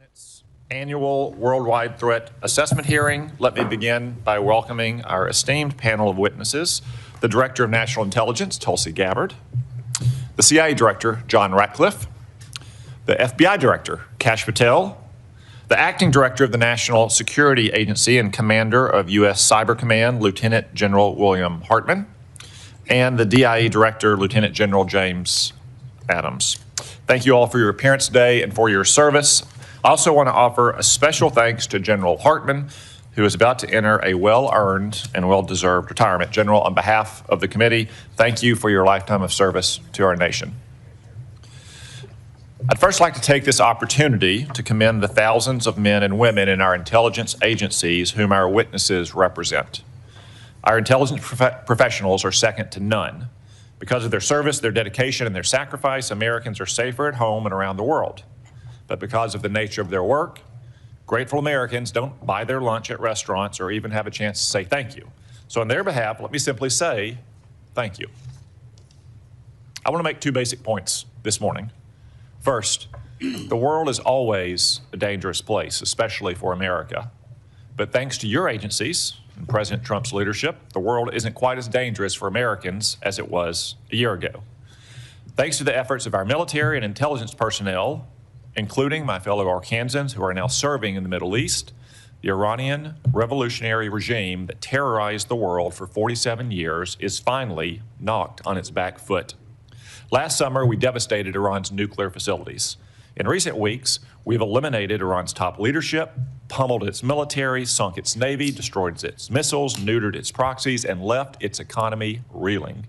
Government's annual Worldwide Threat Assessment hearing. Let me begin by welcoming our esteemed panel of witnesses, the Director of National Intelligence, Tulsi Gabbard, the CIA Director, John Ratcliffe, the FBI Director, Kash Patel, the Acting Director of the National Security Agency and Commander of U.S. Cyber Command, Lieutenant General William Hartman, and the DIE Director, Lieutenant General James Adams. Thank you all for your appearance today and for your service. I also want to offer a special thanks to General Hartman, who is about to enter a well-earned and well-deserved retirement. General, on behalf of the committee, thank you for your lifetime of service to our nation. I'd first like to take this opportunity to commend the thousands of men and women in our intelligence agencies whom our witnesses represent. Our intelligence professionals are second to none. Because of their service, their dedication, and their sacrifice, Americans are safer at home and around the world. But because of the nature of their work, grateful Americans don't buy their lunch at restaurants or even have a chance to say thank you. So on their behalf, let me simply say thank you. I want to make two basic points this morning. First, the world is always a dangerous place, especially for America. But thanks to your agencies and President Trump's leadership, the world isn't quite as dangerous for Americans as it was a year ago. Thanks to the efforts of our military and intelligence personnel, including my fellow Arkansans who are now serving in the Middle East, the Iranian revolutionary regime that terrorized the world for 47 years is finally knocked on its back foot. Last summer, we devastated Iran's nuclear facilities. In recent weeks, we've eliminated Iran's top leadership, pummeled its military, sunk its navy, destroyed its missiles, neutered its proxies, and left its economy reeling.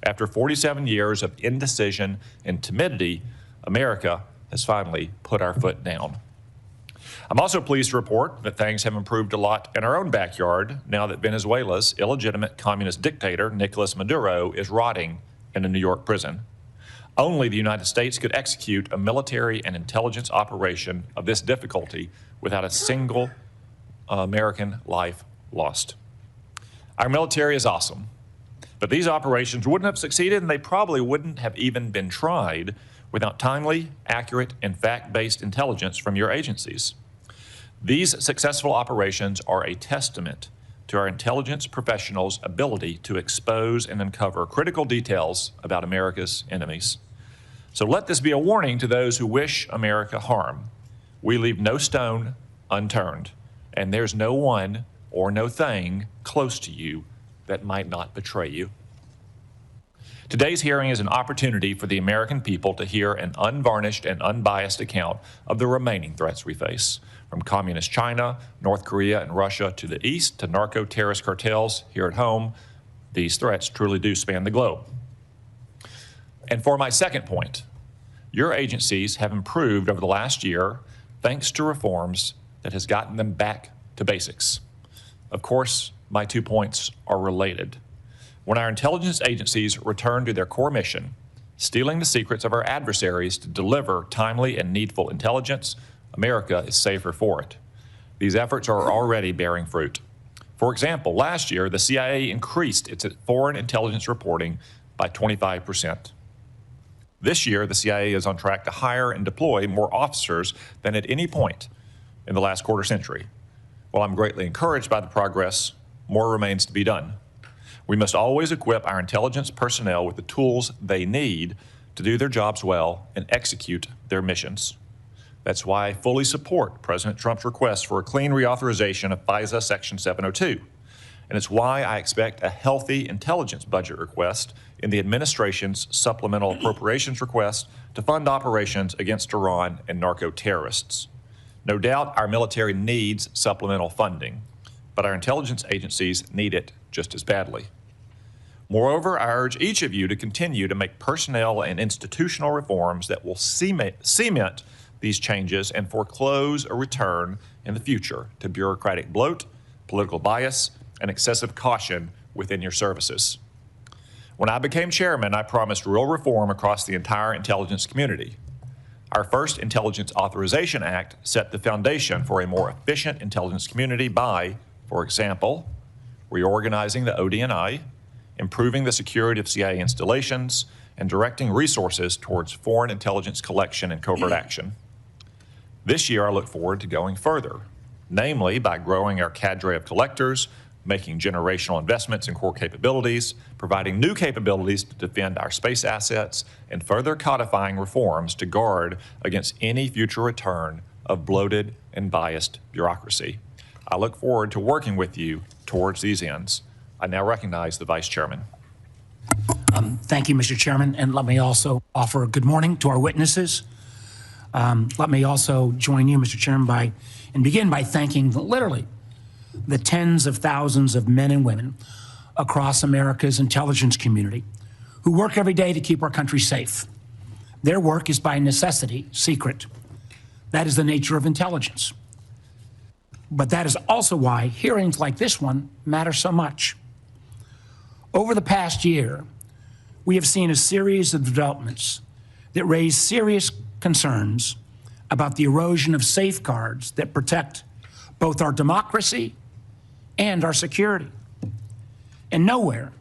After 47 years of indecision and timidity, America has finally put our foot down. I'm also pleased to report that things have improved a lot in our own backyard now that Venezuela's illegitimate communist dictator, Nicolas Maduro, is rotting in a New York prison. Only the United States could execute a military and intelligence operation of this difficulty without a single American life lost. Our military is awesome, but these operations wouldn't have succeeded, and they probably wouldn't have even been tried without timely, accurate, and fact-based intelligence from your agencies. These successful operations are a testament to our intelligence professionals' ability to expose and uncover critical details about America's enemies. So let this be a warning to those who wish America harm. We leave no stone unturned, and there's no one or no thing close to you that might not betray you. Today's hearing is an opportunity for the American people to hear an unvarnished and unbiased account of the remaining threats we face, from communist China, North Korea, and Russia to the east to narco-terrorist cartels here at home. These threats truly do span the globe. And for my second point, your agencies have improved over the last year thanks to reforms that has gotten them back to basics. Of course, my 2 points are related. When our intelligence agencies return to their core mission, stealing the secrets of our adversaries to deliver timely and needful intelligence, America is safer for it. These efforts are already bearing fruit. For example, last year, the CIA increased its foreign intelligence reporting by 25%. This year, the CIA is on track to hire and deploy more officers than at any point in the last quarter century. While I'm greatly encouraged by the progress, more remains to be done. We must always equip our intelligence personnel with the tools they need to do their jobs well and execute their missions. That's why I fully support President Trump's request for a clean reauthorization of FISA Section 702. And it's why I expect a healthy intelligence budget request in the administration's supplemental appropriations request to fund operations against Iran and narco-terrorists. No doubt our military needs supplemental funding, but our intelligence agencies need it just as badly. Moreover, I urge each of you to continue to make personnel and institutional reforms that will cement these changes and foreclose a return in the future to bureaucratic bloat, political bias, and excessive caution within your services. When I became chairman, I promised real reform across the entire intelligence community. Our first Intelligence Authorization Act set the foundation for a more efficient intelligence community by, for example, reorganizing the ODNI, improving the security of CIA installations, and directing resources towards foreign intelligence collection and covert action. This year, I look forward to going further, namely by growing our cadre of collectors, making generational investments in core capabilities, providing new capabilities to defend our space assets, and further codifying reforms to guard against any future return of bloated and biased bureaucracy. I look forward to working with you towards these ends. I now recognize the Vice Chairman. Thank you, Mr. Chairman, and let me also offer a good morning to our witnesses. Let me also join you, Mr. Chairman, and begin by thanking literally the tens of thousands of men and women across America's intelligence community who work every day to keep our country safe. Their work is by necessity secret. That is the nature of intelligence. But that is also why hearings like this one matter so much. Over the past year, we have seen a series of developments that raise serious concerns about the erosion of safeguards that protect both our democracy and our security. And nowhere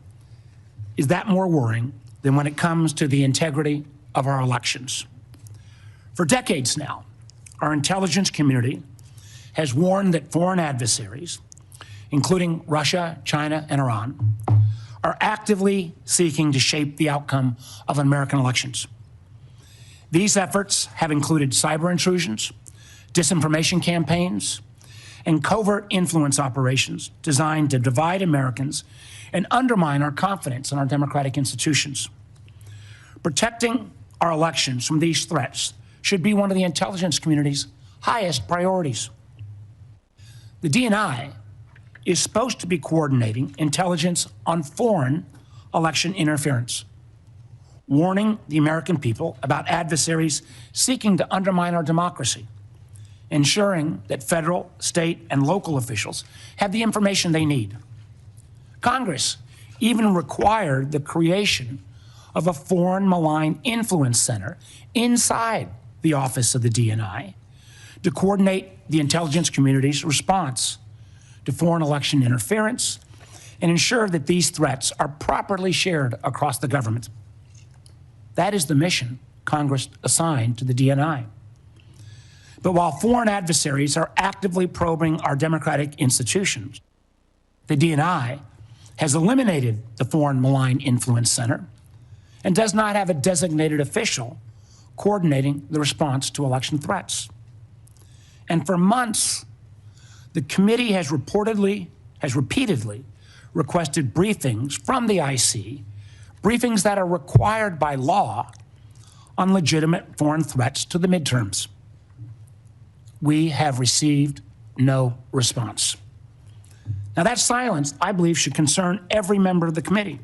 is that more worrying than when it comes to the integrity of our elections. For decades now, our intelligence community has warned that foreign adversaries, including Russia, China, and Iran, are actively seeking to shape the outcome of American elections. These efforts have included cyber intrusions, disinformation campaigns, and covert influence operations designed to divide Americans and undermine our confidence in our democratic institutions. Protecting our elections from these threats should be one of the intelligence community's highest priorities. The DNI is supposed to be coordinating intelligence on foreign election interference, warning the American people about adversaries seeking to undermine our democracy, ensuring that federal, state, and local officials have the information they need. Congress even required the creation of a foreign malign influence center inside the office of the DNI to coordinate the intelligence community's response to foreign election interference and ensure that these threats are properly shared across the government. That is the mission Congress assigned to the DNI. But while foreign adversaries are actively probing our democratic institutions, the DNI has eliminated the Foreign Malign Influence Center and does not have a designated official coordinating the response to election threats. And for months, the committee has repeatedly requested briefings from the IC, briefings that are required by law on legitimate foreign threats to the midterms. We have received no response. Now, that silence, I believe, should concern every member of the committee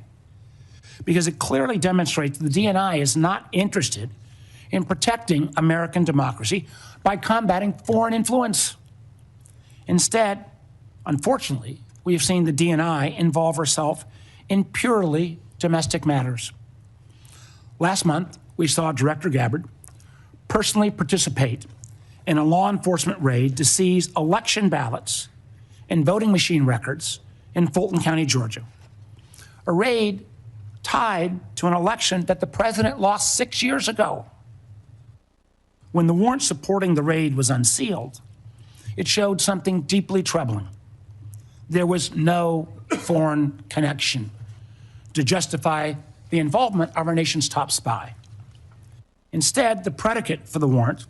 because it clearly demonstrates the DNI is not interested in protecting American democracy by combating foreign influence. Instead, unfortunately, we have seen the DNI involve herself in purely domestic matters. Last month, we saw Director Gabbard personally participate in a law enforcement raid to seize election ballots and voting machine records in Fulton County, Georgia. A raid tied to an election that the president lost 6 years ago. When the warrant supporting the raid was unsealed, it showed something deeply troubling. There was no foreign connection to justify the involvement of our nation's top spy. Instead, the predicate for the warrant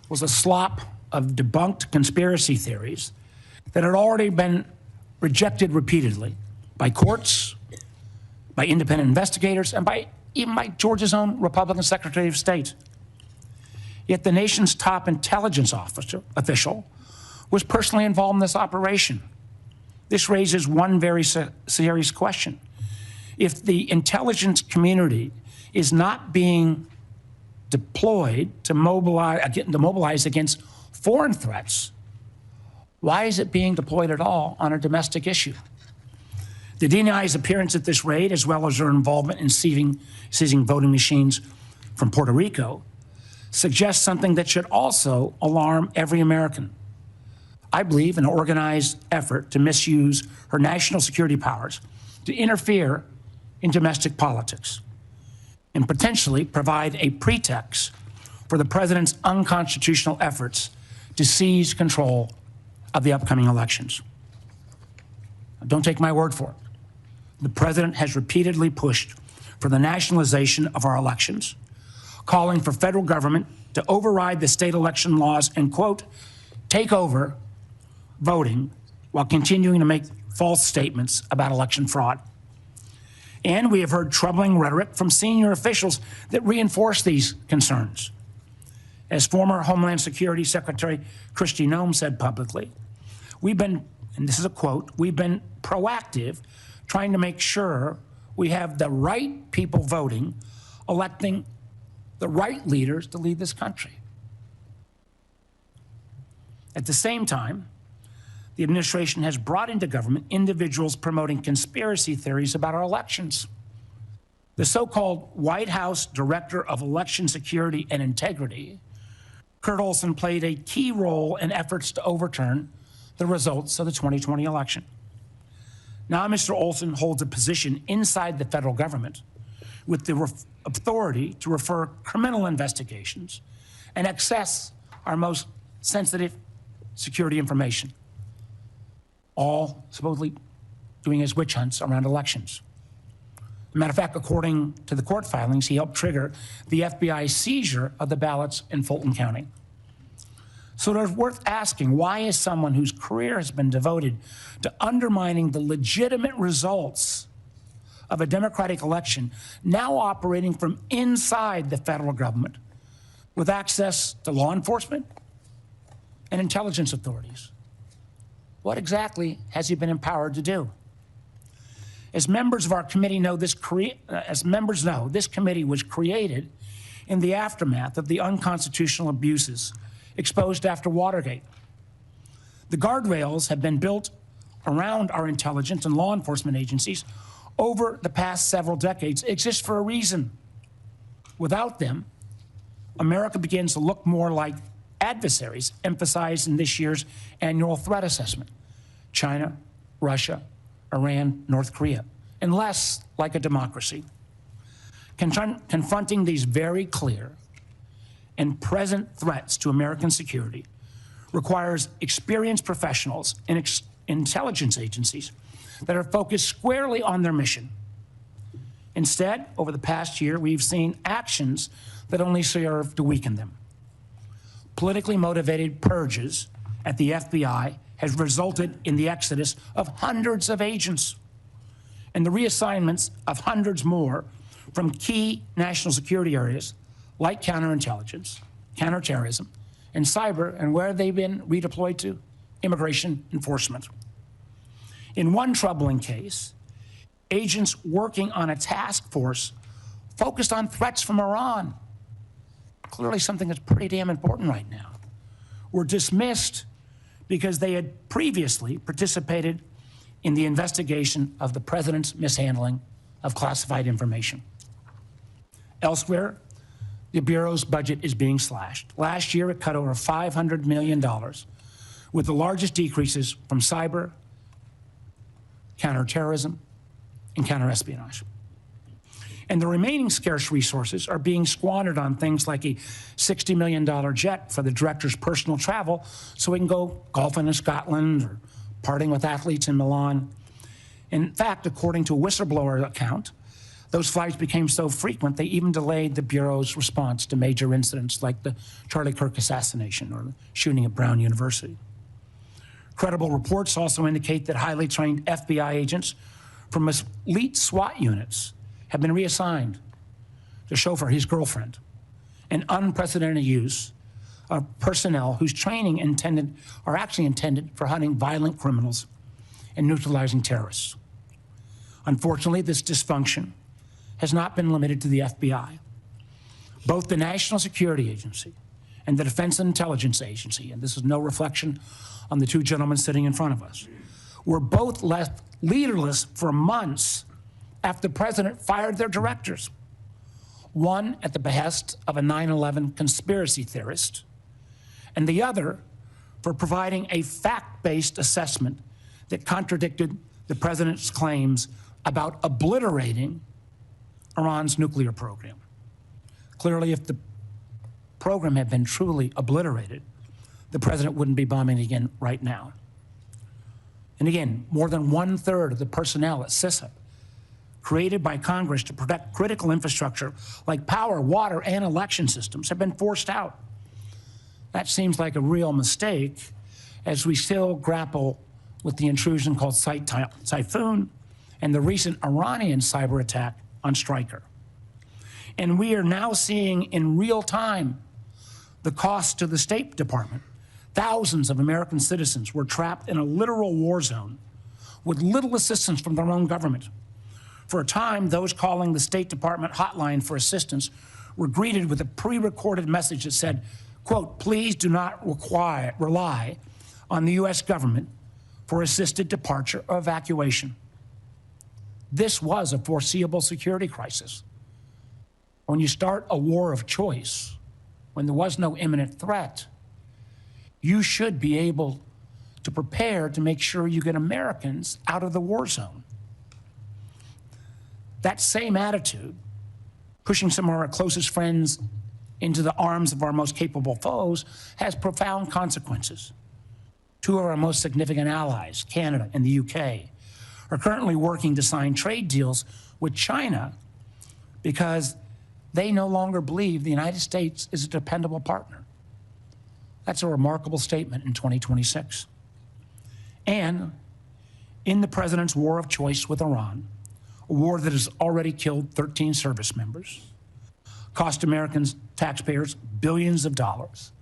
was a slop of debunked conspiracy theories that had already been rejected repeatedly by courts, by independent investigators, and even by Georgia's own Republican Secretary of State. Yet the nation's top intelligence official was personally involved in this operation. This raises one very serious question. If the intelligence community is not being deployed to mobilize against foreign threats, why is it being deployed at all on a domestic issue? The DNI's appearance at this raid, as well as their involvement in seizing voting machines from Puerto Rico, suggests something that should also alarm every American. I believe an organized effort to misuse her national security powers to interfere in domestic politics and potentially provide a pretext for the president's unconstitutional efforts to seize control of the upcoming elections. Don't take my word for it. The president has repeatedly pushed for the nationalization of our elections, calling for federal government to override the state election laws and, quote, take over voting while continuing to make false statements about election fraud. And we have heard troubling rhetoric from senior officials that reinforce these concerns. As former Homeland Security Secretary Kristi Noem said publicly, we've been, and this is a quote, we've been proactive trying to make sure we have the right people voting, electing the right leaders to lead this country. At the same time, the administration has brought into government individuals promoting conspiracy theories about our elections. The so-called White House Director of Election Security and Integrity, Kurt Olson, played a key role in efforts to overturn the results of the 2020 election. Now, Mr. Olson holds a position inside the federal government with the authority to refer criminal investigations and access our most sensitive security information, all supposedly doing his witch hunts around elections. As a matter of fact, according to the court filings, he helped trigger the FBI seizure of the ballots in Fulton County. So it's worth asking, why is someone whose career has been devoted to undermining the legitimate results of a democratic election now operating from inside the federal government with access to law enforcement and intelligence authorities? What exactly has he been empowered to do? As members of our committee know, this committee was created in the aftermath of the unconstitutional abuses exposed after Watergate. The guardrails have been built around our intelligence and law enforcement agencies over the past several decades. Exist for a reason. Without them, America begins to look more like adversaries emphasized in this year's annual threat assessment: China, Russia, Iran, North Korea, and less like a democracy. Confronting these very clear and present threats to American security requires experienced professionals in intelligence agencies that are focused squarely on their mission. Instead, over the past year, we've seen actions that only serve to weaken them. Politically motivated purges at the FBI has resulted in the exodus of hundreds of agents and the reassignments of hundreds more from key national security areas like counterintelligence, counterterrorism, and cyber, and where they've been redeployed to? Immigration enforcement. In one troubling case, agents working on a task force focused on threats from Iran, clearly something that's pretty damn important right now, were dismissed because they had previously participated in the investigation of the president's mishandling of classified information. Elsewhere, the Bureau's budget is being slashed. Last year, it cut over $500 million, with the largest decreases from cyber, counterterrorism, and counterespionage. And the remaining scarce resources are being squandered on things like a $60 million jet for the director's personal travel so he can go golfing in Scotland or partying with athletes in Milan. In fact, according to a whistleblower account, those flights became so frequent they even delayed the Bureau's response to major incidents like the Charlie Kirk assassination or the shooting at Brown University. Credible reports also indicate that highly trained FBI agents from elite SWAT units have been reassigned to chauffeur his girlfriend, an unprecedented use of personnel whose training are actually intended for hunting violent criminals and neutralizing terrorists. Unfortunately, this dysfunction has not been limited to the FBI. Both the National Security Agency and the Defense Intelligence Agency, and this is no reflection on the two gentlemen sitting in front of us, were both left leaderless for months after the president fired their directors. One at the behest of a 9/11 conspiracy theorist, and the other for providing a fact-based assessment that contradicted the president's claims about obliterating Iran's nuclear program. Clearly, if the program had been truly obliterated, the president wouldn't be bombing again right now. And again, more than 1/3 of the personnel at CISA, created by Congress to protect critical infrastructure like power, water, and election systems, have been forced out. That seems like a real mistake as we still grapple with the intrusion called Typhoon and the recent Iranian cyber attack on Stryker. And we are now seeing in real time the cost to the State Department. Thousands of American citizens were trapped in a literal war zone with little assistance from their own government. For a time, those calling the State Department hotline for assistance were greeted with a pre-recorded message that said, quote, "Please do not rely on the U.S. government for assisted departure or evacuation." This was a foreseeable security crisis. When you start a war of choice, when there was no imminent threat, you should be able to prepare to make sure you get Americans out of the war zone. That same attitude, pushing some of our closest friends into the arms of our most capable foes, has profound consequences. Two of our most significant allies, Canada and the UK, are currently working to sign trade deals with China because they no longer believe the United States is a dependable partner. That's a remarkable statement in 2026. And in the president's war of choice with Iran, a war that has already killed 13 service members, cost Americans, taxpayers, billions of dollars,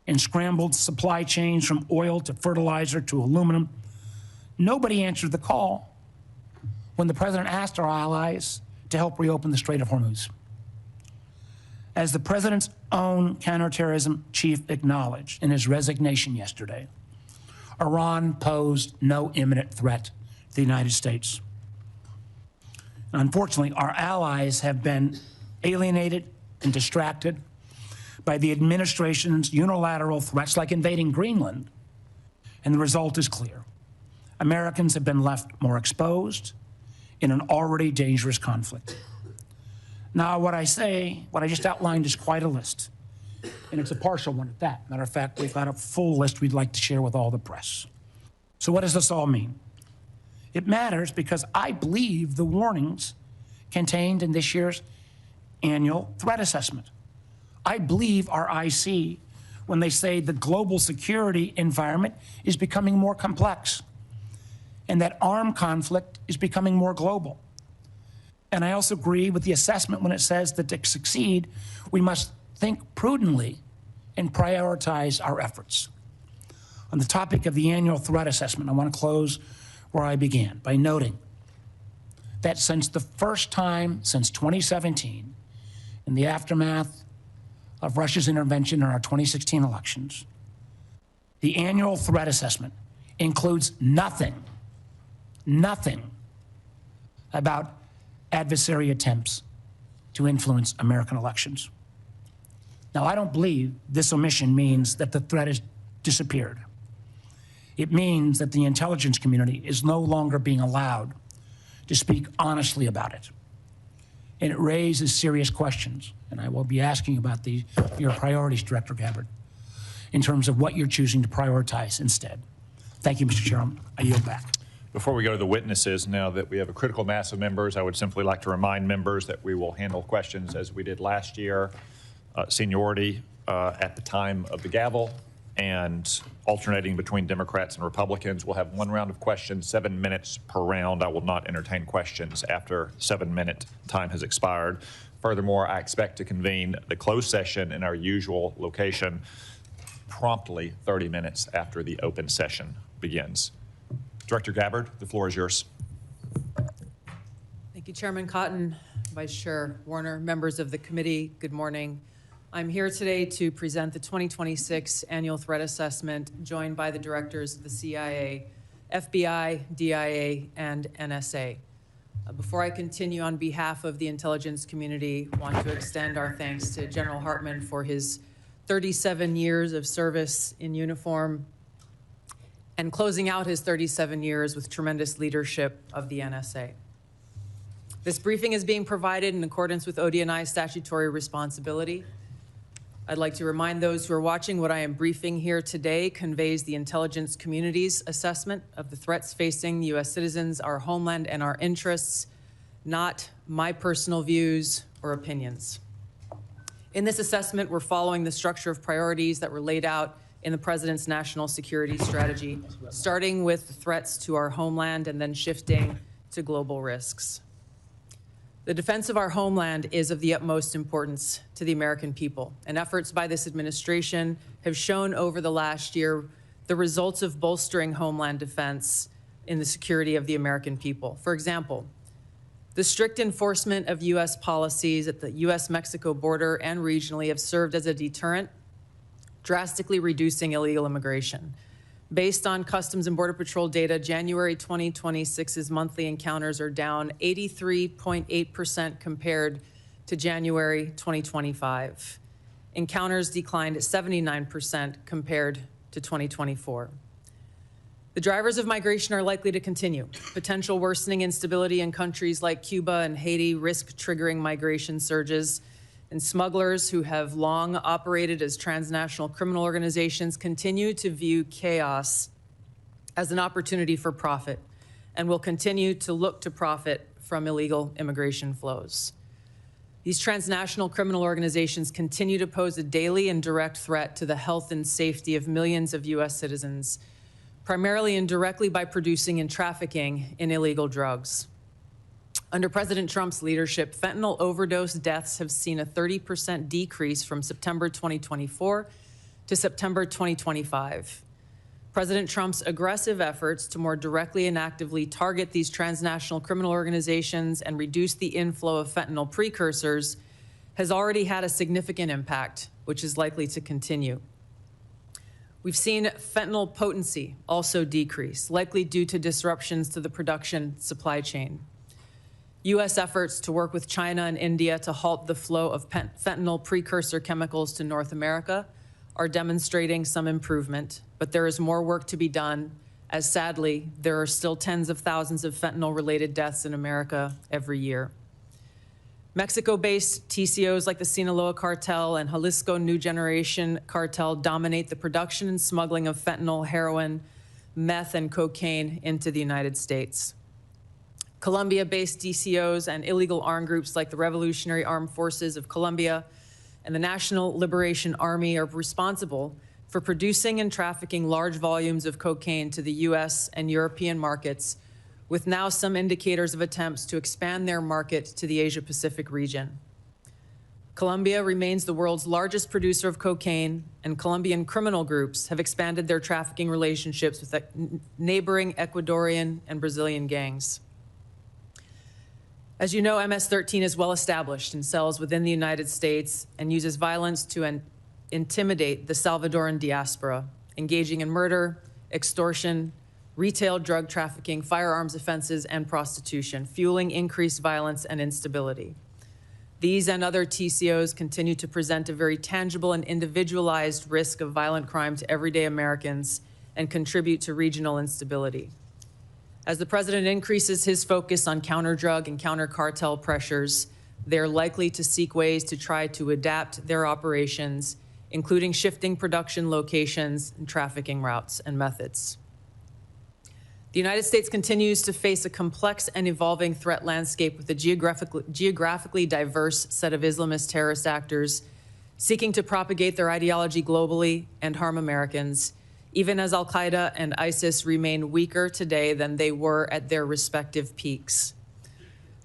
and scrambled supply chains from oil to fertilizer to aluminum, nobody answered the call when the president asked our allies to help reopen the Strait of Hormuz. As the president's own counterterrorism chief acknowledged in his resignation yesterday, Iran posed no imminent threat to the United States. And unfortunately, our allies have been alienated and distracted by the administration's unilateral threats like invading Greenland, and the result is clear. Americans have been left more exposed in an already dangerous conflict. Now, what I just outlined is quite a list, and it's a partial one at that. Matter of fact, we've got a full list we'd like to share with all the press. So what does this all mean? It matters because I believe the warnings contained in this year's annual threat assessment. I believe our IC when they say the global security environment is becoming more complex and that armed conflict is becoming more global. And I also agree with the assessment when it says that to succeed, we must think prudently and prioritize our efforts. On the topic of the annual threat assessment, I want to close where I began by noting that since the first time since 2017, in the aftermath of Russia's intervention in our 2016 elections, the annual threat assessment includes nothing about adversary attempts to influence American elections. Now, I don't believe this omission means that the threat has disappeared. It means that the intelligence community is no longer being allowed to speak honestly about it. And it raises serious questions, and I will be asking about your priorities, Director Gabbard, in terms of what you're choosing to prioritize instead. Thank you, Mr. Chairman. I yield back. Before we go to the witnesses, now that we have a critical mass of members, I would simply like to remind members that we will handle questions as we did last year, seniority at the time of the gavel, and alternating between Democrats and Republicans. We'll have one round of questions, 7 minutes per round. I will not entertain questions after 7-minute time has expired. Furthermore, I expect to convene the closed session in our usual location promptly 30 minutes after the open session begins. Director Gabbard, the floor is yours. Thank you, Chairman Cotton, Vice Chair Warner, members of the committee, good morning. I'm here today to present the 2026 Annual Threat Assessment, joined by the directors of the CIA, FBI, DIA, and NSA. Before I continue, on behalf of the intelligence community, I want to extend our thanks to General Hartman for his 37 years of service in uniform and closing out his 37 years with tremendous leadership of the NSA. This briefing is being provided in accordance with ODNI statutory responsibility. I'd like to remind those who are watching what I am briefing here today conveys the intelligence community's assessment of the threats facing U.S. citizens, our homeland, and our interests, not my personal views or opinions. In this assessment, we're following the structure of priorities that were laid out in the President's national security strategy, starting with the threats to our homeland and then shifting to global risks. The defense of our homeland is of the utmost importance to the American people, and efforts by this administration have shown over the last year the results of bolstering homeland defense in the security of the American people. For example, the strict enforcement of U.S. policies at the U.S.-Mexico border and regionally have served as a deterrent, drastically reducing illegal immigration. Based on Customs and Border Patrol data, January 2026's monthly encounters are down 83.8% compared to January 2025. Encounters declined 79% compared to 2024. The drivers of migration are likely to continue. Potential worsening instability in countries like Cuba and Haiti risk triggering migration surges, and smugglers who have long operated as transnational criminal organizations continue to view chaos as an opportunity for profit and will continue to look to profit from illegal immigration flows. These transnational criminal organizations continue to pose a daily and direct threat to the health and safety of millions of U.S. citizens, primarily and directly by producing and trafficking in illegal drugs. Under President Trump's leadership, fentanyl overdose deaths have seen a 30% decrease from September 2024 to September 2025. President Trump's aggressive efforts to more directly and actively target these transnational criminal organizations and reduce the inflow of fentanyl precursors has already had a significant impact, which is likely to continue. We've seen fentanyl potency also decrease, likely due to disruptions to the production supply chain. U.S. efforts to work with China and India to halt the flow of fentanyl precursor chemicals to North America are demonstrating some improvement, but there is more work to be done, as sadly, there are still tens of thousands of fentanyl-related deaths in America every year. Mexico-based TCOs like the Sinaloa Cartel and Jalisco New Generation Cartel dominate the production and smuggling of fentanyl, heroin, meth, and cocaine into the United States. Colombia-based DCOs and illegal armed groups like the Revolutionary Armed Forces of Colombia and the National Liberation Army are responsible for producing and trafficking large volumes of cocaine to the U.S. and European markets, with now some indicators of attempts to expand their market to the Asia-Pacific region. Colombia remains the world's largest producer of cocaine, and Colombian criminal groups have expanded their trafficking relationships with neighboring Ecuadorian and Brazilian gangs. As you know, MS-13 is well established in cells within the United States and uses violence to intimidate the Salvadoran diaspora, engaging in murder, extortion, retail drug trafficking, firearms offenses, and prostitution, fueling increased violence and instability. These and other TCOs continue to present a very tangible and individualized risk of violent crime to everyday Americans and contribute to regional instability. As the president increases his focus on counter-drug and counter-cartel pressures, they're likely to seek ways to try to adapt their operations, including shifting production locations and trafficking routes and methods. The United States continues to face a complex and evolving threat landscape with a geographically diverse set of Islamist terrorist actors seeking to propagate their ideology globally and harm Americans, even as al-Qaeda and ISIS remain weaker today than they were at their respective peaks.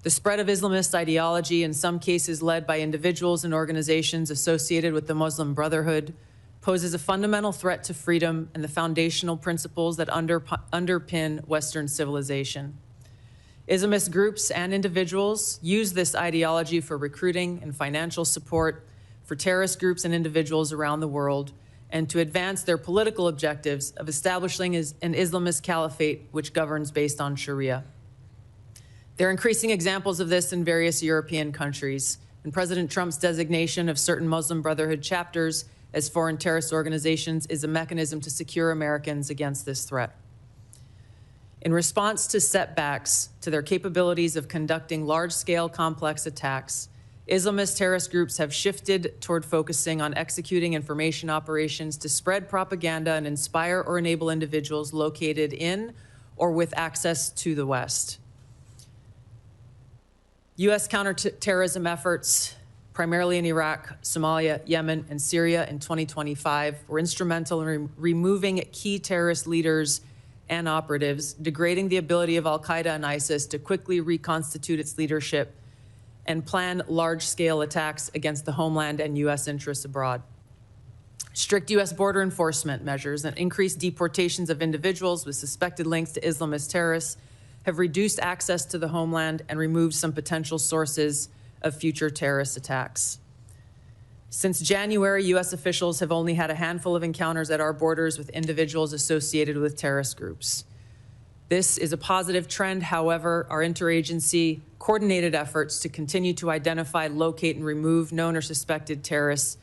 The spread of Islamist ideology, in some cases led by individuals and organizations associated with the Muslim Brotherhood, poses a fundamental threat to freedom and the foundational principles that underpin Western civilization. Islamist groups and individuals use this ideology for recruiting and financial support for terrorist groups and individuals around the world, and to advance their political objectives of establishing an Islamist caliphate which governs based on Sharia. There are increasing examples of this in various European countries, and President Trump's designation of certain Muslim Brotherhood chapters as foreign terrorist organizations is a mechanism to secure Americans against this threat. In response to setbacks to their capabilities of conducting large-scale complex attacks, Islamist terrorist groups have shifted toward focusing on executing information operations to spread propaganda and inspire or enable individuals located in or with access to the West. U.S. counterterrorism efforts, primarily in Iraq, Somalia, Yemen, and Syria in 2025, were instrumental in removing key terrorist leaders and operatives, degrading the ability of al-Qaeda and ISIS to quickly reconstitute its leadership and plan large-scale attacks against the homeland and U.S. interests abroad. Strict U.S. border enforcement measures and increased deportations of individuals with suspected links to Islamist terrorists have reduced access to the homeland and removed some potential sources of future terrorist attacks. Since January, U.S. officials have only had a handful of encounters at our borders with individuals associated with terrorist groups. This is a positive trend. However, our interagency coordinated efforts to continue to identify, locate, and remove known or suspected terrorists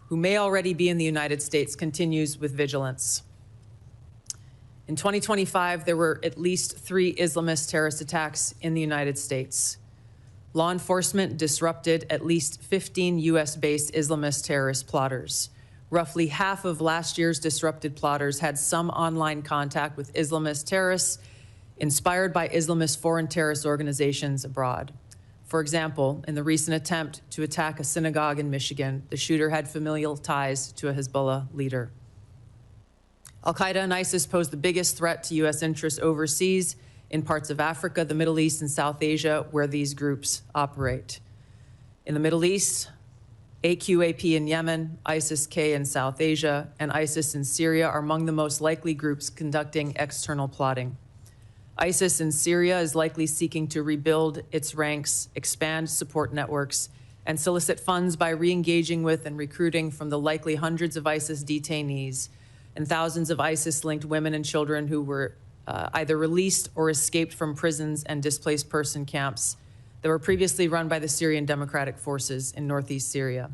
who may already be in the United States continues with vigilance. In 2025, there were at least 3 Islamist terrorist attacks in the United States. Law enforcement disrupted at least 15 U.S.-based Islamist terrorist plotters. Roughly half of last year's disrupted plotters had some online contact with Islamist terrorists inspired by Islamist foreign terrorist organizations abroad. For example, in the recent attempt to attack a synagogue in Michigan, the shooter had familial ties to a Hezbollah leader. Al-Qaeda and ISIS pose the biggest threat to U.S. interests overseas in parts of Africa, the Middle East, and South Asia, where these groups operate. In the Middle East, AQAP in Yemen, ISIS-K in South Asia, and ISIS in Syria are among the most likely groups conducting external plotting. ISIS in Syria is likely seeking to rebuild its ranks, expand support networks, and solicit funds by re-engaging with and recruiting from the likely hundreds of ISIS detainees and thousands of ISIS-linked women and children who were either released or escaped from prisons and displaced person camps that were previously run by the Syrian Democratic Forces in northeast Syria.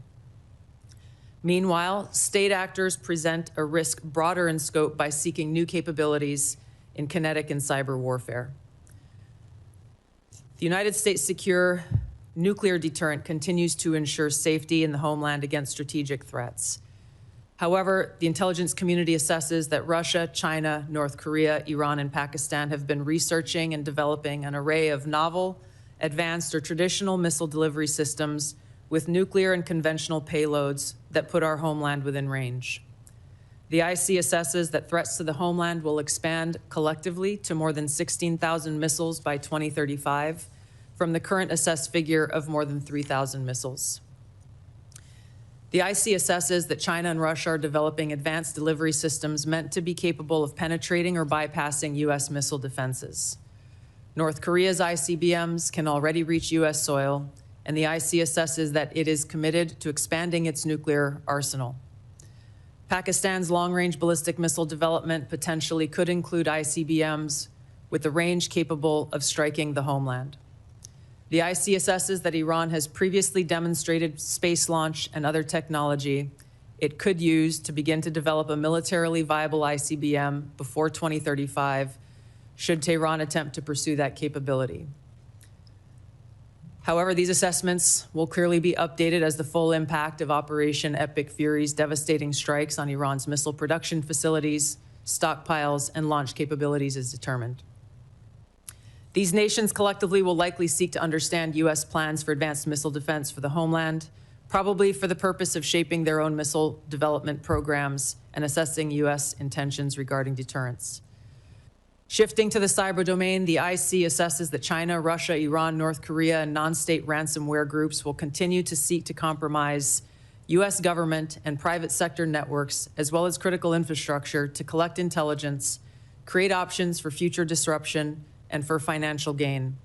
Meanwhile, state actors present a risk broader in scope by seeking new capabilities in kinetic and cyber warfare. The United States' secure nuclear deterrent continues to ensure safety in the homeland against strategic threats. However, the intelligence community assesses that Russia, China, North Korea, Iran, and Pakistan have been researching and developing an array of novel, advanced, or traditional missile delivery systems with nuclear and conventional payloads that put our homeland within range. The IC assesses that threats to the homeland will expand collectively to more than 16,000 missiles by 2035, from the current assessed figure of more than 3,000 missiles. The IC assesses that China and Russia are developing advanced delivery systems meant to be capable of penetrating or bypassing U.S. missile defenses. North Korea's ICBMs can already reach U.S. soil, and the IC assesses that it is committed to expanding its nuclear arsenal. Pakistan's long-range ballistic missile development potentially could include ICBMs with a range capable of striking the homeland. The IC assesses that Iran has previously demonstrated space launch and other technology it could use to begin to develop a militarily viable ICBM before 2035, should Tehran attempt to pursue that capability. However, these assessments will clearly be updated as the full impact of Operation Epic Fury's devastating strikes on Iran's missile production facilities, stockpiles, and launch capabilities is determined. These nations collectively will likely seek to understand U.S. plans for advanced missile defense for the homeland, probably for the purpose of shaping their own missile development programs and assessing U.S. intentions regarding deterrence. Shifting to the cyber domain, the IC assesses that China, Russia, Iran, North Korea, and non-state ransomware groups will continue to seek to compromise U.S. government and private sector networks, as well as critical infrastructure, to collect intelligence, create options for future disruption, and for financial gain.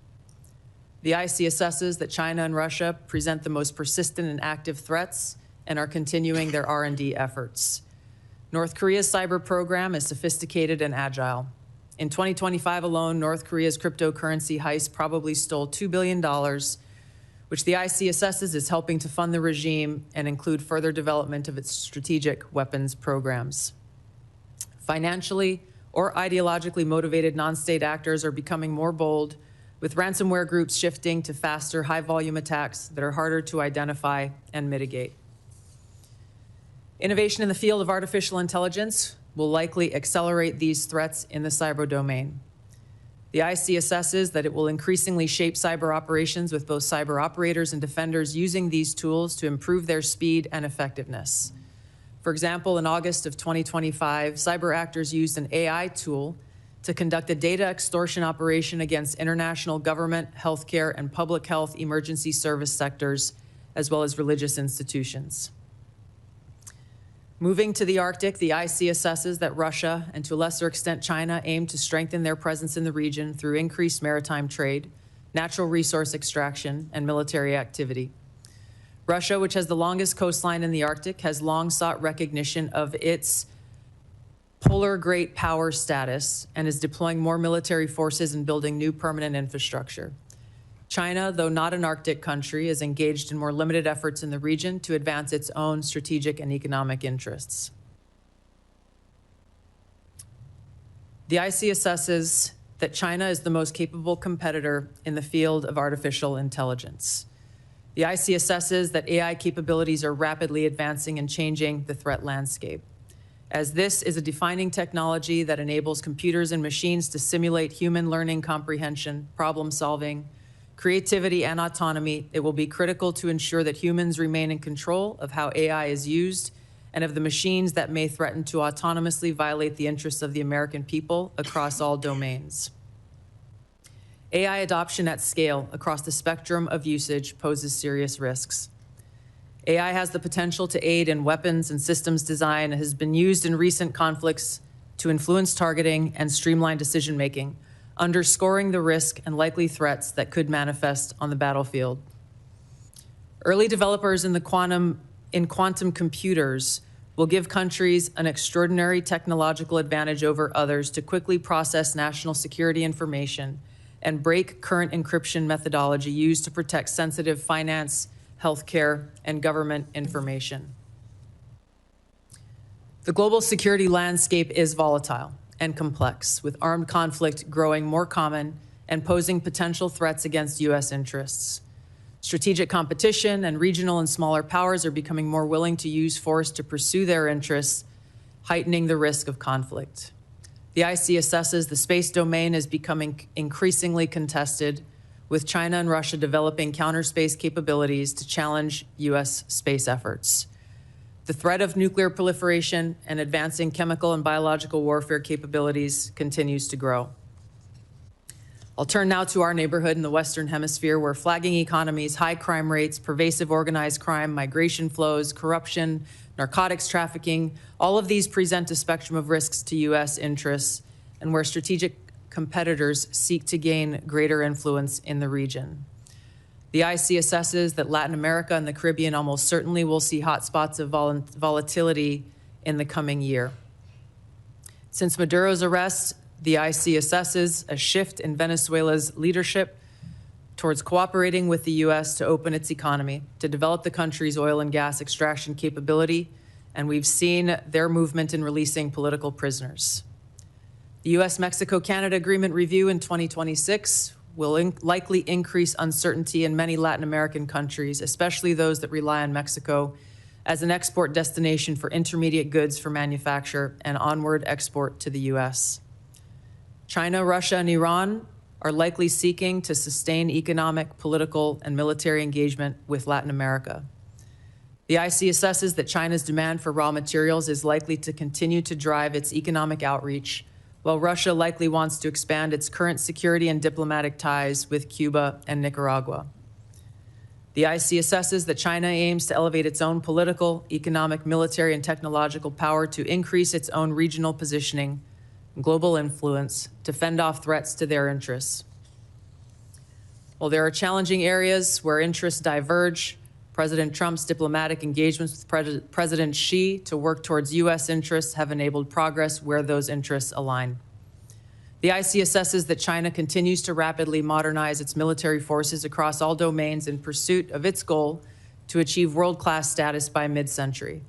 The IC assesses that China and Russia present the most persistent and active threats and are continuing their R&D efforts. North Korea's cyber program is sophisticated and agile. In 2025 alone, North Korea's cryptocurrency heist probably stole $2 billion, which the IC assesses is helping to fund the regime and include further development of its strategic weapons programs. Financially or ideologically motivated non-state actors are becoming more bold, with ransomware groups shifting to faster, high-volume attacks that are harder to identify and mitigate. Innovation in the field of artificial intelligence will likely accelerate these threats in the cyber domain. The IC assesses that it will increasingly shape cyber operations, with both cyber operators and defenders using these tools to improve their speed and effectiveness. For example, in August of 2025, cyber actors used an AI tool to conduct a data extortion operation against international government, healthcare, and public health emergency service sectors, as well as religious institutions. Moving to the Arctic, the IC assesses that Russia, and to a lesser extent China, aim to strengthen their presence in the region through increased maritime trade, natural resource extraction, and military activity. Russia, which has the longest coastline in the Arctic, has long sought recognition of its polar great power status and is deploying more military forces and building new permanent infrastructure. China, though not an Arctic country, is engaged in more limited efforts in the region to advance its own strategic and economic interests. The IC assesses that China is the most capable competitor in the field of artificial intelligence. The IC assesses that AI capabilities are rapidly advancing and changing the threat landscape, as this is a defining technology that enables computers and machines to simulate human learning comprehension, problem solving, creativity, and autonomy. It will be critical to ensure that humans remain in control of how AI is used and of the machines that may threaten to autonomously violate the interests of the American people across all domains. AI adoption at scale across the spectrum of usage poses serious risks. AI has the potential to aid in weapons and systems design and has been used in recent conflicts to influence targeting and streamline decision-making, underscoring the risk and likely threats that could manifest on the battlefield. Early developers in quantum computers will give countries an extraordinary technological advantage over others to quickly process national security information and break current encryption methodology used to protect sensitive finance, healthcare, and government information. The global security landscape is volatile and complex, with armed conflict growing more common and posing potential threats against U.S. interests. Strategic competition and regional and smaller powers are becoming more willing to use force to pursue their interests, heightening the risk of conflict. The IC assesses the space domain is becoming increasingly contested, with China and Russia developing counter-space capabilities to challenge U.S. space efforts. The threat of nuclear proliferation and advancing chemical and biological warfare capabilities continues to grow. I'll turn now to our neighborhood in the Western Hemisphere, where flagging economies, high crime rates, pervasive organized crime, migration flows, corruption, narcotics trafficking, all of these present a spectrum of risks to U.S. interests, and where strategic competitors seek to gain greater influence in the region. The IC assesses that Latin America and the Caribbean almost certainly will see hotspots of volatility in the coming year. Since Maduro's arrest, the IC assesses a shift in Venezuela's leadership towards cooperating with the U.S. to open its economy, to develop the country's oil and gas extraction capability, and we've seen their movement in releasing political prisoners. The U.S.-Mexico-Canada Agreement review in 2026 will likely increase uncertainty in many Latin American countries, especially those that rely on Mexico as an export destination for intermediate goods for manufacture and onward export to the U.S. China, Russia, and Iran are likely seeking to sustain economic, political, and military engagement with Latin America. The IC assesses that China's demand for raw materials is likely to continue to drive its economic outreach, while Russia likely wants to expand its current security and diplomatic ties with Cuba and Nicaragua. The IC assesses that China aims to elevate its own political, economic, military, and technological power to increase its own regional positioning and global influence to fend off threats to their interests. While there are challenging areas where interests diverge, President Trump's diplomatic engagements with President Xi to work towards U.S. interests have enabled progress where those interests align. The IC assesses that China continues to rapidly modernize its military forces across all domains in pursuit of its goal to achieve world-class status by mid-century.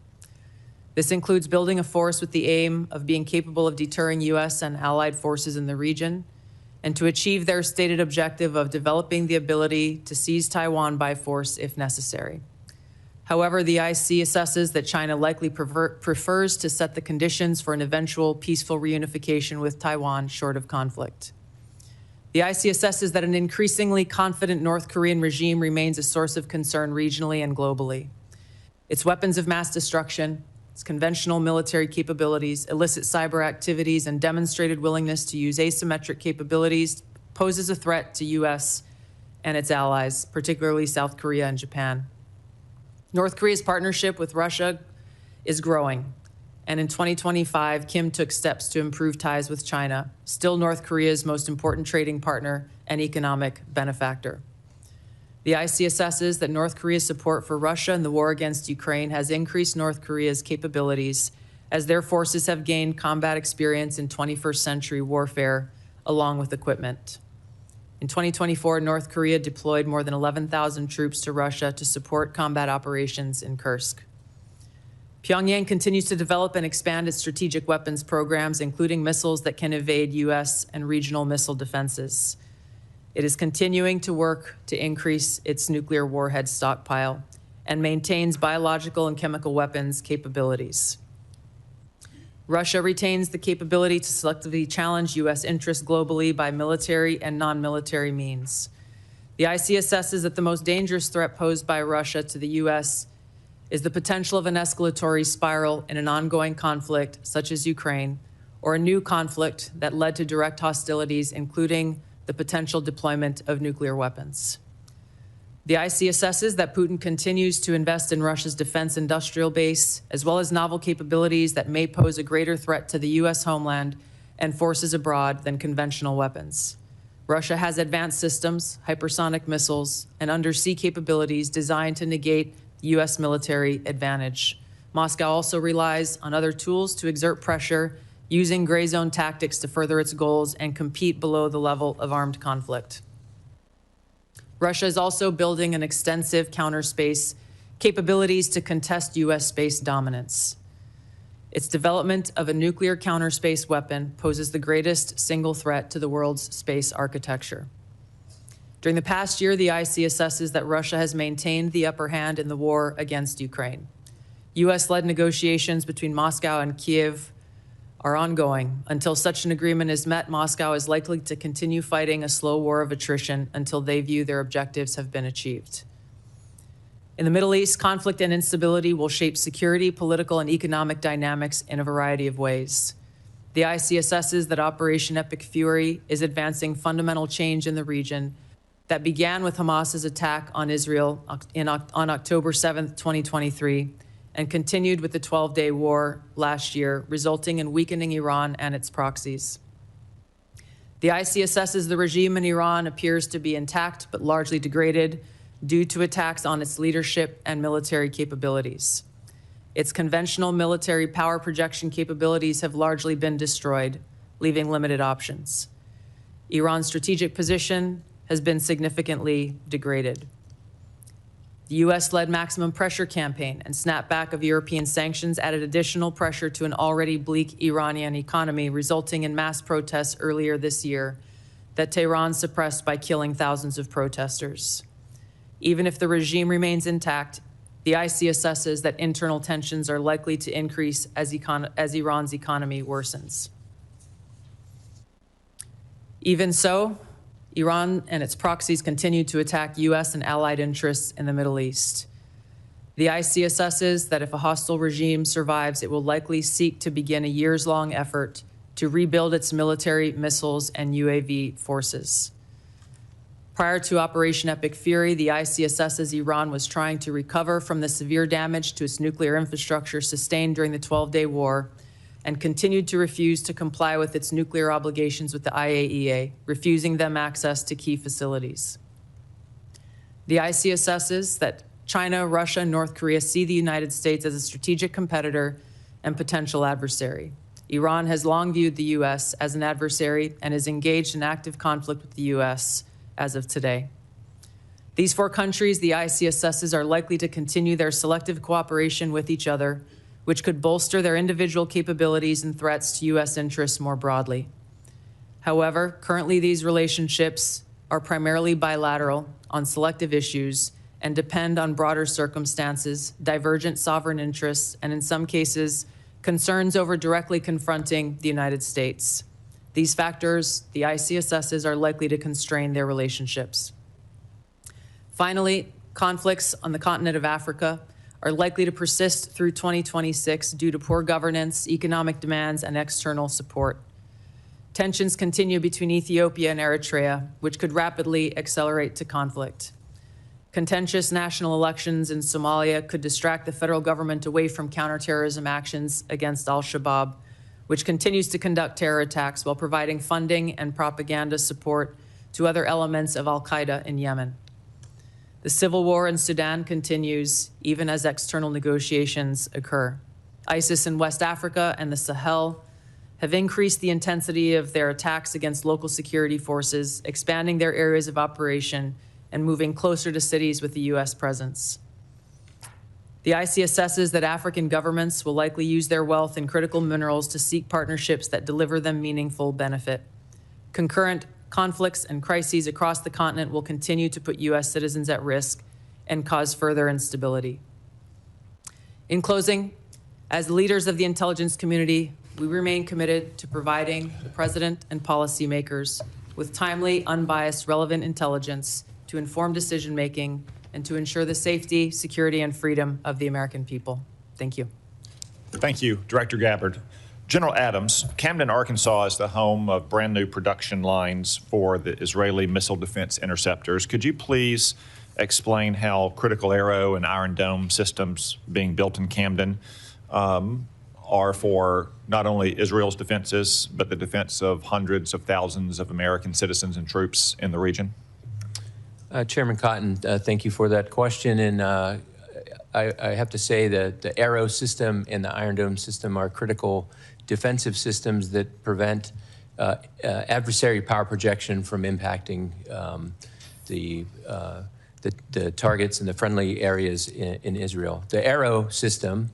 This includes building a force with the aim of being capable of deterring U.S. and allied forces in the region, and to achieve their stated objective of developing the ability to seize Taiwan by force if necessary. However, the IC assesses that China likely prefers to set the conditions for an eventual peaceful reunification with Taiwan short of conflict. The IC assesses that an increasingly confident North Korean regime remains a source of concern regionally and globally. Its weapons of mass destruction, its conventional military capabilities, illicit cyber activities, and demonstrated willingness to use asymmetric capabilities poses a threat to U.S. and its allies, particularly South Korea and Japan. North Korea's partnership with Russia is growing, and in 2025, Kim took steps to improve ties with China, still North Korea's most important trading partner and economic benefactor. The IC assesses that North Korea's support for Russia in the war against Ukraine has increased North Korea's capabilities as their forces have gained combat experience in 21st century warfare, along with equipment. In 2024, North Korea deployed more than 11,000 troops to Russia to support combat operations in Kursk. Pyongyang continues to develop and expand its strategic weapons programs, including missiles that can evade U.S. and regional missile defenses. It is continuing to work to increase its nuclear warhead stockpile and maintains biological and chemical weapons capabilities. Russia retains the capability to selectively challenge U.S. interests globally by military and non-military means. The IC assesses that the most dangerous threat posed by Russia to the U.S. is the potential of an escalatory spiral in an ongoing conflict, such as Ukraine, or a new conflict that led to direct hostilities, including the potential deployment of nuclear weapons. The IC assesses that Putin continues to invest in Russia's defense industrial base, as well as novel capabilities that may pose a greater threat to the U.S. homeland and forces abroad than conventional weapons. Russia has advanced systems, hypersonic missiles, and undersea capabilities designed to negate U.S. military advantage. Moscow also relies on other tools to exert pressure, using gray zone tactics to further its goals and compete below the level of armed conflict. Russia is also building an extensive counterspace capabilities to contest U.S. space dominance. Its development of a nuclear counterspace weapon poses the greatest single threat to the world's space architecture. During the past year, the IC assesses that Russia has maintained the upper hand in the war against Ukraine. U.S.-led negotiations between Moscow and Kiev are ongoing. Until such an agreement is met, Moscow is likely to continue fighting a slow war of attrition until they view their objectives have been achieved. In the Middle East, conflict and instability will shape security, political, and economic dynamics in a variety of ways. The IC assesses that Operation Epic Fury is advancing fundamental change in the region that began with Hamas's attack on Israel on October 7th, 2023, and continued with the 12-day war last year, resulting in weakening Iran and its proxies. The IC assesses the regime in Iran appears to be intact but largely degraded due to attacks on its leadership and military capabilities. Its conventional military power projection capabilities have largely been destroyed, leaving limited options. Iran's strategic position has been significantly degraded. The U.S.-led maximum pressure campaign and snapback of European sanctions added additional pressure to an already bleak Iranian economy, resulting in mass protests earlier this year that Tehran suppressed by killing thousands of protesters. Even if the regime remains intact, the IC assesses that internal tensions are likely to increase as Iran's economy worsens. Even so, Iran and its proxies continue to attack U.S. and allied interests in the Middle East. The IC assesses that if a hostile regime survives, it will likely seek to begin a years-long effort to rebuild its military, missiles, and UAV forces. Prior to Operation Epic Fury, the IC assesses Iran was trying to recover from the severe damage to its nuclear infrastructure sustained during the 12-day war and continued to refuse to comply with its nuclear obligations with the IAEA, refusing them access to key facilities. The IC assesses that China, Russia, and North Korea see the United States as a strategic competitor and potential adversary. Iran has long viewed the U.S. as an adversary and is engaged in active conflict with the U.S. as of today. These four countries, the IC assesses, are likely to continue their selective cooperation with each other, which could bolster their individual capabilities and threats to U.S. interests more broadly. However, currently these relationships are primarily bilateral on selective issues and depend on broader circumstances, divergent sovereign interests, and in some cases, concerns over directly confronting the United States. These factors, the ICSSs, are likely to constrain their relationships. Finally, conflicts on the continent of Africa are likely to persist through 2026 due to poor governance, economic demands, and external support. Tensions continue between Ethiopia and Eritrea, which could rapidly accelerate to conflict. Contentious national elections in Somalia could distract the federal government away from counterterrorism actions against al-Shabaab, which continues to conduct terror attacks while providing funding and propaganda support to other elements of al-Qaeda in Yemen. The civil war in Sudan continues, even as external negotiations occur. ISIS in West Africa and the Sahel have increased the intensity of their attacks against local security forces, expanding their areas of operation and moving closer to cities with the U.S. presence. The IC assesses that African governments will likely use their wealth in critical minerals to seek partnerships that deliver them meaningful benefit. Concurrent conflicts and crises across the continent will continue to put U.S. citizens at risk and cause further instability. In closing, as leaders of the intelligence community, we remain committed to providing the President and policymakers with timely, unbiased, relevant intelligence to inform decision-making and to ensure the safety, security, and freedom of the American people. Thank you. Thank you, Director Gabbard. General Adams, Camden, Arkansas is the home of brand new production lines for the Israeli missile defense interceptors. Could you please explain how Critical Arrow and Iron Dome systems being built in Camden are for not only Israel's defenses, but the defense of hundreds of thousands of American citizens and troops in the region? Chairman Cotton, thank you for that question. And I have to say that the Arrow system and the Iron Dome system are critical defensive systems that prevent adversary power projection from impacting the targets in the friendly areas in Israel. The Arrow system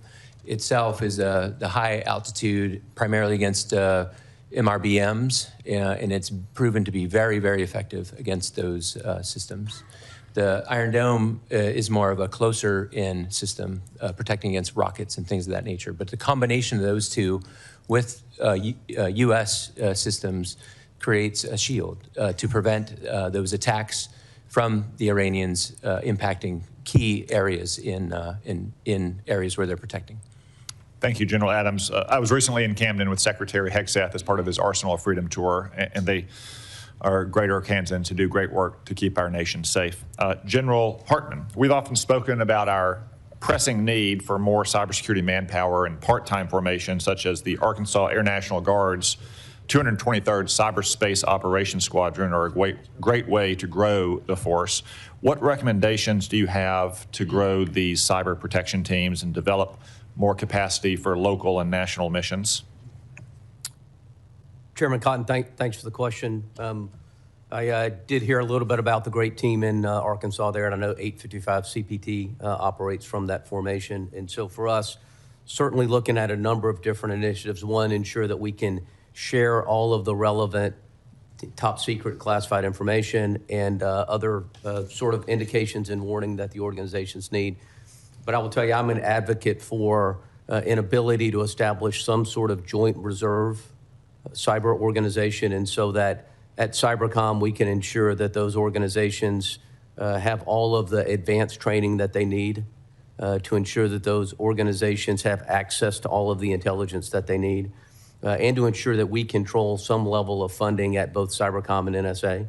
itself is the high altitude, primarily against MRBMs, and it's proven to be very, very effective against those systems. The Iron Dome is more of a closer-in system, protecting against rockets and things of that nature. But the combination of those two with U.S. systems creates a shield to prevent those attacks from the Iranians impacting key areas in areas where they're protecting. Thank you, General Adams. I was recently in Camden with Secretary Hegseth as part of his Arsenal of Freedom tour, and they are great Arkansans who do great work to keep our nation safe. General Hartman, we've often spoken about our pressing need for more cybersecurity manpower and part-time formation, such as the Arkansas Air National Guard's 223rd Cyberspace Operations Squadron are a great way to grow the force. What recommendations do you have to grow these cyber protection teams and develop more capacity for local and national missions? Chairman Cotton, thanks for the question. I did hear a little bit about the great team in Arkansas there, and I know 855 CPT operates from that formation. And so for us, certainly looking at a number of different initiatives. One, ensure that we can share all of the relevant top secret classified information and other sort of indications and warning that the organizations need. But I will tell you, I'm an advocate for an ability to establish some sort of joint reserve cyber organization, and so that at Cybercom we can ensure that those organizations have all of the advanced training that they need to ensure that those organizations have access to all of the intelligence that they need, and to ensure that we control some level of funding at both Cybercom and NSA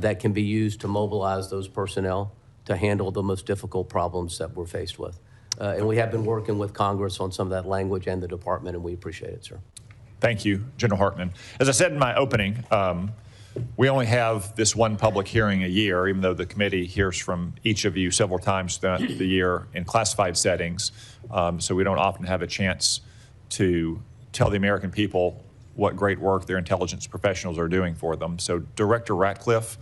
that can be used to mobilize those personnel to handle the most difficult problems that we're faced with. And we have been working with Congress on some of that language and the department, and we appreciate it, sir. Thank you, General Hartman. As I said in my opening, we only have this one public hearing a year, even though the committee hears from each of you several times throughout the year in classified settings. So we don't often have a chance to tell the American people what great work their intelligence professionals are doing for them. So Director Ratcliffe,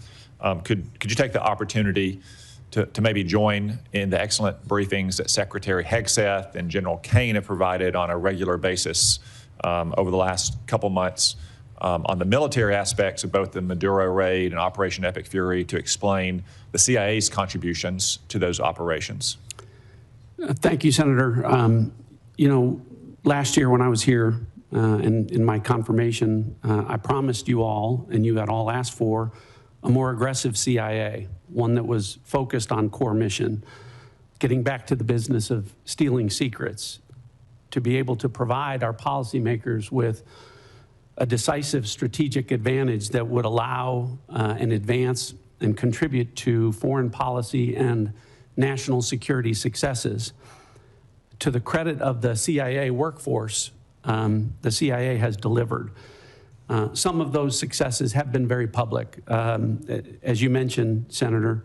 could you take the opportunity to maybe join in the excellent briefings that Secretary Hegseth and General Kane have provided on a regular basis over the last couple months on the military aspects of both the Maduro raid and Operation Epic Fury to explain the CIA's contributions to those operations. Thank you, Senator. You know, last year when I was here in my confirmation, I promised you all, and you had all asked for, a more aggressive CIA, one that was focused on core mission, getting back to the business of stealing secrets, to be able to provide our policymakers with a decisive strategic advantage that would allow and advance and contribute to foreign policy and national security successes. To the credit of the CIA workforce, the CIA has delivered. Some of those successes have been very public. As you mentioned, Senator,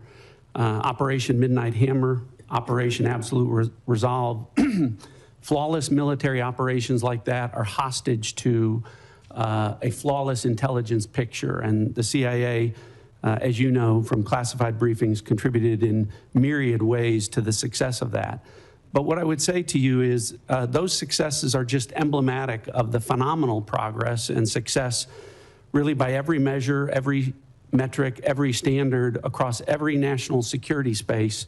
Operation Midnight Hammer, Operation Absolute Resolve, flawless military operations like that are hostage to a flawless intelligence picture. And the CIA, as you know from classified briefings, contributed in myriad ways to the success of that. But what I would say to you is those successes are just emblematic of the phenomenal progress and success really by every measure, every metric, every standard across every national security space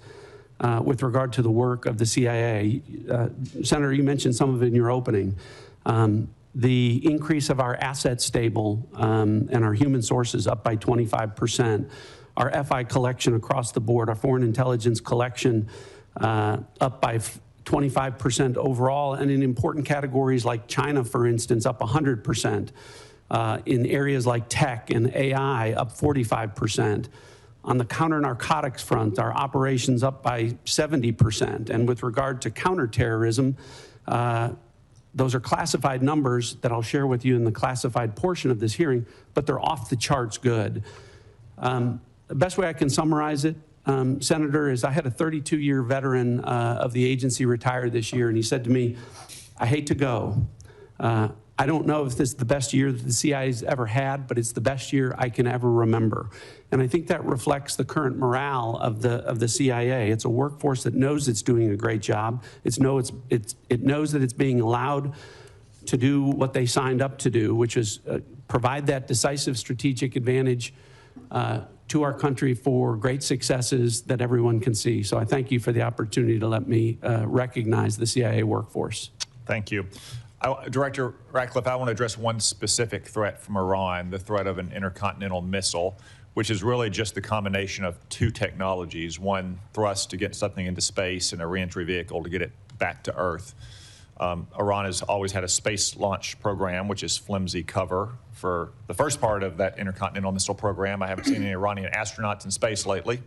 with regard to the work of the CIA. Senator, you mentioned some of it in your opening. The increase of our asset stable and our human sources up by 25%, our FI collection across the board, our foreign intelligence collection up by 25% overall, and in important categories like China, for instance, up 100%. In areas like tech and AI, up 45%. On the counter-narcotics front, our operations up by 70%. And with regard to counterterrorism, those are classified numbers that I'll share with you in the classified portion of this hearing, but they're off the charts good. The best way I can summarize it, Senator, is I had a 32-year veteran of the agency retire this year, and he said to me, I hate to go. I don't know if this is the best year that the CIA's ever had, but it's the best year I can ever remember. And I think that reflects the current morale of the CIA. It's a workforce that knows it's doing a great job. It knows that it's being allowed to do what they signed up to do, which is provide that decisive strategic advantage to our country for great successes that everyone can see. So I thank you for the opportunity to let me recognize the CIA workforce. Thank you. Director Ratcliffe, I want to address one specific threat from Iran, the threat of an intercontinental missile, which is really just the combination of two technologies, one thrust to get something into space and a reentry vehicle to get it back to Earth. Iran has always had a space launch program, which is flimsy cover for the first part of that intercontinental missile program. I haven't seen any Iranian astronauts in space lately.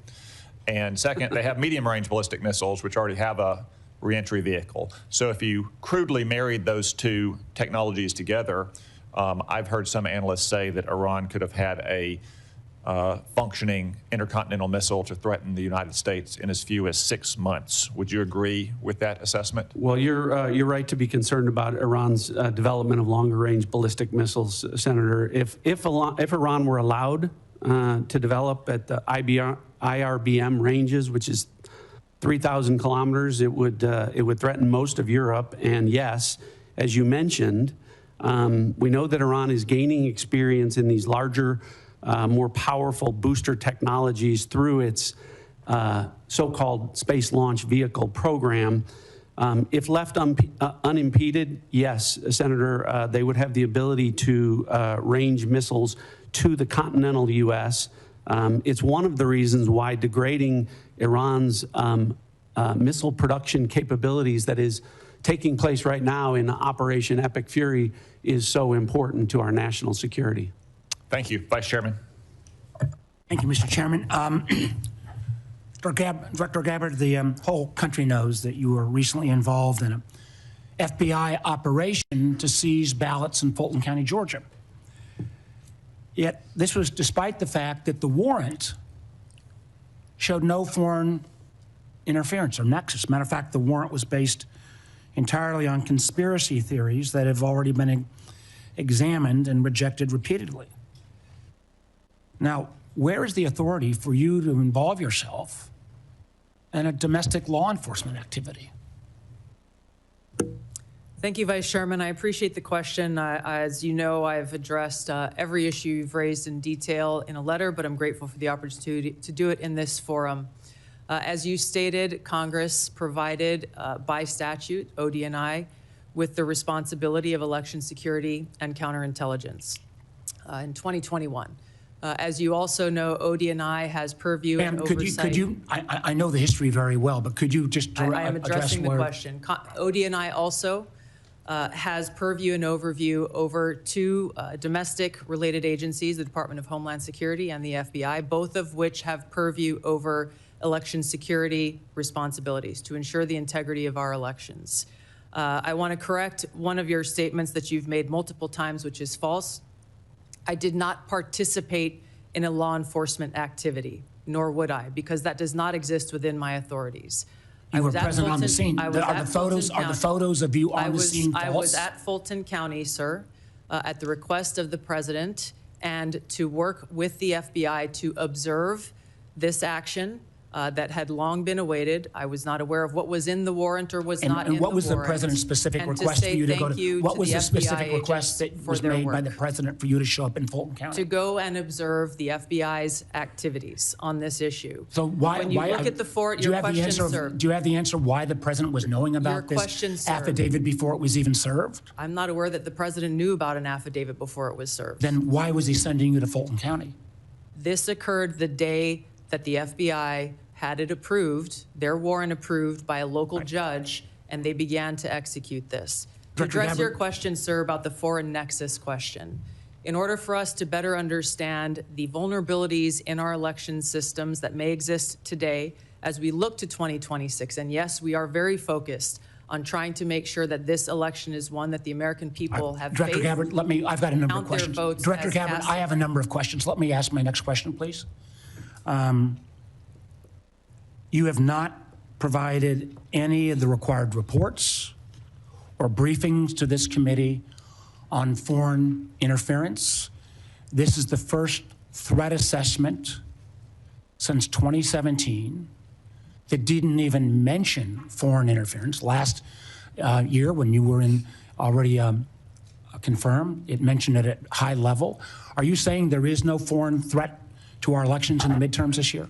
And second, they have medium-range ballistic missiles, which already have a reentry vehicle. So if you crudely married those two technologies together, I've heard some analysts say that Iran could have had a functioning intercontinental missile to threaten the United States in as few as 6 months. Would you agree with that assessment? Well, you're right to be concerned about Iran's development of longer-range ballistic missiles, Senator. If Iran were allowed to develop at the IRBM ranges, which is 3,000 kilometers, it would threaten most of Europe. And yes, as you mentioned, we know that Iran is gaining experience in these larger, more powerful booster technologies through its so-called space launch vehicle program. If left unimpeded, yes, Senator, they would have the ability to range missiles to the continental U.S. It's one of the reasons why degrading Iran's missile production capabilities that is taking place right now in Operation Epic Fury is so important to our national security. Thank you. Vice Chairman. Thank you, Mr. Chairman. Director Gabbard, the whole country knows that you were recently involved in an FBI operation to seize ballots in Fulton County, Georgia. Yet this was despite the fact that the warrant showed no foreign interference or nexus. Matter of fact, the warrant was based entirely on conspiracy theories that have already been examined and rejected repeatedly. Now, where is the authority for you to involve yourself in a domestic law enforcement activity? Thank you, Vice Chairman. I appreciate the question. As you know, I've addressed every issue you've raised in detail in a letter, but I'm grateful for the opportunity to do it in this forum. As you stated, Congress provided by statute, ODNI, with the responsibility of election security and counterintelligence in 2021. As you also know, ODNI has purview and oversight. I know the history very well, but could you just I am addressing the question. ODNI also has purview and overview over two domestic-related agencies, the Department of Homeland Security and the FBI, both of which have purview over election security responsibilities to ensure the integrity of our elections. I want to correct one of your statements that you've made multiple times, which is false. I did not participate in a law enforcement activity, nor would I, because that does not exist within my authorities. You were present on the scene. Are the photos of you on the scene false? I was at Fulton County, sir, at the request of the president, and to work with the FBI to observe this action that had long been awaited. I was not aware of what was in the warrant or was not in the warrant. And what was the president's specific request for you to go to? What was the specific request that was made by the president for you to show up in Fulton County? To go and observe the FBI's activities on this issue. So why? When you look at the fort, your question, sir. Do you have the answer why the president was knowing about this affidavit before it was even served? I'm not aware that the president knew about an affidavit before it was served. Then why was he sending you to Fulton County? This occurred the day that the FBI had it approved, their warrant approved by a local judge, and they began to execute this. To address your question, sir, about the foreign nexus question, in order for us to better understand the vulnerabilities in our election systems that may exist today as we look to 2026, and yes, we are very focused on trying to make sure that this election is one that the American people have Director Gabbard, I've got a number of questions. Director Gabbard, I have a number of questions. Let me ask my next question, please. You have not provided any of the required reports or briefings to this committee on foreign interference. This is the first threat assessment since 2017 that didn't even mention foreign interference. Last year, when you were already confirmed, it mentioned it at high level. Are you saying there is no foreign threat to our elections in the midterms this year?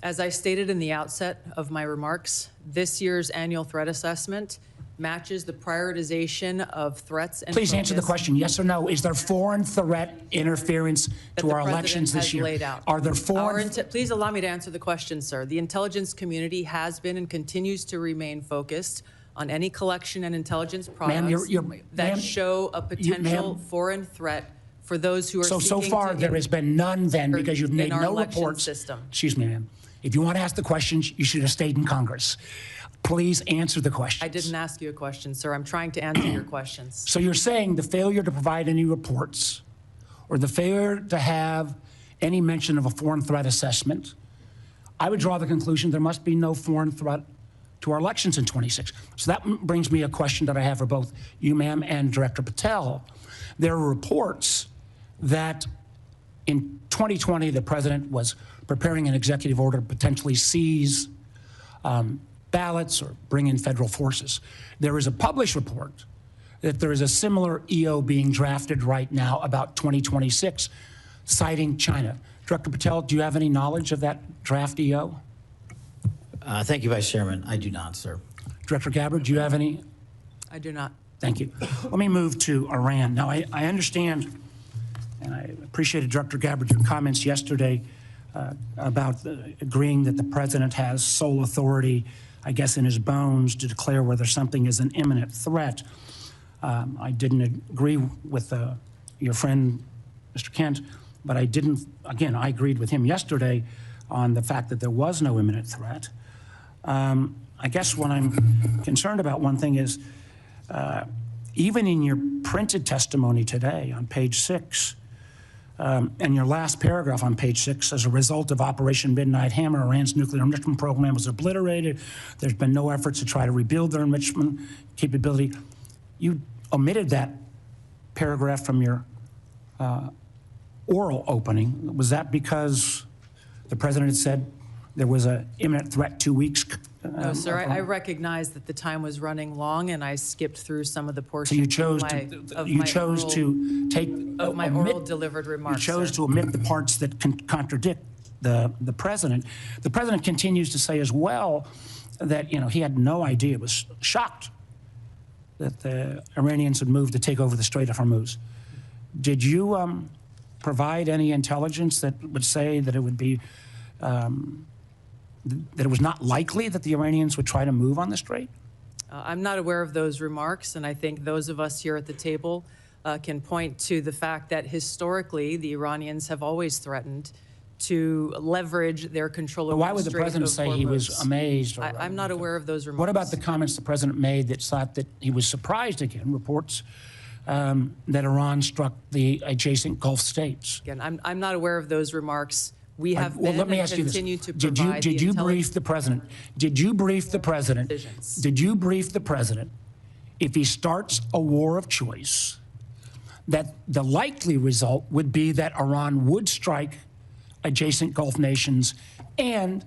As I stated in the outset of my remarks, this year's annual threat assessment matches the prioritization of threats and Please answer the question, yes or no. Is there foreign threat interference to our elections this year? Are there foreign... Please allow me to answer the question, sir. The intelligence community has been and continues to remain focused on any collection and intelligence products that show a potential foreign threat for those who are seeking to... So far, there has been none then, because you've made no reports. Excuse me, ma'am. If you want to ask the questions, you should have stayed in Congress. Please answer the questions. I didn't ask you a question, sir. I'm trying to answer your questions. So you're saying the failure to provide any reports or the failure to have any mention of a foreign threat assessment, I would draw the conclusion there must be no foreign threat to our elections in 26. So that brings me a question that I have for both you, ma'am, and Director Patel. There are reports that in 2020, the president was preparing an executive order to potentially seize ballots or bring in federal forces. There is a published report that there is a similar EO being drafted right now about 2026, citing China. Director Patel, do you have any knowledge of that draft EO? Thank you, Vice Chairman. I do not, sir. Director Gabbard, do you have any? I do not. Thank you. Let me move to Iran. Now, I understand, and I appreciated Director Gabbard, your comments yesterday about agreeing that the president has sole authority, I guess, in his bones to declare whether something is an imminent threat. I didn't agree with your friend, Mr. Kent, but I didn't, again, I agreed with him yesterday on the fact that there was no imminent threat. I guess what I'm concerned about, one thing is, even in your printed testimony today on page 6, and your last paragraph on page 6, as a result of Operation Midnight Hammer, Iran's nuclear enrichment program was obliterated. There's been no efforts to try to rebuild their enrichment capability. You omitted that paragraph from your oral opening. Was that because the president had said there was an imminent threat 2 weeks No, sir, I recognize that the time was running long, and I skipped through some of the So portions you chose of my oral delivered remarks, You chose sir. to omit the parts that contradict the president. The president continues to say as well that, he had no idea, was shocked that the Iranians had moved to take over the Strait of Hormuz. Did you provide any intelligence that would say that it would be, that it was not likely that the Iranians would try to move on the strait? I'm not aware of those remarks, and I think those of us here at the table can point to the fact that historically the Iranians have always threatened to leverage their control over But why would the Strait president of say he was Hormuz. amazed? I'm not aware of those remarks. What about the comments the president made that thought that he was surprised again, reports that Iran struck the adjacent Gulf states? Again, I'm not aware of those remarks. We have Well, been let me and ask you this. continue to Did provide you the brief the president? Did you brief the president? Decisions. Did you brief the president if he starts a war of choice, that the likely result would be that Iran would strike adjacent Gulf nations and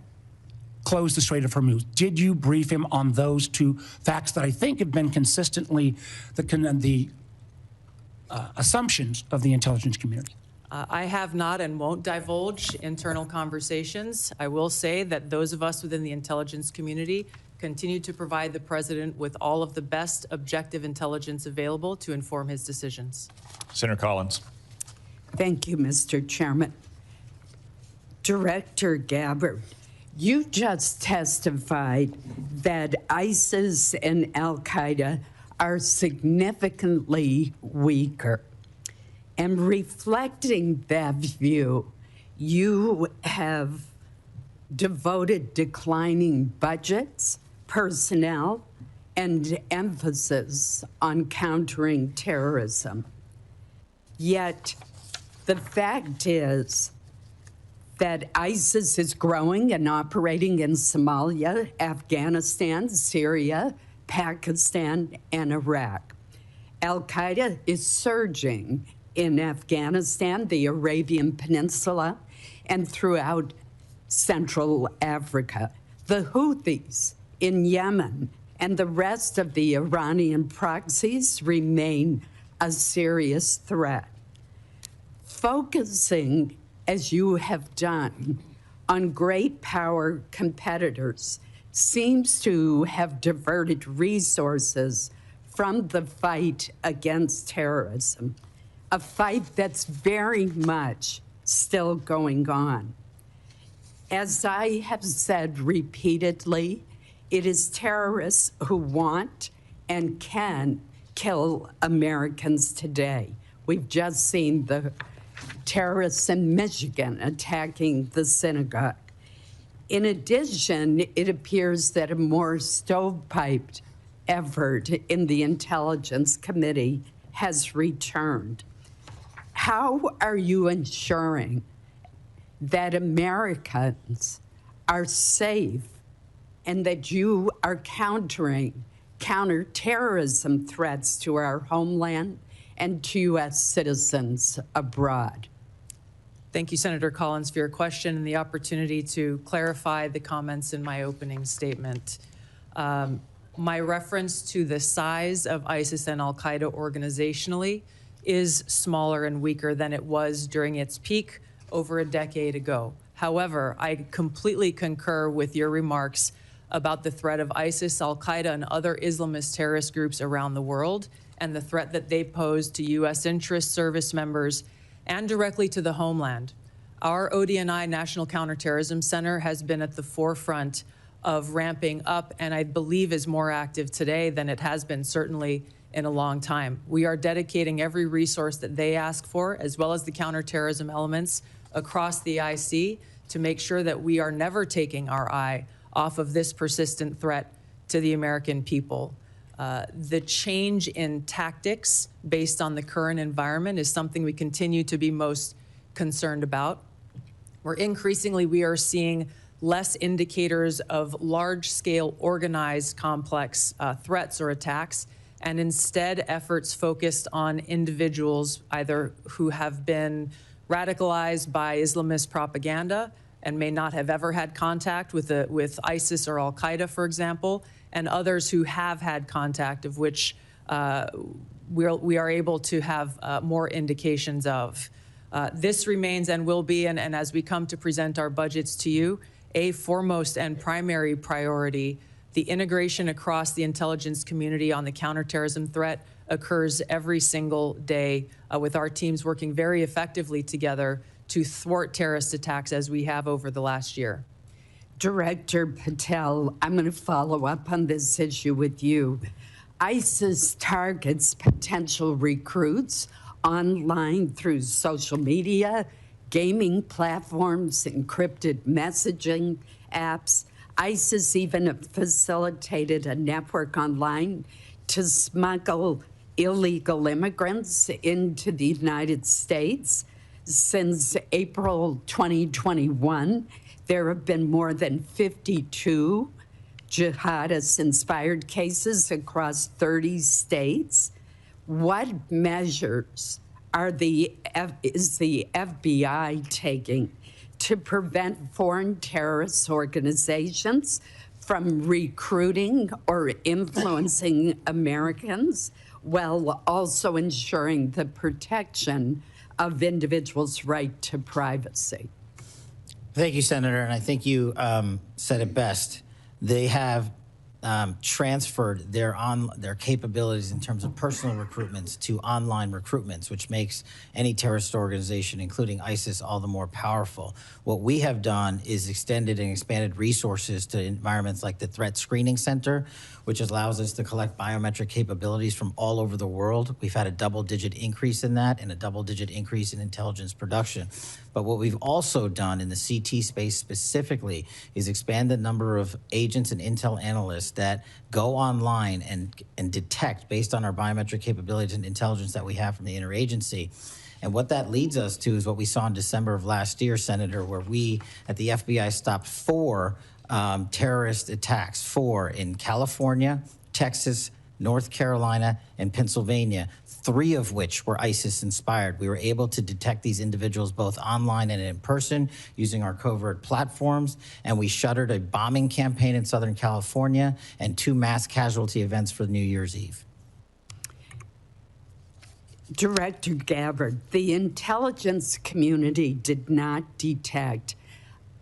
close the Strait of Hormuz? Did you brief him on those two facts that I think have been consistently the assumptions of the intelligence community? I have not and won't divulge internal conversations. I will say that those of us within the intelligence community continue to provide the president with all of the best objective intelligence available to inform his decisions. Senator Collins. Thank you, Mr. Chairman. Director Gabbard, you just testified that ISIS and al-Qaeda are significantly weaker. And reflecting that view, you have devoted declining budgets, personnel, and emphasis on countering terrorism. Yet, the fact is that ISIS is growing and operating in Somalia, Afghanistan, Syria, Pakistan, and Iraq. Al-Qaeda is surging in Afghanistan, the Arabian Peninsula, and throughout Central Africa. The Houthis in Yemen and the rest of the Iranian proxies remain a serious threat. Focusing, as you have done, on great power competitors seems to have diverted resources from the fight against terrorism, a fight that's very much still going on. As I have said repeatedly, it is terrorists who want and can kill Americans today. We've just seen the terrorists in Michigan attacking the synagogue. In addition, it appears that a more stovepiped effort in the Intelligence Committee has returned. How are you ensuring that Americans are safe and that you are countering counterterrorism threats to our homeland and to U.S. citizens abroad? Thank you, Senator Collins, for your question and the opportunity to clarify the comments in my opening statement. My reference to the size of ISIS and al-Qaeda organizationally is smaller and weaker than it was during its peak over a decade ago. However, I completely concur with your remarks about the threat of ISIS, al-Qaeda, and other Islamist terrorist groups around the world, and the threat that they pose to U.S. interest service members and directly to the homeland. Our ODNI National Counterterrorism Center has been at the forefront of ramping up, and I believe is more active today than it has been certainly in a long time. We are dedicating every resource that they ask for, as well as the counterterrorism elements across the IC, to make sure that we are never taking our eye off of this persistent threat to the American people. The change in tactics based on the current environment is something we continue to be most concerned about. We are seeing less indicators of large-scale, organized, complex threats or attacks, and instead efforts focused on individuals either who have been radicalized by Islamist propaganda, and may not have ever had contact with ISIS or Al-Qaeda, for example, and others who have had contact, of which we are able to have more indications of. This remains and will be, and as we come to present our budgets to you, a foremost and primary priority. The integration across the intelligence community on the counterterrorism threat occurs every single day, with our teams working very effectively together to thwart terrorist attacks as we have over the last year. Director Patel, I'm going to follow up on this issue with you. ISIS targets potential recruits online through social media, gaming platforms, encrypted messaging apps. ISIS even facilitated a network online to smuggle illegal immigrants into the United States. Since April 2021, there have been more than 52 jihadist-inspired cases across 30 states. What measures is the FBI taking to prevent foreign terrorist organizations from recruiting or influencing Americans, while also ensuring the protection of individuals' right to privacy? Thank you, Senator, and I think you said it best. They have transferred their capabilities in terms of personal recruitments to online recruitments, which makes any terrorist organization, including ISIS, all the more powerful. What we have done is extended and expanded resources to environments like the Threat Screening Center, which allows us to collect biometric capabilities from all over the world. We've had a double-digit increase in that and a double-digit increase in intelligence production. But what we've also done in the CT space specifically is expand the number of agents and intel analysts that go online and detect based on our biometric capabilities and intelligence that we have from the interagency. And what that leads us to is what we saw in December of last year, Senator, where we at the FBI stopped 4 terrorist attacks, 4 in California, Texas, North Carolina, and Pennsylvania, 3 of which were ISIS-inspired. We were able to detect these individuals both online and in person using our covert platforms, and we shuttered a bombing campaign in Southern California and 2 mass casualty events for New Year's Eve. Director Gabbard, the intelligence community did not detect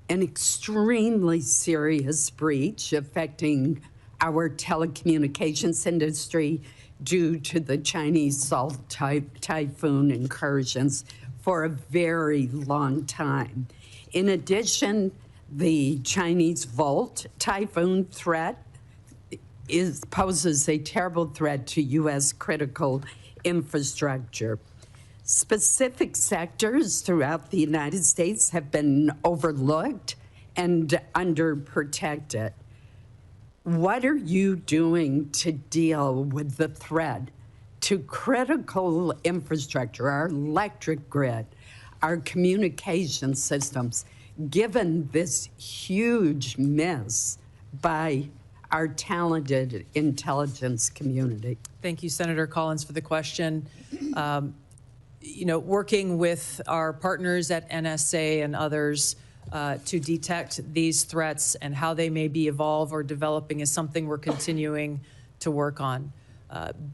an extremely serious breach affecting our telecommunications industry due to the Chinese Salt Typhoon incursions for a very long time. In addition, the Chinese Volt Typhoon threat poses a terrible threat to U.S. critical infrastructure. Specific sectors throughout the United States have been overlooked and underprotected. What are you doing to deal with the threat to critical infrastructure, our electric grid, our communication systems, given this huge miss by our talented intelligence community? Thank you, Senator Collins, for the question. Working with our partners at NSA and others to detect these threats and how they may be evolve or developing is something we're continuing to work on.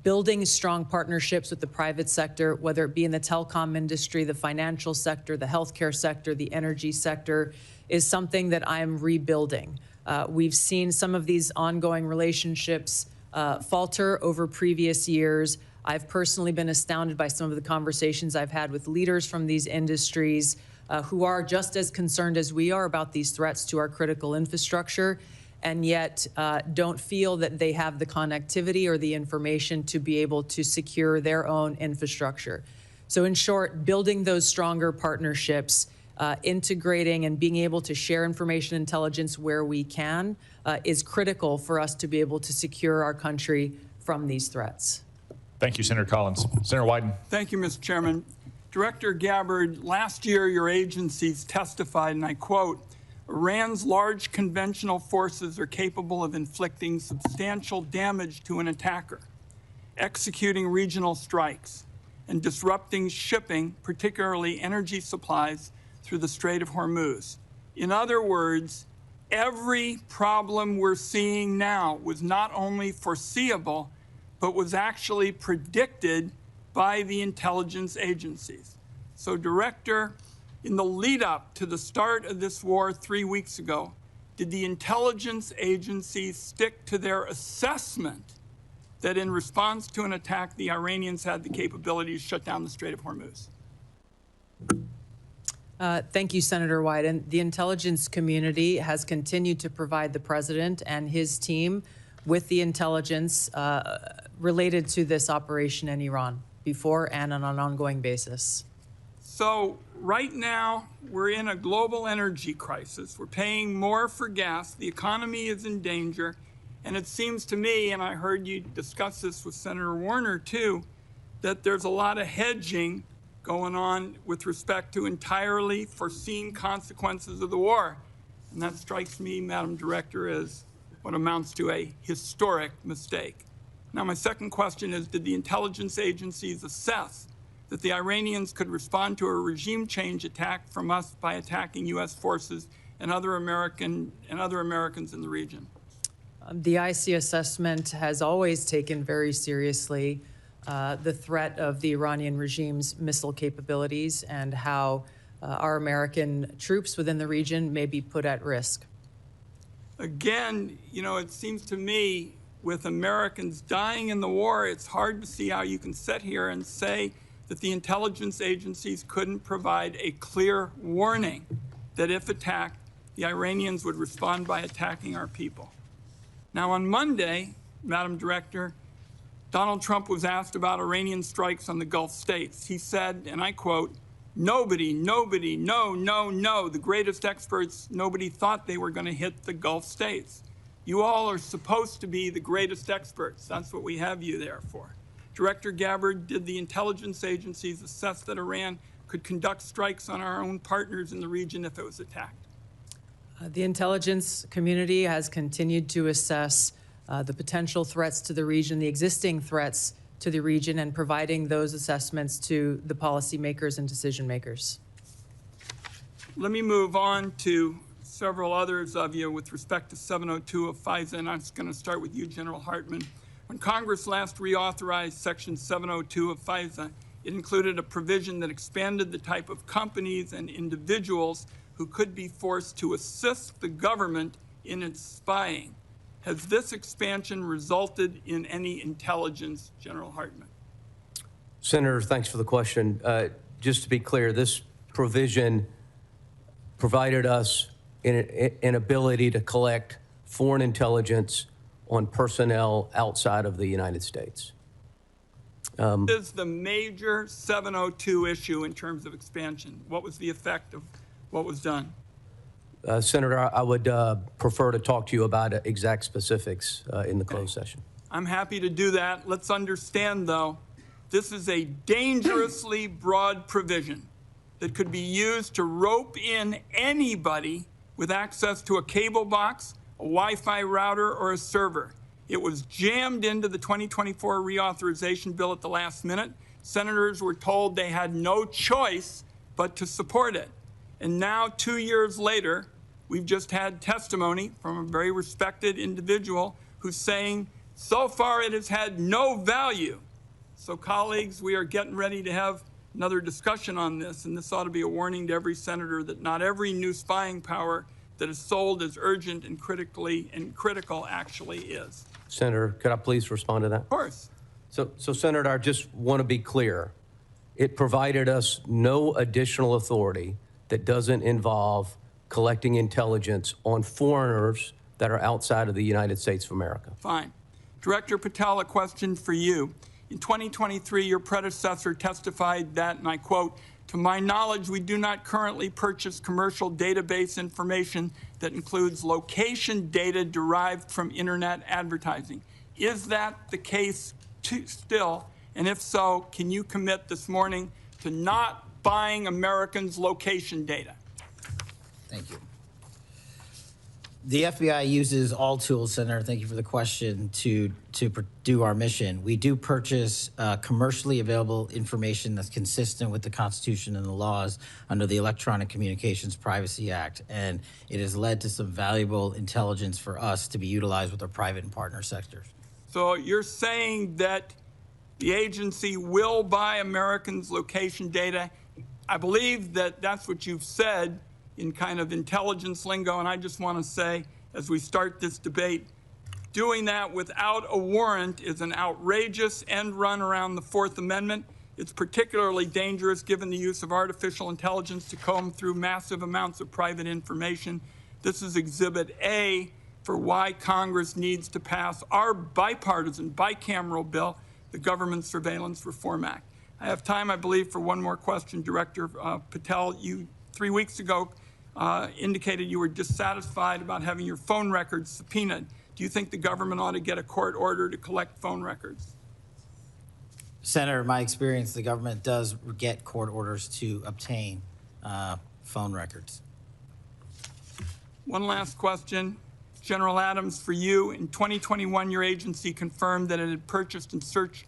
Building strong partnerships with the private sector, whether it be in the telecom industry, the financial sector, the healthcare sector, the energy sector, is something that I am rebuilding. We've seen some of these ongoing relationships falter over previous years. I've personally been astounded by some of the conversations I've had with leaders from these industries who are just as concerned as we are about these threats to our critical infrastructure, and yet don't feel that they have the connectivity or the information to be able to secure their own infrastructure. So in short, building those stronger partnerships, integrating and being able to share information intelligence where we can is critical for us to be able to secure our country from these threats. Thank you, Senator Collins. Senator Wyden. Thank you, Mr. Chairman. Director Gabbard, last year your agencies testified, and I quote, "Iran's large conventional forces are capable of inflicting substantial damage to an attacker, executing regional strikes, and disrupting shipping, particularly energy supplies, through the Strait of Hormuz. In other words, every problem we're seeing now was not only foreseeable, but was actually predicted by the intelligence agencies. So, Director, in the lead up to the start of this war 3 weeks ago, did the intelligence agencies stick to their assessment that in response to an attack, the Iranians had the capability to shut down the Strait of Hormuz? Thank you, Senator Wyden. The intelligence community has continued to provide the president and his team with the intelligence related to this operation in Iran before and on an ongoing basis. So right now, we're in a global energy crisis. We're paying more for gas. The economy is in danger. And it seems to me, and I heard you discuss this with Senator Warner too, that there's a lot of hedging going on with respect to entirely foreseen consequences of the war. And that strikes me, Madam Director, as what amounts to a historic mistake. Now, my second question is, did the intelligence agencies assess that the Iranians could respond to a regime change attack from us by attacking U.S. forces and other Americans in the region? The IC assessment has always taken very seriously the threat of the Iranian regime's missile capabilities and how our American troops within the region may be put at risk. Again, you know, it seems to me with Americans dying in the war, it's hard to see how you can sit here and say that the intelligence agencies couldn't provide a clear warning that if attacked, the Iranians would respond by attacking our people. Now, on Monday, Madam Director, Donald Trump was asked about Iranian strikes on the Gulf states. He said, and I quote, nobody, no, the greatest experts, nobody thought they were going to hit the Gulf states. You all are supposed to be the greatest experts. That's what we have you there for. Director Gabbard, did the intelligence agencies assess that Iran could conduct strikes on our own partners in the region if it was attacked? The intelligence community has continued to assess the potential threats to the region, the existing threats to the region, and providing those assessments to the policymakers and decision makers. Let me move on to several others of you with respect to 702 of FISA, and I'm going to start with you, General Hartman. When Congress last reauthorized Section 702 of FISA, it included a provision that expanded the type of companies and individuals who could be forced to assist the government in its spying. Has this expansion resulted in any intelligence, General Hartman? Senator, thanks for the question. Just to be clear, this provision provided us an ability to collect foreign intelligence on personnel outside of the United States. This is the major 702 issue in terms of expansion. What was the effect of what was done? Senator, I would prefer to talk to you about exact specifics in the closed session. I'm happy to do that. Let's understand, though, this is a dangerously broad provision that could be used to rope in anybody with access to a cable box, a Wi-Fi router, or a server. It was jammed into the 2024 reauthorization bill at the last minute. Senators were told they had no choice but to support it. And now, 2 years later, we've just had testimony from a very respected individual who's saying, so far it has had no value. So, colleagues, we are getting ready to have another discussion on this, and this ought to be a warning to every senator that not every new spying power that is sold as urgent and critical actually is. Senator, could I please respond to that? Of course. So Senator, I just want to be clear. It provided us no additional authority that doesn't involve collecting intelligence on foreigners that are outside of the United States of America. Fine. Director Patel, a question for you. In 2023, your predecessor testified that, and I quote, "To my knowledge, we do not currently purchase commercial database information that includes location data derived from internet advertising." Is that the case still? And if so, can you commit this morning to not buying Americans' location data? Thank you. The FBI uses all tools, Senator, thank you for the question, to do our mission. We do purchase commercially available information that's consistent with the Constitution and the laws under the Electronic Communications Privacy Act, and it has led to some valuable intelligence for us to be utilized with our private and partner sectors. So you're saying that the agency will buy Americans' location data. I believe that that's what you've said in kind of intelligence lingo, and I just want to say, as we start this debate, doing that without a warrant is an outrageous end run around the Fourth Amendment. It's particularly dangerous given the use of artificial intelligence to comb through massive amounts of private information. This is Exhibit A for why Congress needs to pass our bipartisan, bicameral bill, the Government Surveillance Reform Act. I have time, I believe, for one more question. Director Patel, you 3 weeks ago indicated you were dissatisfied about having your phone records subpoenaed. Do you think the government ought to get a court order to collect phone records? Senator, in my experience, the government does get court orders to obtain phone records. One last question. General Adams, for you, in 2021, your agency confirmed that it had purchased and searched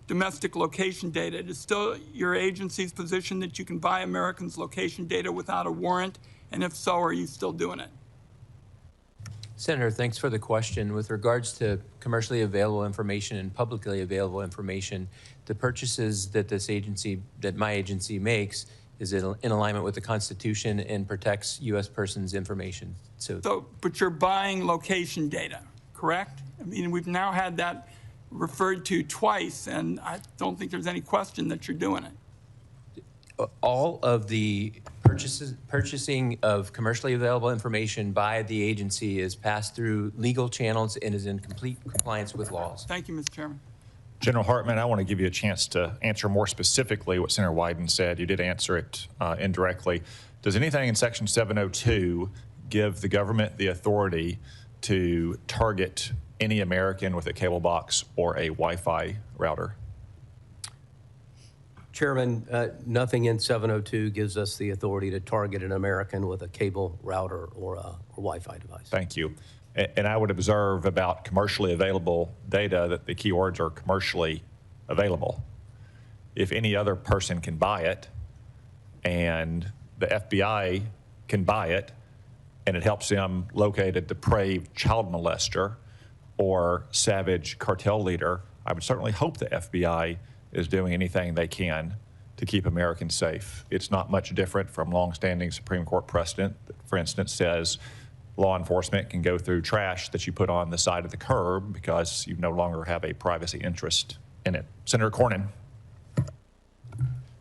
domestic location data. It is still your agency's position that you can buy Americans' location data without a warrant? And if so, are you still doing it? Senator, thanks for the question. With regards to commercially available information and publicly available information, the purchases that my agency makes is in alignment with the Constitution and protects U.S. persons' information. But you're buying location data, correct? I mean, we've now had that referred to twice, and I don't think there's any question that you're doing it. All of the purchasing of commercially available information by the agency is passed through legal channels and is in complete compliance with laws. Thank you, Mr. Chairman. General Hartman, I want to give you a chance to answer more specifically what Senator Wyden said. You did answer it indirectly. Does anything in Section 702 give the government the authority to target any American with a cable box or a Wi-Fi router? Chairman, nothing in 702 gives us the authority to target an American with a cable router or a Wi-Fi device. Thank you. And I would observe about commercially available data that the keywords are commercially available. If any other person can buy it and the FBI can buy it and it helps them locate a depraved child molester or savage cartel leader, I would certainly hope the FBI is doing anything they can to keep Americans safe. It's not much different from longstanding Supreme Court precedent that, for instance, says law enforcement can go through trash that you put on the side of the curb because you no longer have a privacy interest in it. Senator Cornyn.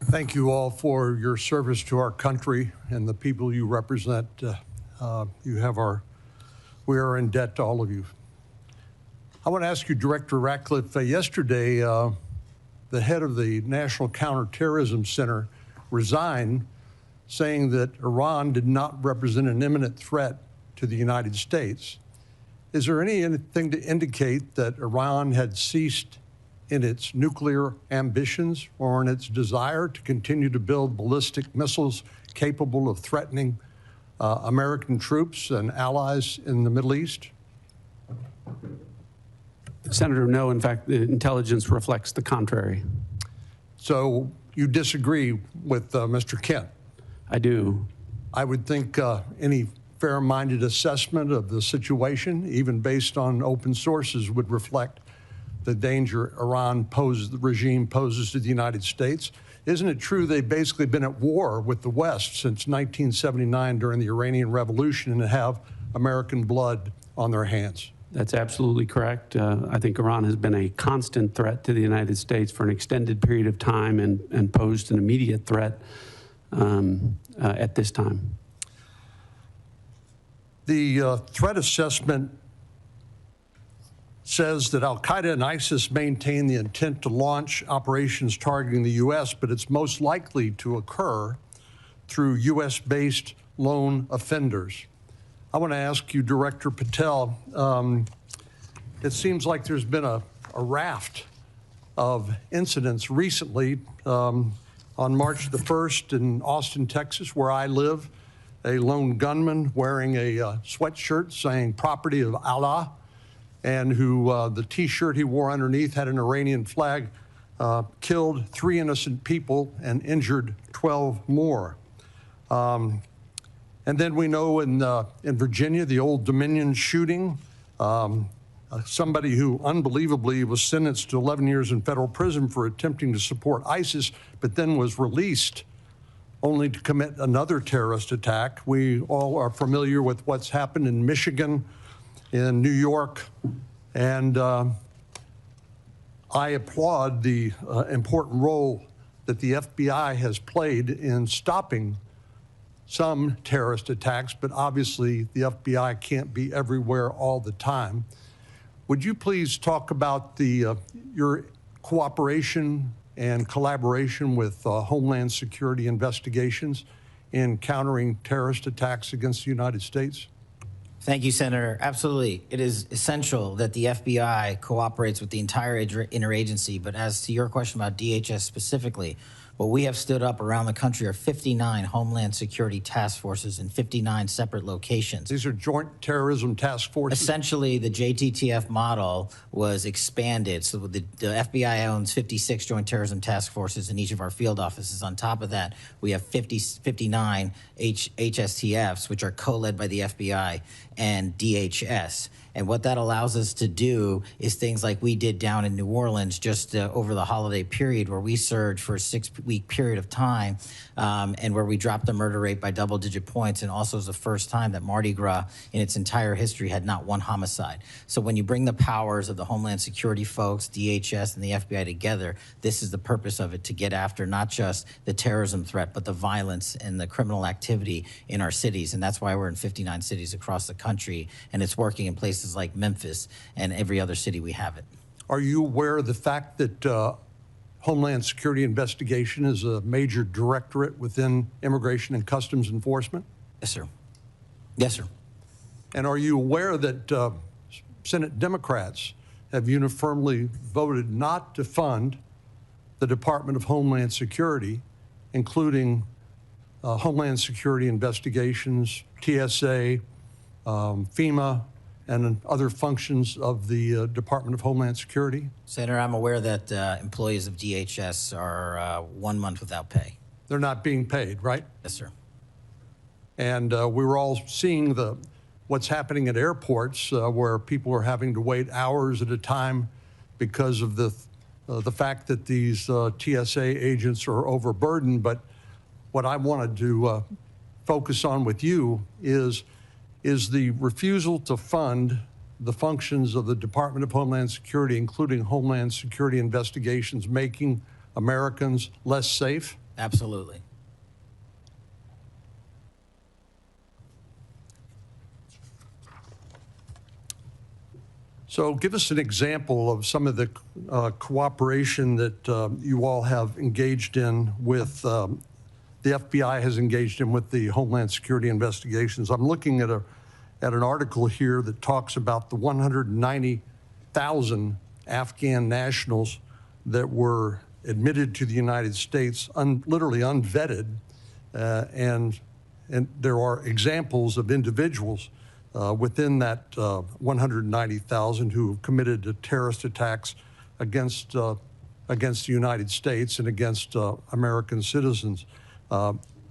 Thank you all for your service to our country and the people you represent. We are in debt to all of you. I want to ask you, Director Ratcliffe, yesterday, the head of the National Counterterrorism Center resigned, saying that Iran did not represent an imminent threat to the United States. Is there anything to indicate that Iran had ceased in its nuclear ambitions or in its desire to continue to build ballistic missiles capable of threatening American troops and allies in the Middle East? Senator, no. In fact, the intelligence reflects the contrary. So you disagree with Mr. Kent? I do. I would think any fair-minded assessment of the situation, even based on open sources, would reflect the danger the regime poses to the United States. Isn't it true they've basically been at war with the West since 1979 during the Iranian Revolution and have American blood on their hands? That's absolutely correct. I think Iran has been a constant threat to the United States for an extended period of time and posed an immediate threat at this time. The threat assessment says that al-Qaeda and ISIS maintain the intent to launch operations targeting the U.S., but it's most likely to occur through U.S.-based lone offenders. I want to ask you, Director Patel, it seems like there's been a raft of incidents recently. On March the 1st in Austin, Texas, where I live, a lone gunman wearing a sweatshirt saying "Property of Allah," and who the T-shirt he wore underneath had an Iranian flag, killed 3 innocent people and injured 12 more. And then we know in Virginia, the Old Dominion shooting, somebody who unbelievably was sentenced to 11 years in federal prison for attempting to support ISIS, but then was released only to commit another terrorist attack. We all are familiar with what's happened in Michigan, in New York, and I applaud the important role that the FBI has played in stopping some terrorist attacks, but obviously the FBI can't be everywhere all the time. Would you please talk about your cooperation and collaboration with Homeland Security investigations in countering terrorist attacks against the United States? Thank you, Senator. Absolutely. It is essential that the FBI cooperates with the entire interagency. But as to your question about DHS specifically, what we have stood up around the country are 59 Homeland Security task forces in 59 separate locations. These are joint terrorism task forces? Essentially, the JTTF model was expanded. So the FBI owns 56 joint terrorism task forces in each of our field offices. On top of that, we have 59 HSTFs, which are co-led by the FBI and DHS. And what that allows us to do is things like we did down in New Orleans just over the holiday period, where we surged for a 6-week period of time, and where we dropped the murder rate by double-digit points, and also was the first time that Mardi Gras in its entire history had not one homicide. So when you bring the powers of the Homeland Security folks, DHS, and the FBI together, this is the purpose of it, to get after not just the terrorism threat, but the violence and the criminal activity in our cities. And that's why we're in 59 cities across the country, and it's working in places like Memphis and every other city we have it. Are you aware of the fact that Homeland Security investigation is a major directorate within Immigration and Customs Enforcement? Yes, sir. Yes, sir. And are you aware that Senate Democrats have uniformly voted not to fund the Department of Homeland Security, including Homeland Security investigations, TSA, FEMA, and other functions of the Department of Homeland Security? Senator, I'm aware that employees of DHS are 1 month without pay. They're not being paid, right? Yes, sir. And we were all seeing what's happening at airports, where people are having to wait hours at a time because of the fact that these TSA agents are overburdened. But what I wanted to focus on with you is the refusal to fund the functions of the Department of Homeland Security, including Homeland Security investigations, making Americans less safe? Absolutely. So give us an example of some of the cooperation that you all have engaged in with the FBI has engaged in with the Homeland Security investigations. I'm looking at an article here that talks about the 190,000 Afghan nationals that were admitted to the United States, literally unvetted, and there are examples of individuals within that 190,000 who have committed terrorist attacks against the United States and against American citizens.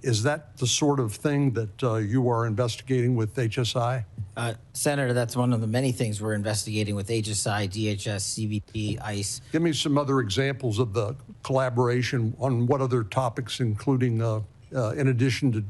Is that the sort of thing that you are investigating with HSI? Senator, that's one of the many things we're investigating with HSI, DHS, CBP, ICE. Give me some other examples of the collaboration on what other topics, including in addition to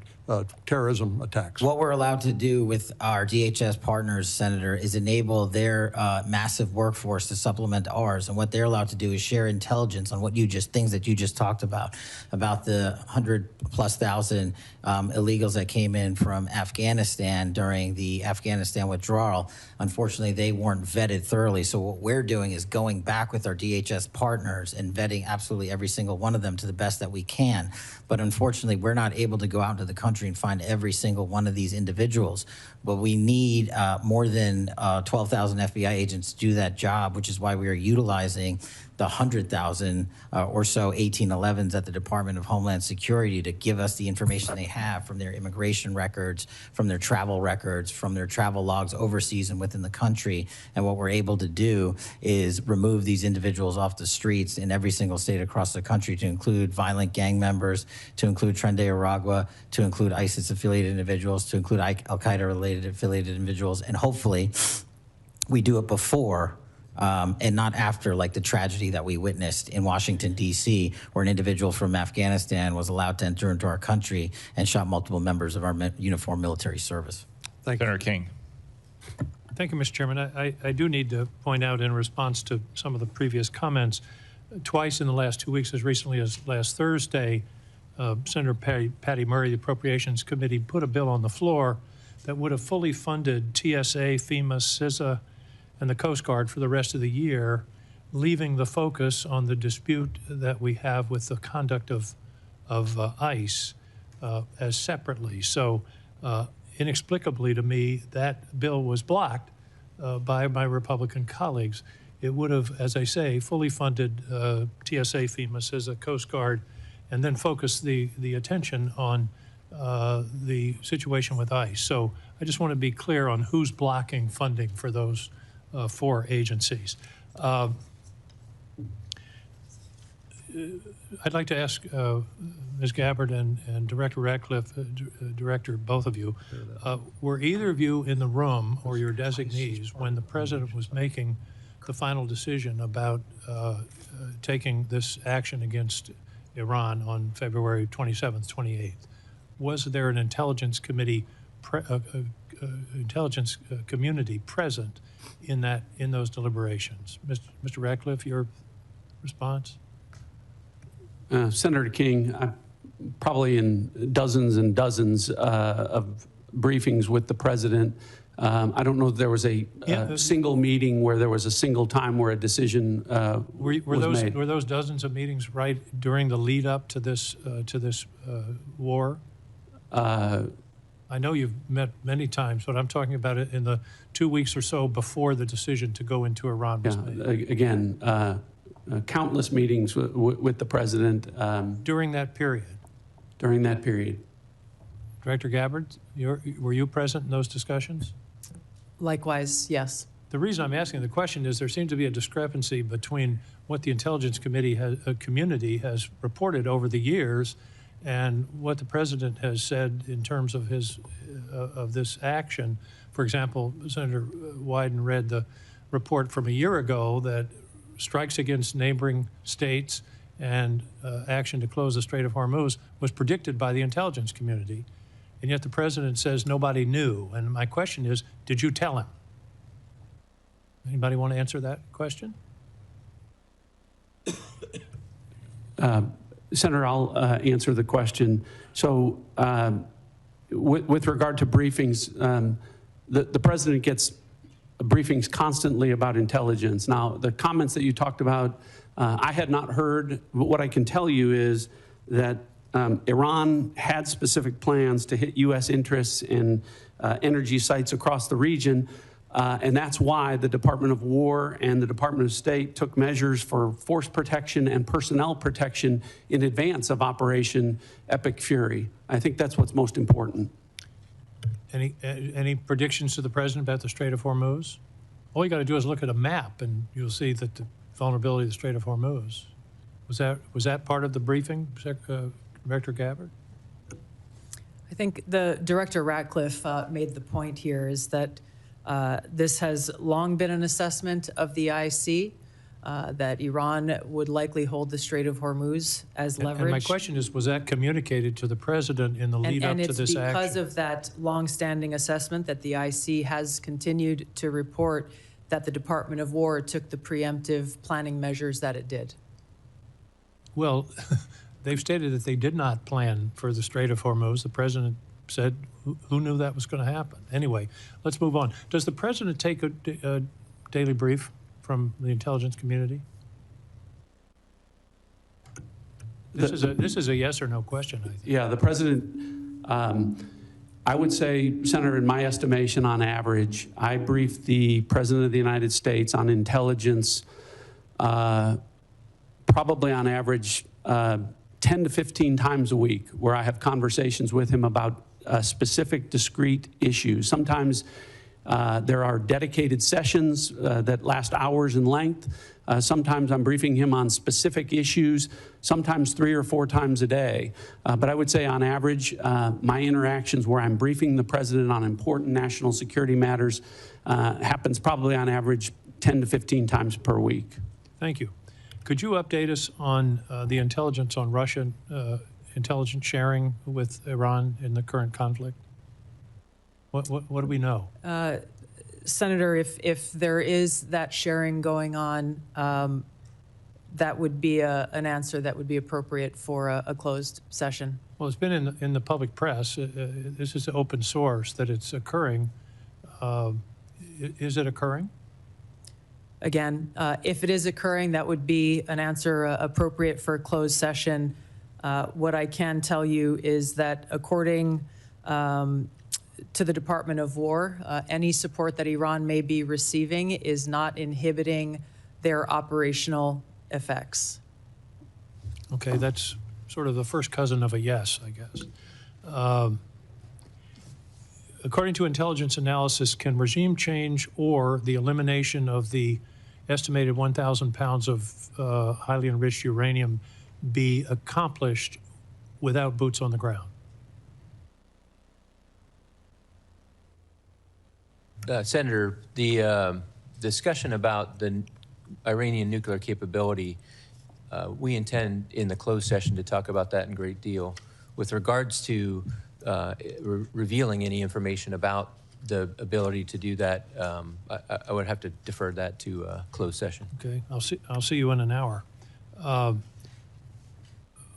terrorism attacks. What we're allowed to do with our DHS partners, Senator, is enable their massive workforce to supplement ours. And what they're allowed to do is share intelligence on things that you just talked about the 100,000+ illegals that came in from Afghanistan during the Afghanistan withdrawal. Unfortunately, they weren't vetted thoroughly. So what we're doing is going back with our DHS partners and vetting absolutely every single one of them to the best that we can. But unfortunately, we're not able to go out into the country and find every single one of these individuals. But we need more than 12,000 FBI agents to do that job, which is why we are utilizing the 100,000 or so 1811s at the Department of Homeland Security to give us the information they have from their immigration records, from their travel records, from their travel logs overseas and within the country. And what we're able to do is remove these individuals off the streets in every single state across the country, to include violent gang members, to include Tren de Aragua, to include ISIS-affiliated individuals, to include Al-Qaeda-related affiliated individuals. And hopefully we do it before and not after, like the tragedy that we witnessed in Washington, D.C., where an individual from Afghanistan was allowed to enter into our country and shot multiple members of our uniformed military service. Thank you. Senator King. Thank you, Mr. Chairman. I do need to point out, in response to some of the previous comments, twice in the last 2 weeks, as recently as last Thursday, Senator Patty Murray, the Appropriations Committee, put a bill on the floor that would have fully funded TSA, FEMA, CISA, and the Coast Guard for the rest of the year, leaving the focus on the dispute that we have with the conduct of ICE as separately. So inexplicably to me, that bill was blocked by my Republican colleagues. It would have, as I say, fully funded TSA, FEMA, CISA, Coast Guard, and then focused the attention on the situation with ICE. So I just want to be clear on who's blocking funding for those 4 agencies. I'd like to ask Ms. Gabbard and Director Ratcliffe, Director, both of you, were either of you in the room, or your designees, when the President was making the final decision about taking this action against Iran on February 27th, 28th? Was there an intelligence committee, community present in those deliberations? Mr. Ratcliffe, your response? Senator King, I'm probably in dozens and dozens of briefings with the President. I don't know if there was a single meeting where there was a single time where a decision was made. Were those dozens of meetings right during the lead up to this war? I know you've met many times, but I'm talking about it in the 2 weeks or so before the decision to go into Iran was made. Again, countless meetings with the President. During that period? During that period. Director Gabbard, were you present in those discussions? Likewise, yes. The reason I'm asking the question is there seems to be a discrepancy between what the Intelligence Committee community has reported over the years and what the President has said in terms of of this action. For example, Senator Wyden read the report from a year ago that strikes against neighboring states and action to close the Strait of Hormuz was predicted by the intelligence community, and yet the President says nobody knew. And my question is, did you tell him? Anybody want to answer that question? Senator, I'll answer the question. So with regard to briefings, the President gets briefings constantly about intelligence. Now, the comments that you talked about, I had not heard, but what I can tell you is that Iran had specific plans to hit U.S. interests in energy sites across the region, and that's why the Department of War and the Department of State took measures for force protection and personnel protection in advance of Operation Epic Fury. I think that's what's most important. Any predictions to the President about the Strait of Hormuz? All you got to do is look at a map, and you'll see that the vulnerability of the Strait of Hormuz. Was that part of the briefing, Director Gabbard? I think the Director Ratcliffe made the point here is that this has long been an assessment of the IC, that Iran would likely hold the Strait of Hormuz as leverage. And my question is, was that communicated to the President in the lead up to this action? And it's because of that long-standing assessment that the IC has continued to report that the Department of War took the preemptive planning measures that it did. Well, they've stated that they did not plan for the Strait of Hormuz. The President said, who knew that was going to happen? Anyway, let's move on. Does the President take a daily brief from the intelligence community? This is a yes or no question, I think. Yeah, the President, I would say, Senator, in my estimation, on average, I brief the President of the United States on intelligence probably on average 10 to 15 times a week where I have conversations with him about specific discrete issues. Sometimes there are dedicated sessions that last hours in length. Sometimes I'm briefing him on specific issues, sometimes 3 or 4 times a day. But I would say on average, my interactions where I'm briefing the president on important national security matters happens probably on average 10 to 15 times per week. Thank you. Could you update us on the intelligence on Russian intelligence sharing with Iran in the current conflict? What do we know? Senator, if there is that sharing going on, that would be an answer that would be appropriate for a closed session. Well, it's been in the public press. This is open source that it's occurring. Is it occurring? Again, if it is occurring, that would be an answer appropriate for a closed session. What I can tell you is that according to the Department of War, any support that Iran may be receiving is not inhibiting their operational effects. Okay, that's sort of the first cousin of a yes, I guess. According to intelligence analysis, can regime change or the elimination of the estimated 1,000 pounds of highly enriched uranium be accomplished without boots on the ground? Senator, the discussion about the Iranian nuclear capability, we intend in the closed session to talk about that in great deal. With regards to revealing any information about the ability to do that, I would have to defer that to closed session. Okay, I'll see you in an hour.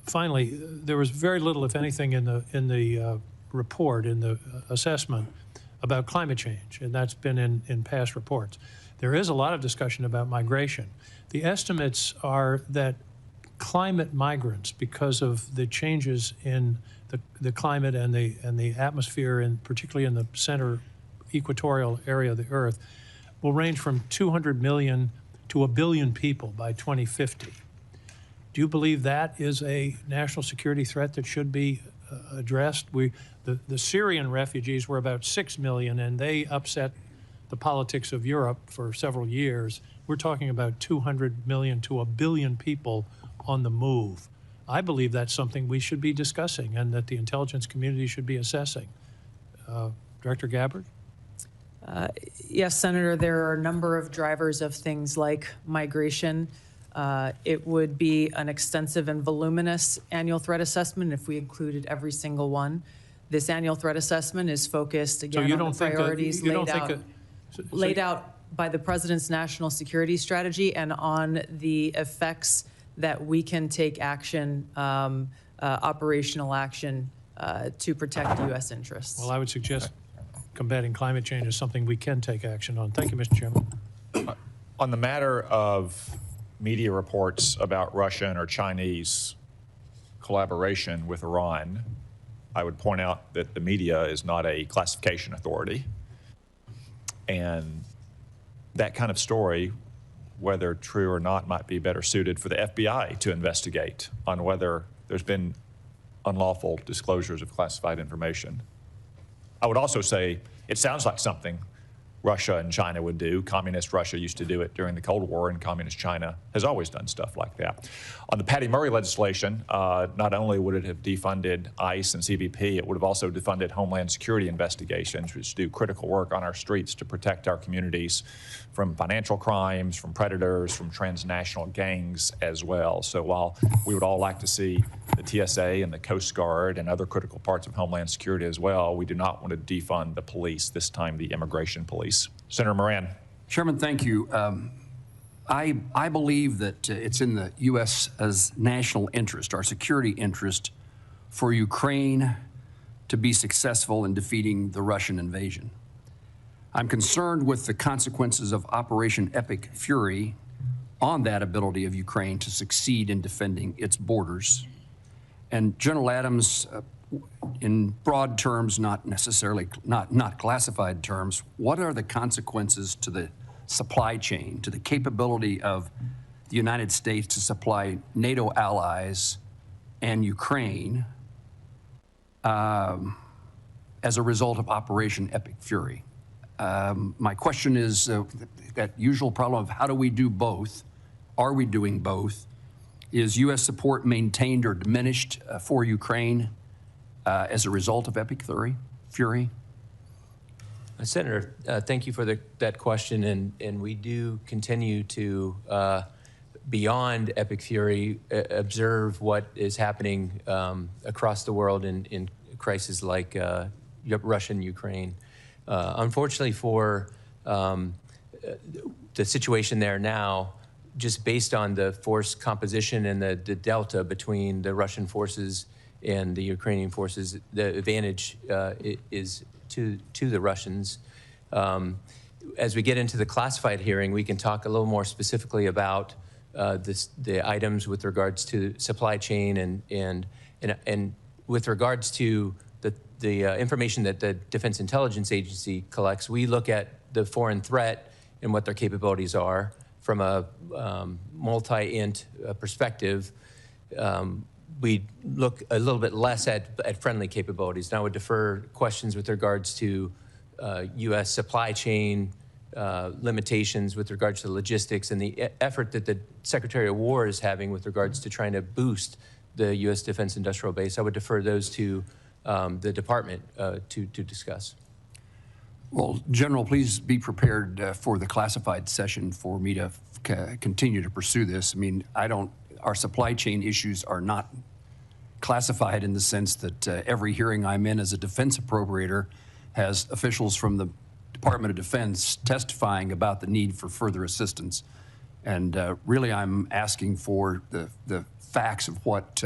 Finally, there was very little, if anything, in the report, in the assessment about climate change, and that's been in past reports. There is a lot of discussion about migration. The estimates are that climate migrants, because of the changes in the climate and the atmosphere, and particularly in the center equatorial area of the Earth, will range from 200 million to 1 billion people by 2050. Do you believe that is a national security threat that should be addressed? The Syrian refugees were about 6 million, and they upset the politics of Europe for several years. We're talking about 200 million to 1 billion people on the move. I believe that's something we should be discussing and that the intelligence community should be assessing. Director Gabbard? Yes, Senator, there are a number of drivers of things like migration. It would be an extensive and voluminous annual threat assessment if we included every single one. This annual threat assessment is focused, again, on the priorities laid out by the President's national security strategy and on the effects that we can take action, operational action, to protect U.S. interests. Well, I would suggest combating climate change is something we can take action on. Thank you, Mr. Chairman. On the matter of media reports about Russian or Chinese collaboration with Iran, I would point out that the media is not a classification authority. And that kind of story, whether true or not, might be better suited for the FBI to investigate on whether there's been unlawful disclosures of classified information. I would also say it sounds like something Russia and China would do. Communist Russia used to do it during the Cold War, and Communist China has always done stuff like that. On the Patty Murray legislation, not only would it have defunded ICE and CBP, it would have also defunded Homeland Security investigations, which do critical work on our streets to protect our communities from financial crimes, from predators, from transnational gangs as well. So while we would all like to see the TSA and the Coast Guard and other critical parts of Homeland Security as well, we do not want to defund the police, this time the immigration police. Senator Moran. Chairman, thank you. I believe that it's in the U.S.'s national interest, our security interest, for Ukraine to be successful in defeating the Russian invasion. I'm concerned with the consequences of Operation Epic Fury on that ability of Ukraine to succeed in defending its borders. And General Adams, in broad terms, not necessarily, not classified terms, what are the consequences to the supply chain, to the capability of the United States to supply NATO allies and Ukraine as a result of Operation Epic Fury. My question is that usual problem of how do we do both? Are we doing both? Is U.S. support maintained or diminished for Ukraine as a result of Epic Fury? Senator, thank you for that question, and we do continue to, beyond Epic Fury, observe what is happening across the world in crises like Russia and Ukraine. Unfortunately for the situation there now, just based on the force composition and the delta between the Russian forces and the Ukrainian forces, the advantage is to the Russians. As we get into the classified hearing, we can talk a little more specifically about the items with regards to supply chain and with regards to the information that the Defense Intelligence Agency collects. We look at the foreign threat and what their capabilities are from a multi-int perspective. We look a little bit less at friendly capabilities. Now I would defer questions with regards to U.S. supply chain limitations with regards to logistics and the effort that the Secretary of War is having with regards to trying to boost the U.S. Defense Industrial Base. I would defer those to the department to discuss. Well, General, please be prepared for the classified session for me to continue to pursue this. I mean, our supply chain issues are not classified in the sense that every hearing I'm in as a defense appropriator has officials from the Department of Defense testifying about the need for further assistance. And really, I'm asking for the facts of what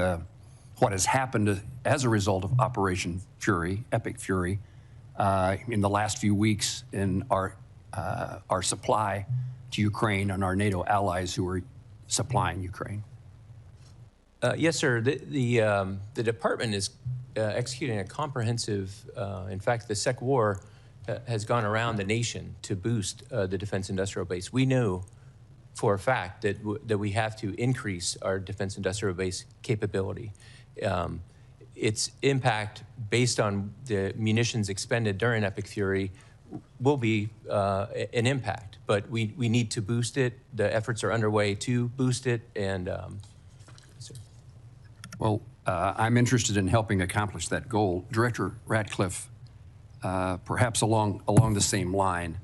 has happened as a result of Operation Fury, Epic Fury, in the last few weeks in our supply to Ukraine and our NATO allies who are supplying Ukraine. Yes, sir. The department is executing a comprehensive, in fact, the Sec War has gone around the nation to boost the defense industrial base. We know for a fact that we have to increase our defense industrial base capability. Its impact based on the munitions expended during Epic Fury will be an impact, but we need to boost it. The efforts are underway to boost it, and well, I'm interested in helping accomplish that goal. Director Ratcliffe, perhaps along the same line,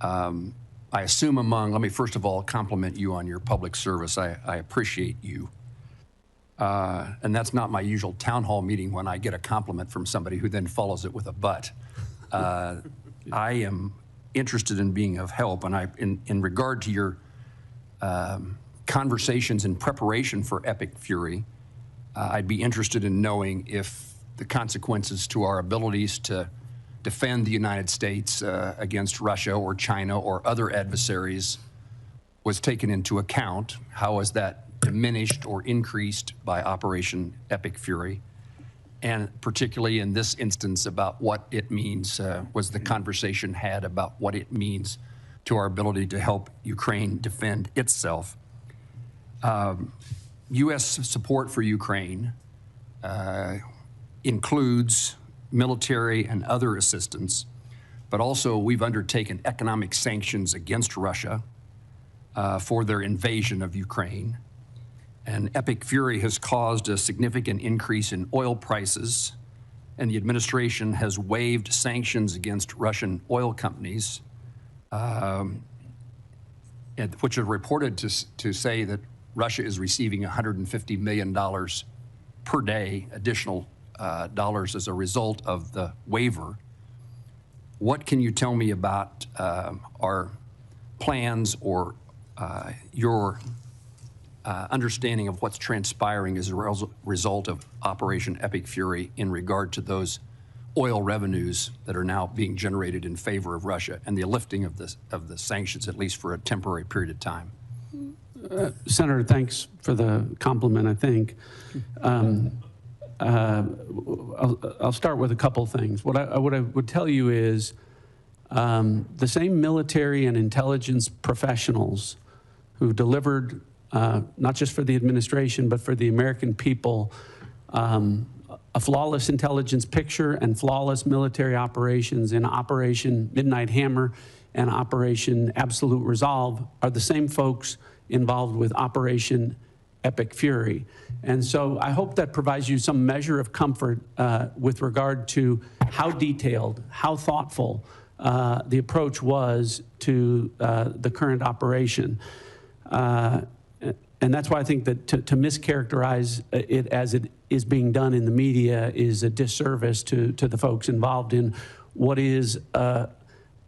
I assume let me first of all compliment you on your public service. I appreciate you. And that's not my usual town hall meeting when I get a compliment from somebody who then follows it with a but. I am interested in being of help, and in regard to your conversations in preparation for Epic Fury, I'd be interested in knowing if the consequences to our abilities to defend the United States against Russia or China or other adversaries was taken into account. How is that diminished or increased by Operation Epic Fury? And particularly in this instance about what it means, was the conversation had about what it means to our ability to help Ukraine defend itself? U.S. support for Ukraine includes military and other assistance, but also we've undertaken economic sanctions against Russia for their invasion of Ukraine. And Epic Fury has caused a significant increase in oil prices, and the administration has waived sanctions against Russian oil companies, which are reported to say that Russia is receiving $150 million per day, additional dollars as a result of the waiver. What can you tell me about our plans or your understanding of what's transpiring as a result of Operation Epic Fury in regard to those oil revenues that are now being generated in favor of Russia and the lifting of the sanctions, at least for a temporary period of time? Senator, thanks for the compliment, I think. I'll start with a couple things. What I would tell you is the same military and intelligence professionals who delivered not just for the administration, but for the American people, a flawless intelligence picture and flawless military operations in Operation Midnight Hammer and Operation Absolute Resolve are the same folks involved with Operation Epic Fury. And so I hope that provides you some measure of comfort with regard to how detailed, how thoughtful the approach was to the current operation. And that's why I think that to mischaracterize it as it is being done in the media is a disservice to the folks involved in what is a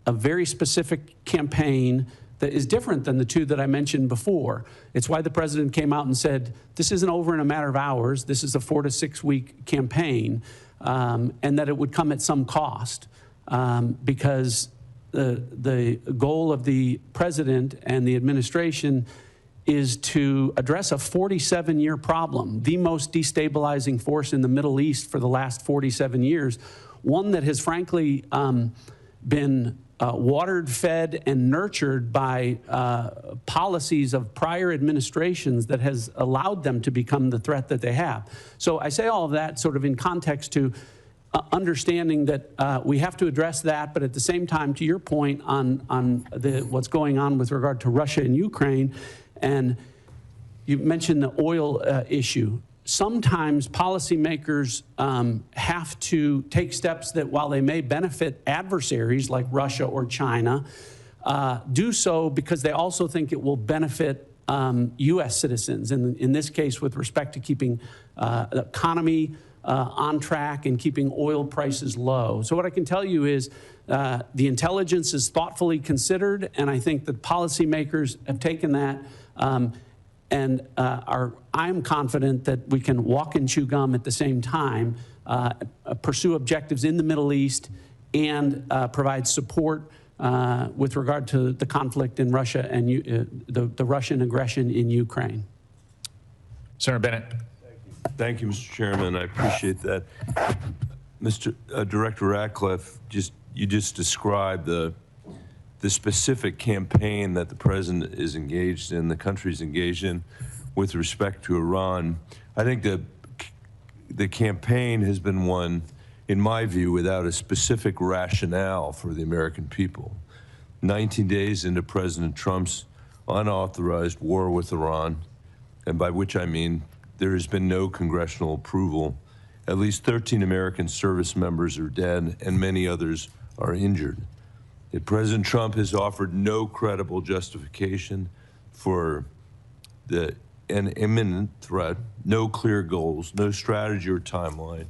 very specific campaign that is different than the two that I mentioned before. It's why the president came out and said, this isn't over in a matter of hours. This is a 4 to 6 week campaign, and that it would come at some cost because the goal of the president and the administration is to address a 47-year problem, the most destabilizing force in the Middle East for the last 47 years, one that has frankly been watered, fed, and nurtured by policies of prior administrations that has allowed them to become the threat that they have. So I say all of that sort of in context to understanding that we have to address that, but at the same time, to your point on what's going on with regard to Russia and Ukraine, and you mentioned the oil issue. Sometimes policymakers have to take steps that, while they may benefit adversaries like Russia or China, do so because they also think it will benefit U.S. citizens, and in this case with respect to keeping the economy on track and keeping oil prices low. So what I can tell you is the intelligence is thoughtfully considered, and I think that policymakers have taken that I'm confident that we can walk and chew gum at the same time, pursue objectives in the Middle East, and provide support with regard to the conflict in Russia and the Russian aggression in Ukraine. Senator Bennett. Thank you, Mr. Chairman. I appreciate that. Mr. Director Ratcliffe, you just described the specific campaign that the president is engaged in, the country's engaged in with respect to Iran. I think the campaign has been one, in my view, without a specific rationale for the American people. 19 days into President Trump's unauthorized war with Iran, and by which I mean there has been no congressional approval, at least 13 American service members are dead and many others are injured. Yet President Trump has offered no credible justification for an imminent threat, no clear goals, no strategy or timeline.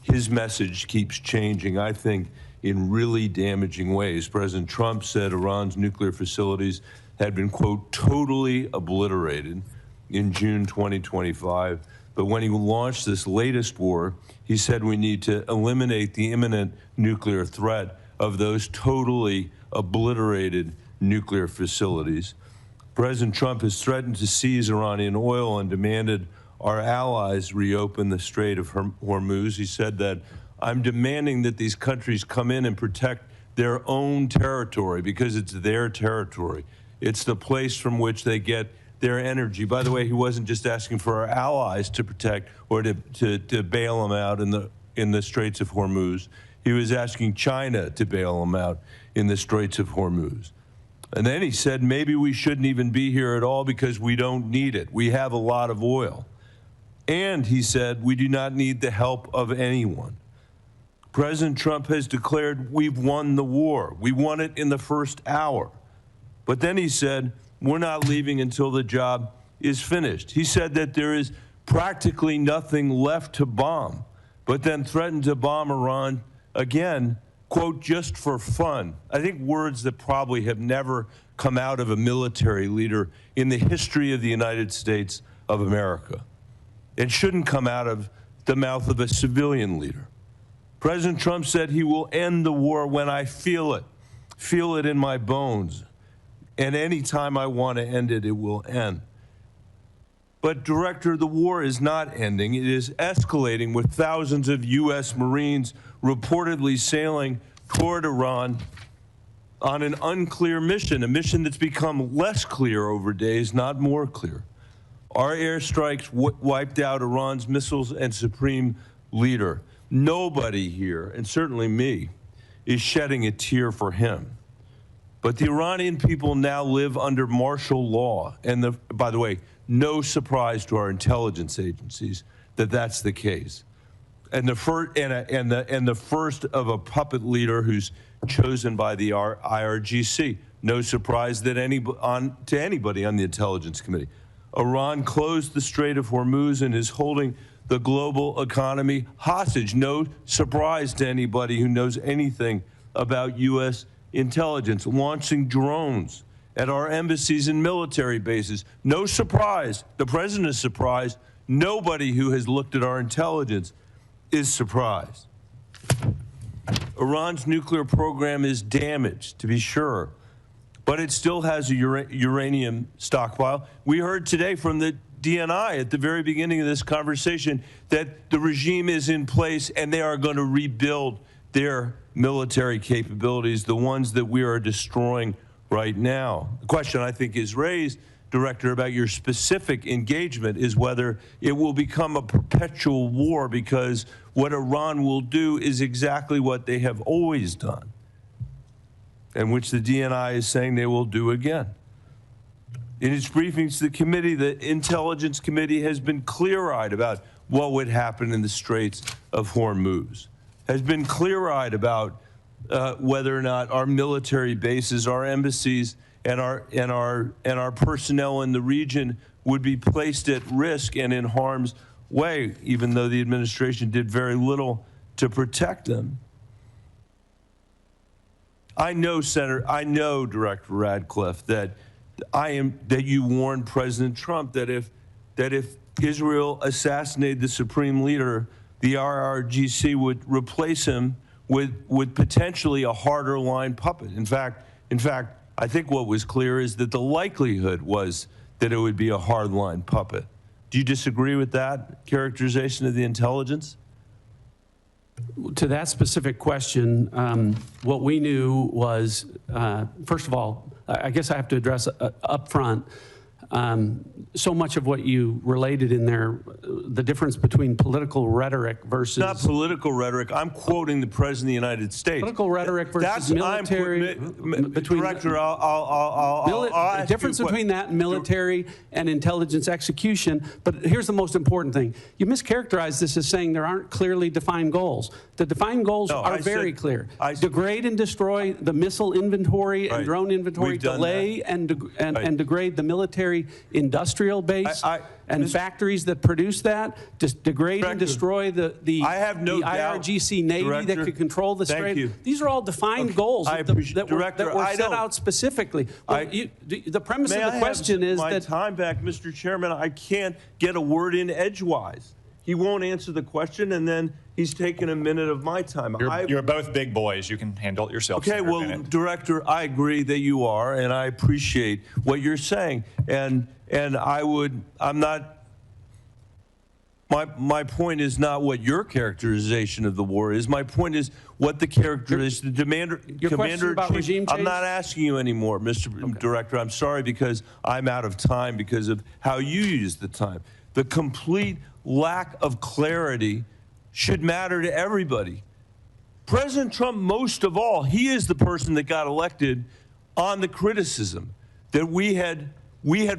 His message keeps changing, I think, in really damaging ways. President Trump said Iran's nuclear facilities had been, quote, totally obliterated in June 2025. But when he launched this latest war, he said we need to eliminate the imminent nuclear threat of those totally obliterated nuclear facilities. President Trump has threatened to seize Iranian oil and demanded our allies reopen the Strait of Hormuz. He said that I'm demanding that these countries come in and protect their own territory because it's their territory. It's the place from which they get their energy. By the way, he wasn't just asking for our allies to protect or to bail them out in the Straits of Hormuz. He was asking China to bail them out in the Straits of Hormuz. And then he said, maybe we shouldn't even be here at all because we don't need it. We have a lot of oil. And he said, we do not need the help of anyone. President Trump has declared we've won the war. We won it in the first hour. But then he said, we're not leaving until the job is finished. He said that there is practically nothing left to bomb, but then threatened to bomb Iran again, quote, just for fun. I think words that probably have never come out of a military leader in the history of the United States of America. It shouldn't come out of the mouth of a civilian leader. President Trump said he will end the war when I feel it in my bones. And any time I want to end it, it will end. But, Director, the war is not ending. It is escalating with thousands of U.S. Marines reportedly sailing toward Iran on an unclear mission, a mission that's become less clear over days, not more clear. Our airstrikes wiped out Iran's missiles and supreme leader. Nobody here, and certainly me, is shedding a tear for him. But the Iranian people now live under martial law. And by the way, no surprise to our intelligence agencies that that's the case. And the first of a puppet leader who's chosen by the IRGC. No surprise that to anybody on the Intelligence Committee. Iran closed the Strait of Hormuz and is holding the global economy hostage. No surprise to anybody who knows anything about U.S. intelligence. Launching drones at our embassies and military bases. No surprise. The president is surprised. Nobody who has looked at our intelligence is surprised. Iran's nuclear program is damaged, to be sure, but it still has a uranium stockpile. We heard today from the DNI at the very beginning of this conversation that the regime is in place and they are going to rebuild their military capabilities, the ones that we are destroying right now. The question I think is raised, Director, about your specific engagement is whether it will become a perpetual war, because what Iran will do is exactly what they have always done, and which the DNI is saying they will do again. In its briefings to the committee, the Intelligence Committee has been clear-eyed about what would happen in the Straits of Hormuz, has been clear-eyed about whether or not our military bases, our embassies, and our personnel in the region would be placed at risk and in harm's way, even though the administration did very little to protect them. I know, Director Ratcliffe, that you warned President Trump that if Israel assassinated the supreme leader, the IRGC would replace him with potentially a harder line puppet. In fact, I think what was clear is that the likelihood was that it would be a hard line puppet. Do you disagree with that characterization of the intelligence? To that specific question, what we knew was, first of all, I guess I have to address up front, so much of what you related in there, the difference between political rhetoric versus... Not political rhetoric. I'm quoting the President of the United States. Political rhetoric versus military... Director, I'll ask difference between that and military and intelligence execution. But here's the most important thing. You mischaracterized this as saying there aren't clearly defined goals. The defined goals are very clear. Degrade and destroy the missile inventory and drone inventory, delay and degrade the military industrial base and factories that produce that, degrade and destroy the IRGC Navy that could control the Strait. These are all defined goals that were set out specifically. The premise of the question is that... My time back, Mr. Chairman, I can't get a word in edgewise. He won't answer the question, and then he's taking a minute of my time. You're both big boys. You can handle it yourself. Okay, well, Director, I agree that you are, and I appreciate what you're saying. And I'm not, my point is not what your characterization of the war is. My point is what the characterization, the Commander-in-Chief. I'm not asking you anymore, Mr. Director. I'm sorry, because I'm out of time because of how you use the time. The complete lack of clarity should matter to everybody. President Trump, most of all, he is the person that got elected on the criticism that we had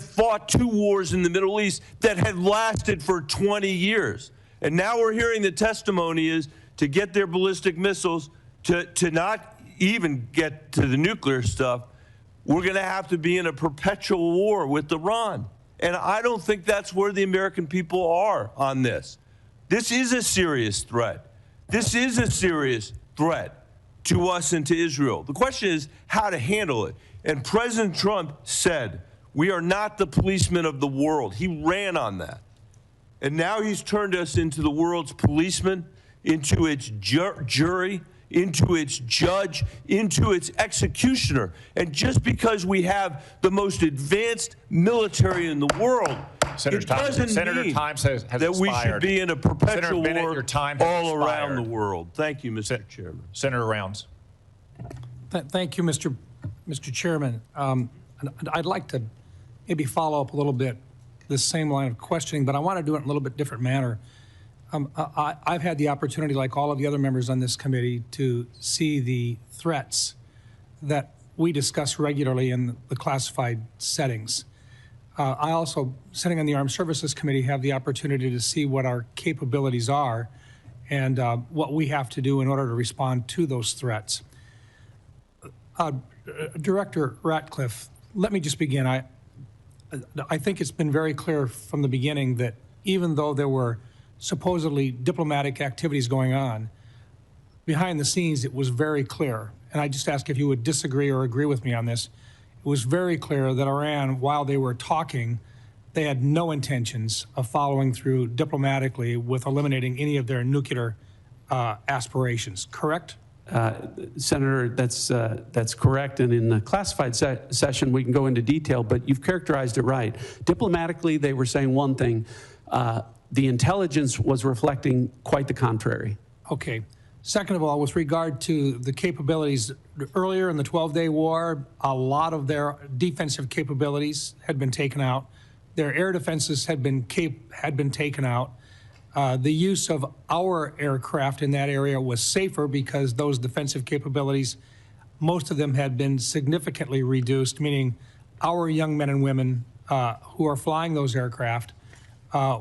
fought 2 wars in the Middle East that had lasted for 20 years. And now we're hearing the testimony is to get their ballistic missiles, to not even get to the nuclear stuff, we're going to have to be in a perpetual war with Iran. And I don't think that's where the American people are on this. This is a serious threat. This is a serious threat to us and to Israel. The question is how to handle it. And President Trump said, we are not the policemen of the world. He ran on that. And now he's turned us into the world's policeman, into its jury, into its judge, into its executioner. And just because we have the most advanced military in the world, it doesn't mean that we should be in a perpetual war all around the world. Thank you, Mr. Chairman. Senator Rounds. Thank you, Mr. Chairman. I'd like to maybe follow up a little bit this same line of questioning, but I want to do it in a little bit different manner. I've had the opportunity, like all of the other members on this committee, to see the threats that we discuss regularly in the classified settings. I also, sitting on the Armed Services Committee, have the opportunity to see what our capabilities are and what we have to do in order to respond to those threats. Director Ratcliffe, let me just begin. I think it's been very clear from the beginning that even though there were supposedly diplomatic activities going on, behind the scenes it was very clear, and I just ask if you would disagree or agree with me on this, it was very clear that Iran, while they were talking, they had no intentions of following through diplomatically with eliminating any of their nuclear aspirations, correct? Senator, that's correct, and in the classified session we can go into detail, but you've characterized it right. Diplomatically, they were saying one thing. The intelligence was reflecting quite the contrary. Okay. Second of all, with regard to the capabilities, earlier in the 12-day war, a lot of their defensive capabilities had been taken out. Their air defenses had been taken out. The use of our aircraft in that area was safer because those defensive capabilities, most of them had been significantly reduced, meaning our young men and women who are flying those aircraft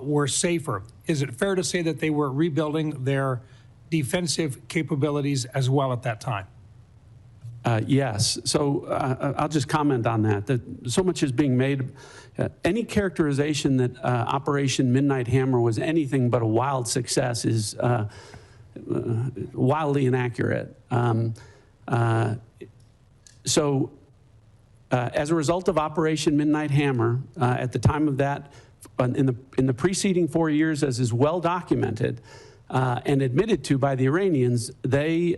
were safer. Is it fair to say that they were rebuilding their defensive capabilities as well at that time? Yes. So I'll just comment on that so much is being made. Any characterization that Operation Midnight Hammer was anything but a wild success is wildly inaccurate. As a result of Operation Midnight Hammer, at the time of that, in the preceding 4 years, as is well documented and admitted to by the Iranians, they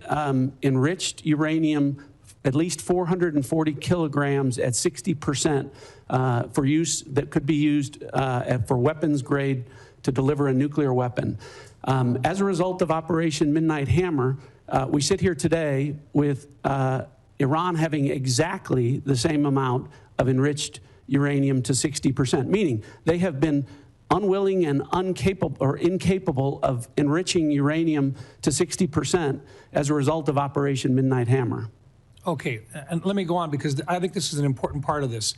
enriched uranium at least 440 kilograms at 60% for use that could be used for weapons grade to deliver a nuclear weapon. As a result of Operation Midnight Hammer, we sit here today with Iran having exactly the same amount of enriched uranium to 60%, meaning they have been unwilling and incapable of enriching uranium to 60% as a result of Operation Midnight Hammer. Okay, and let me go on because I think this is an important part of this.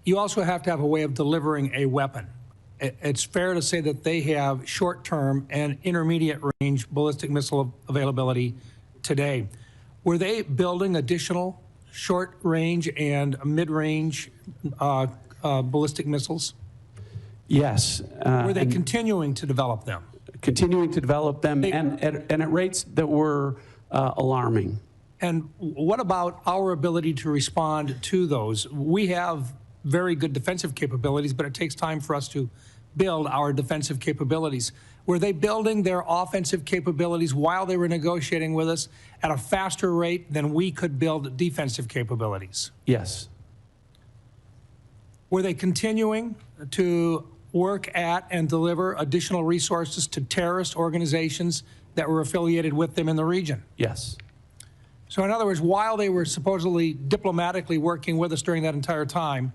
You also have to have a way of delivering a weapon. It's fair to say that they have short-term and intermediate-range ballistic missile availability today. Were they building additional short-range and mid-range ballistic missiles? Yes. Were they continuing to develop them? Continuing to develop them and at rates that were alarming. And what about our ability to respond to those? We have very good defensive capabilities, but it takes time for us to build our defensive capabilities. Were they building their offensive capabilities while they were negotiating with us at a faster rate than we could build defensive capabilities? Yes. Were they continuing to work at and deliver additional resources to terrorist organizations that were affiliated with them in the region? Yes. So in other words, while they were supposedly diplomatically working with us during that entire time,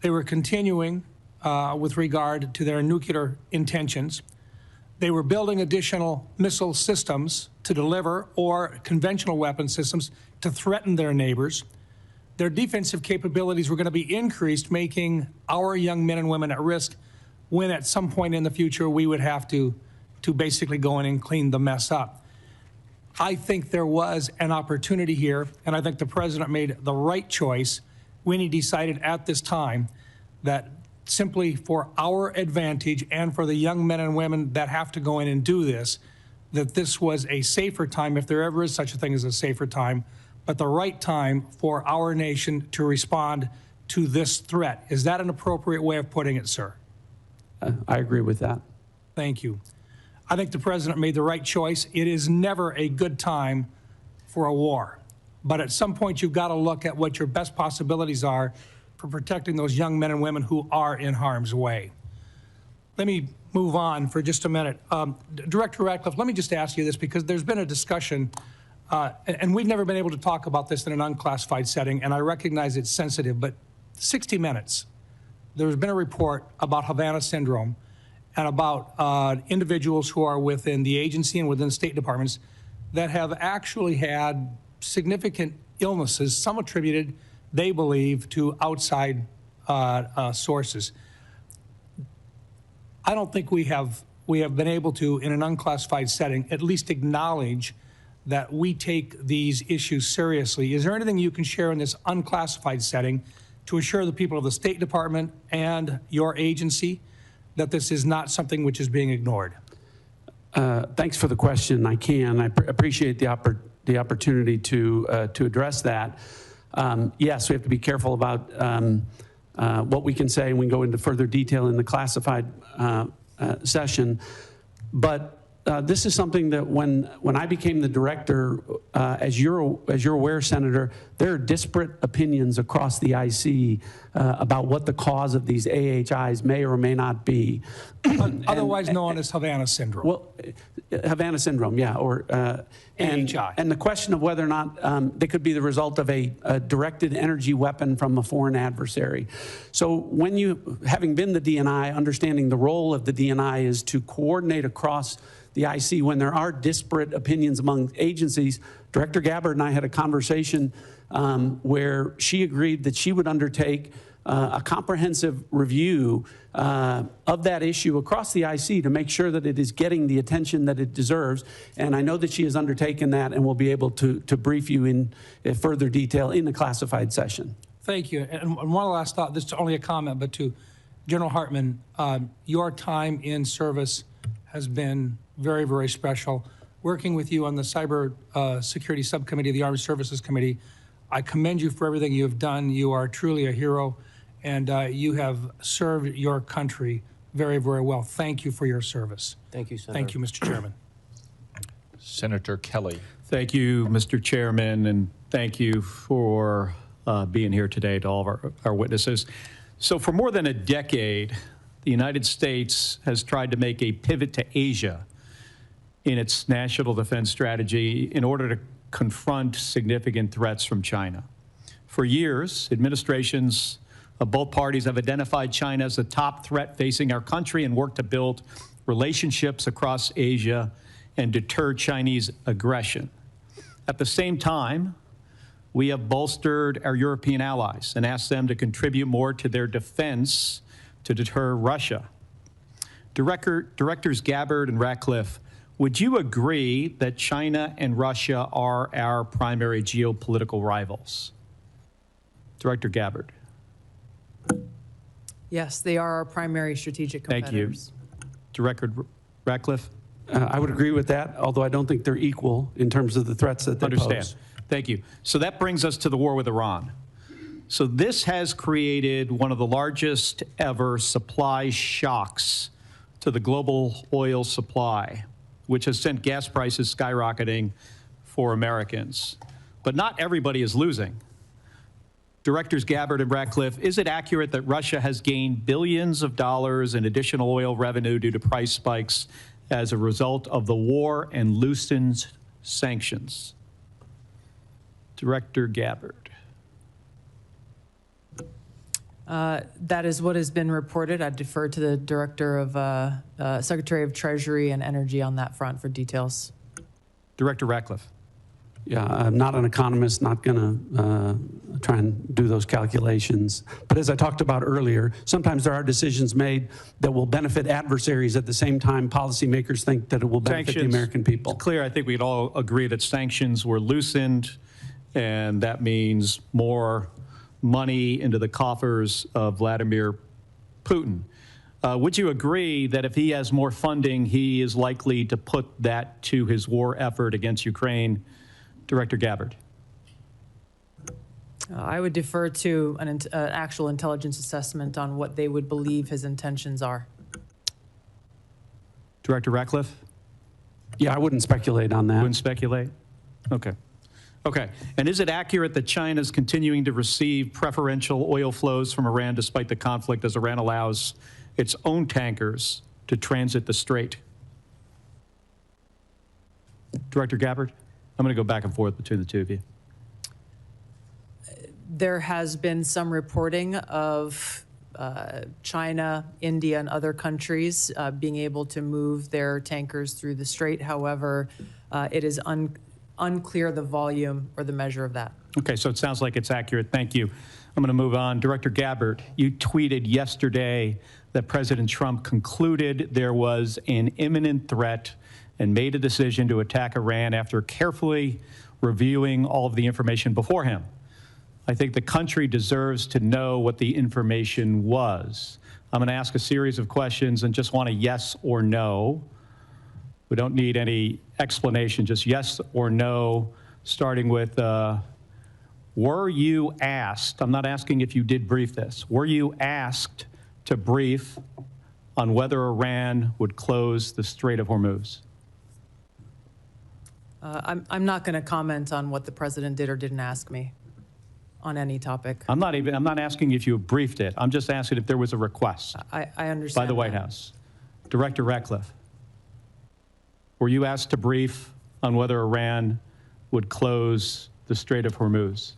they were continuing with regard to their nuclear intentions. They were building additional missile systems to deliver or conventional weapon systems to threaten their neighbors. Their defensive capabilities were going to be increased, making our young men and women at risk when at some point in the future we would have to basically go in and clean the mess up. I think there was an opportunity here, and I think the president made the right choice when he decided at this time that simply for our advantage and for the young men and women that have to go in and do this, that this was a safer time, if there ever is such a thing as a safer time, but the right time for our nation to respond to this threat. Is that an appropriate way of putting it, sir? I agree with that. Thank you. I think the president made the right choice. It is never a good time for a war. But at some point, you've got to look at what your best possibilities are for protecting those young men and women who are in harm's way. Let me move on for just a minute. Director Ratcliffe, let me just ask you this, because there's been a discussion, and we've never been able to talk about this in an unclassified setting, and I recognize it's sensitive, but 60 Minutes there's been a report about Havana syndrome and about individuals who are within the agency and within state departments that have actually had significant illnesses, some attributed, they believe, to outside sources. I don't think we have been able to, in an unclassified setting, at least acknowledge that we take these issues seriously. Is there anything you can share in this unclassified setting to assure the people of the State Department and your agency that this is not something which is being ignored? Thanks for the question. I can. I appreciate the opportunity to address that. Yes, we have to be careful about what we can say, and we can go into further detail in the classified session. But this is something that when I became the director, as you're aware, Senator, there are disparate opinions across the IC about what the cause of these AHIs may or may not be. Otherwise known as Havana syndrome. Well, Havana syndrome, yeah, or AHI. And the question of whether or not they could be the result of a directed energy weapon from a foreign adversary. So when you, having been the DNI, understanding the role of the DNI is to coordinate across the IC when there are disparate opinions among agencies. Director Gabbard and I had a conversation where she agreed that she would undertake a comprehensive review of that issue across the IC to make sure that it is getting the attention that it deserves. And I know that she has undertaken that and will be able to brief you in further detail in the classified session. Thank you. And one last thought, this is only a comment, but to General Hartman, your time in service has been very, very special. Working with you on the Cyber Security Subcommittee of the Armed Services Committee, I commend you for everything you have done. You are truly a hero, and you have served your country very, very well. Thank you for your service. Thank you, Senator. Thank you, Mr. Chairman. Senator Kelly. Thank you, Mr. Chairman, and thank you for being here today to all of our witnesses. So for more than a decade, the United States has tried to make a pivot to Asia in its national defense strategy in order to confront significant threats from China. For years, administrations of both parties have identified China as the top threat facing our country and worked to build relationships across Asia and deter Chinese aggression. At the same time, we have bolstered our European allies and asked them to contribute more to their defense to deter Russia. Directors Gabbard and Ratcliffe, would you agree that China and Russia are our primary geopolitical rivals? Director Gabbard. Yes, they are our primary strategic competitors. Thank you. Director Ratcliffe? I would agree with that, although I don't think they're equal in terms of the threats that they pose. Thank you. So that brings us to the war with Iran. So this has created one of the largest ever supply shocks to the global oil supply, which has sent gas prices skyrocketing for Americans. But not everybody is losing. Directors Gabbard and Ratcliffe, is it accurate that Russia has gained billions of dollars in additional oil revenue due to price spikes as a result of the war and loosened sanctions? Director Gabbard. That is what has been reported. I'd defer to the Director of Secretary of Treasury and Energy on that front for details. Director Ratcliffe. Yeah, I'm not an economist, not going to try and do those calculations. But as I talked about earlier, sometimes there are decisions made that will benefit adversaries at the same time policymakers think that it will benefit the American people. It's clear, I think we'd all agree that sanctions were loosened, and that means more money into the coffers of Vladimir Putin. Would you agree that if he has more funding, he is likely to put that to his war effort against Ukraine? Director Gabbard. I would defer to an actual intelligence assessment on what they would believe his intentions are. Director Ratcliffe? Yeah, I wouldn't speculate on that. Wouldn't speculate? Okay. Okay. And is it accurate that China is continuing to receive preferential oil flows from Iran despite the conflict as Iran allows its own tankers to transit the strait? Director Gabbard? I'm going to go back and forth between the two of you. There has been some reporting of China, India, and other countries being able to move their tankers through the strait. However, it is unclear the volume or the measure of that. Okay, so it sounds like it's accurate. Thank you. I'm going to move on. Director Gabbard, you tweeted yesterday that President Trump concluded there was an imminent threat and made a decision to attack Iran after carefully reviewing all of the information before him. I think the country deserves to know what the information was. I'm going to ask a series of questions and just want a yes or no. We don't need any explanation, just yes or no, starting with, were you asked, I'm not asking if you did brief this, were you asked to brief on whether Iran would close the Strait of Hormuz? I'm not going to comment on what the president did or didn't ask me on any topic. I'm not asking if you briefed it. I'm just asking if there was a request I understand by the White House. Director Ratcliffe, were you asked to brief on whether Iran would close the Strait of Hormuz?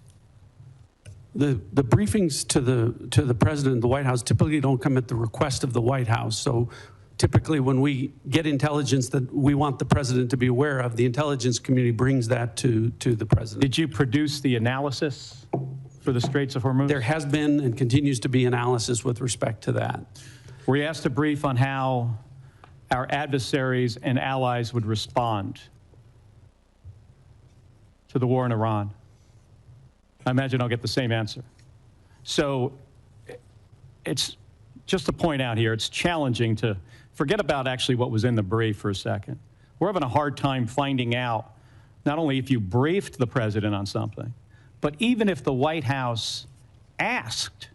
The briefings to the president of the White House typically don't come at the request of the White House. So typically when we get intelligence that we want the president to be aware of, the intelligence community brings that to the president. Did you produce the analysis for the Straits of Hormuz? There has been and continues to be analysis with respect to that. Were you asked to brief on how our adversaries and allies would respond to the war in Iran? I imagine I'll get the same answer. So it's just to point out here, it's challenging to forget about actually what was in the brief for a second. We're having a hard time finding out not only if you briefed the president on something, but even if the White House asked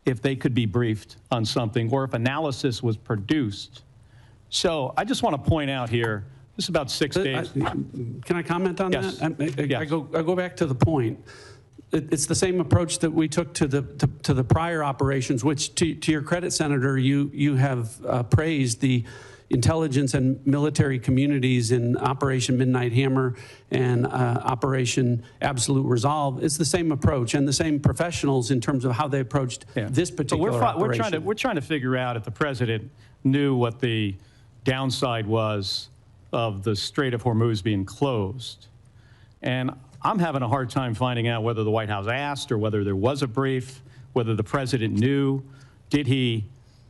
if they could be briefed on something or if analysis was produced. So I just want to point out here, this is about 6 days. Can I comment on Yes. that? Yes. I go back to the point. It's the same approach that we took to the prior operations, which to your credit, Senator, you have praised the intelligence and military communities in Operation Midnight Hammer and Operation Absolute Resolve. It's the same approach and the same professionals in terms of how they approached this particular operation. We're trying to figure out if the president knew what the downside was of the Strait of Hormuz being closed. And I'm having a hard time finding out whether the White House asked or whether there was a brief, whether the president knew. Did he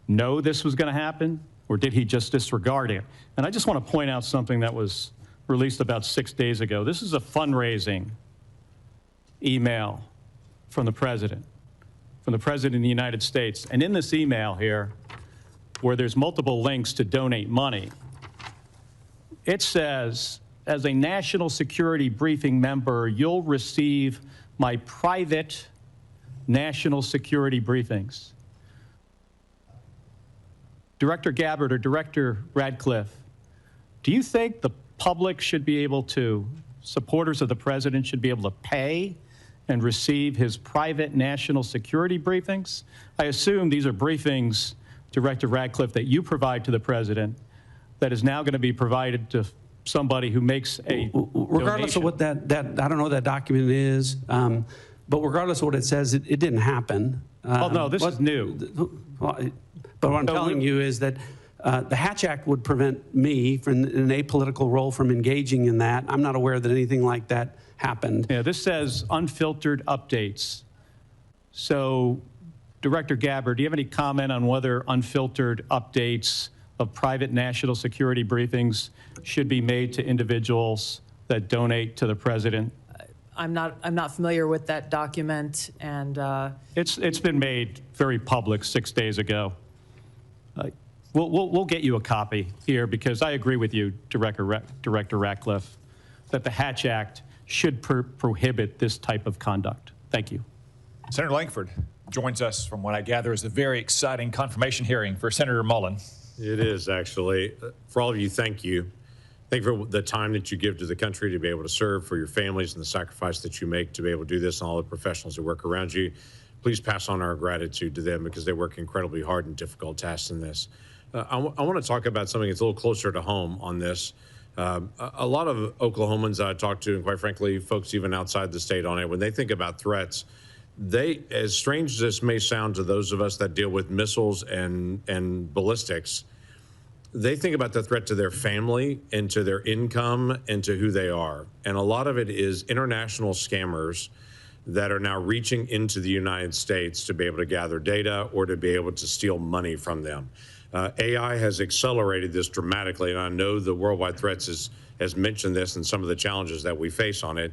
know this was going to happen, or did he just disregard it? And I just want to point out something that was released about 6 days ago. This is a fundraising email from the president of the United States. And in this email here, where there's multiple links to donate money, it says, as a national security briefing member, you'll receive my private national security briefings. Director Gabbard or Director Ratcliffe, do you think the public should be able to, supporters of the president should be able to pay and receive his private national security briefings? I assume these are briefings, Director Ratcliffe, that you provide to the president that is now going to be provided to somebody who makes a regardless donation. of what that I don't know what that document is, but regardless of what it says, it didn't happen. Oh, no, this is new. But what I'm telling you is that the Hatch Act would prevent me from an apolitical role from engaging in that. I'm not aware that anything like that happened. Yeah, this says unfiltered updates. So, Director Gabbard, do you have any comment on whether unfiltered updates of private national security briefings should be made to individuals that donate to the president? I'm not familiar with that document, and It's been made very public 6 days ago. We'll get you a copy here because I agree with you, Director Ratcliffe, that the Hatch Act should prohibit this type of conduct. Thank you. Senator Lankford joins us from what I gather is a very exciting confirmation hearing for Senator Mullen. It is, actually. For all of you, thank you. Thank you for the time that you give to the country to be able to serve, for your families and the sacrifice that you make to be able to do this, and all the professionals that work around you. Please pass on our gratitude to them because they work incredibly hard and difficult tasks in this. I want to talk about something that's a little closer to home on this. A lot of Oklahomans I talk to, and quite frankly, folks even outside the state on it, when they think about threats, they, as strange as this may sound to those of us that deal with missiles and ballistics, they think about the threat to their family and to their income and to who they are. And a lot of it is international scammers that are now reaching into the United States to be able to gather data or to be able to steal money from them. AI has accelerated this dramatically, and I know the Worldwide Threats has mentioned this and some of the challenges that we face on it.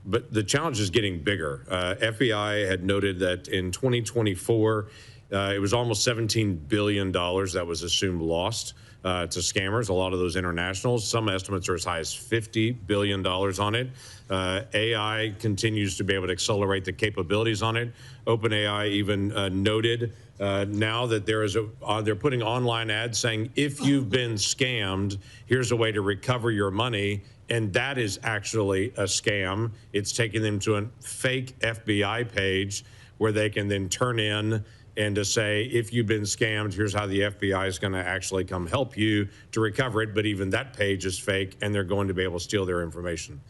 But the challenge is getting bigger. FBI had noted that in 2024, it was almost $17 billion that was assumed lost to scammers, a lot of those internationals. Some estimates are as high as $50 billion on it. AI continues to be able to accelerate the capabilities on it. OpenAI even noted now that they're putting online ads saying, if you've been scammed, here's a way to recover your money. And that is actually a scam. It's taking them to a fake FBI page where they can then turn in and to say, if you've been scammed, here's how the FBI is going to actually come help you to recover it. But even that page is fake, and they're going to be able to steal their information.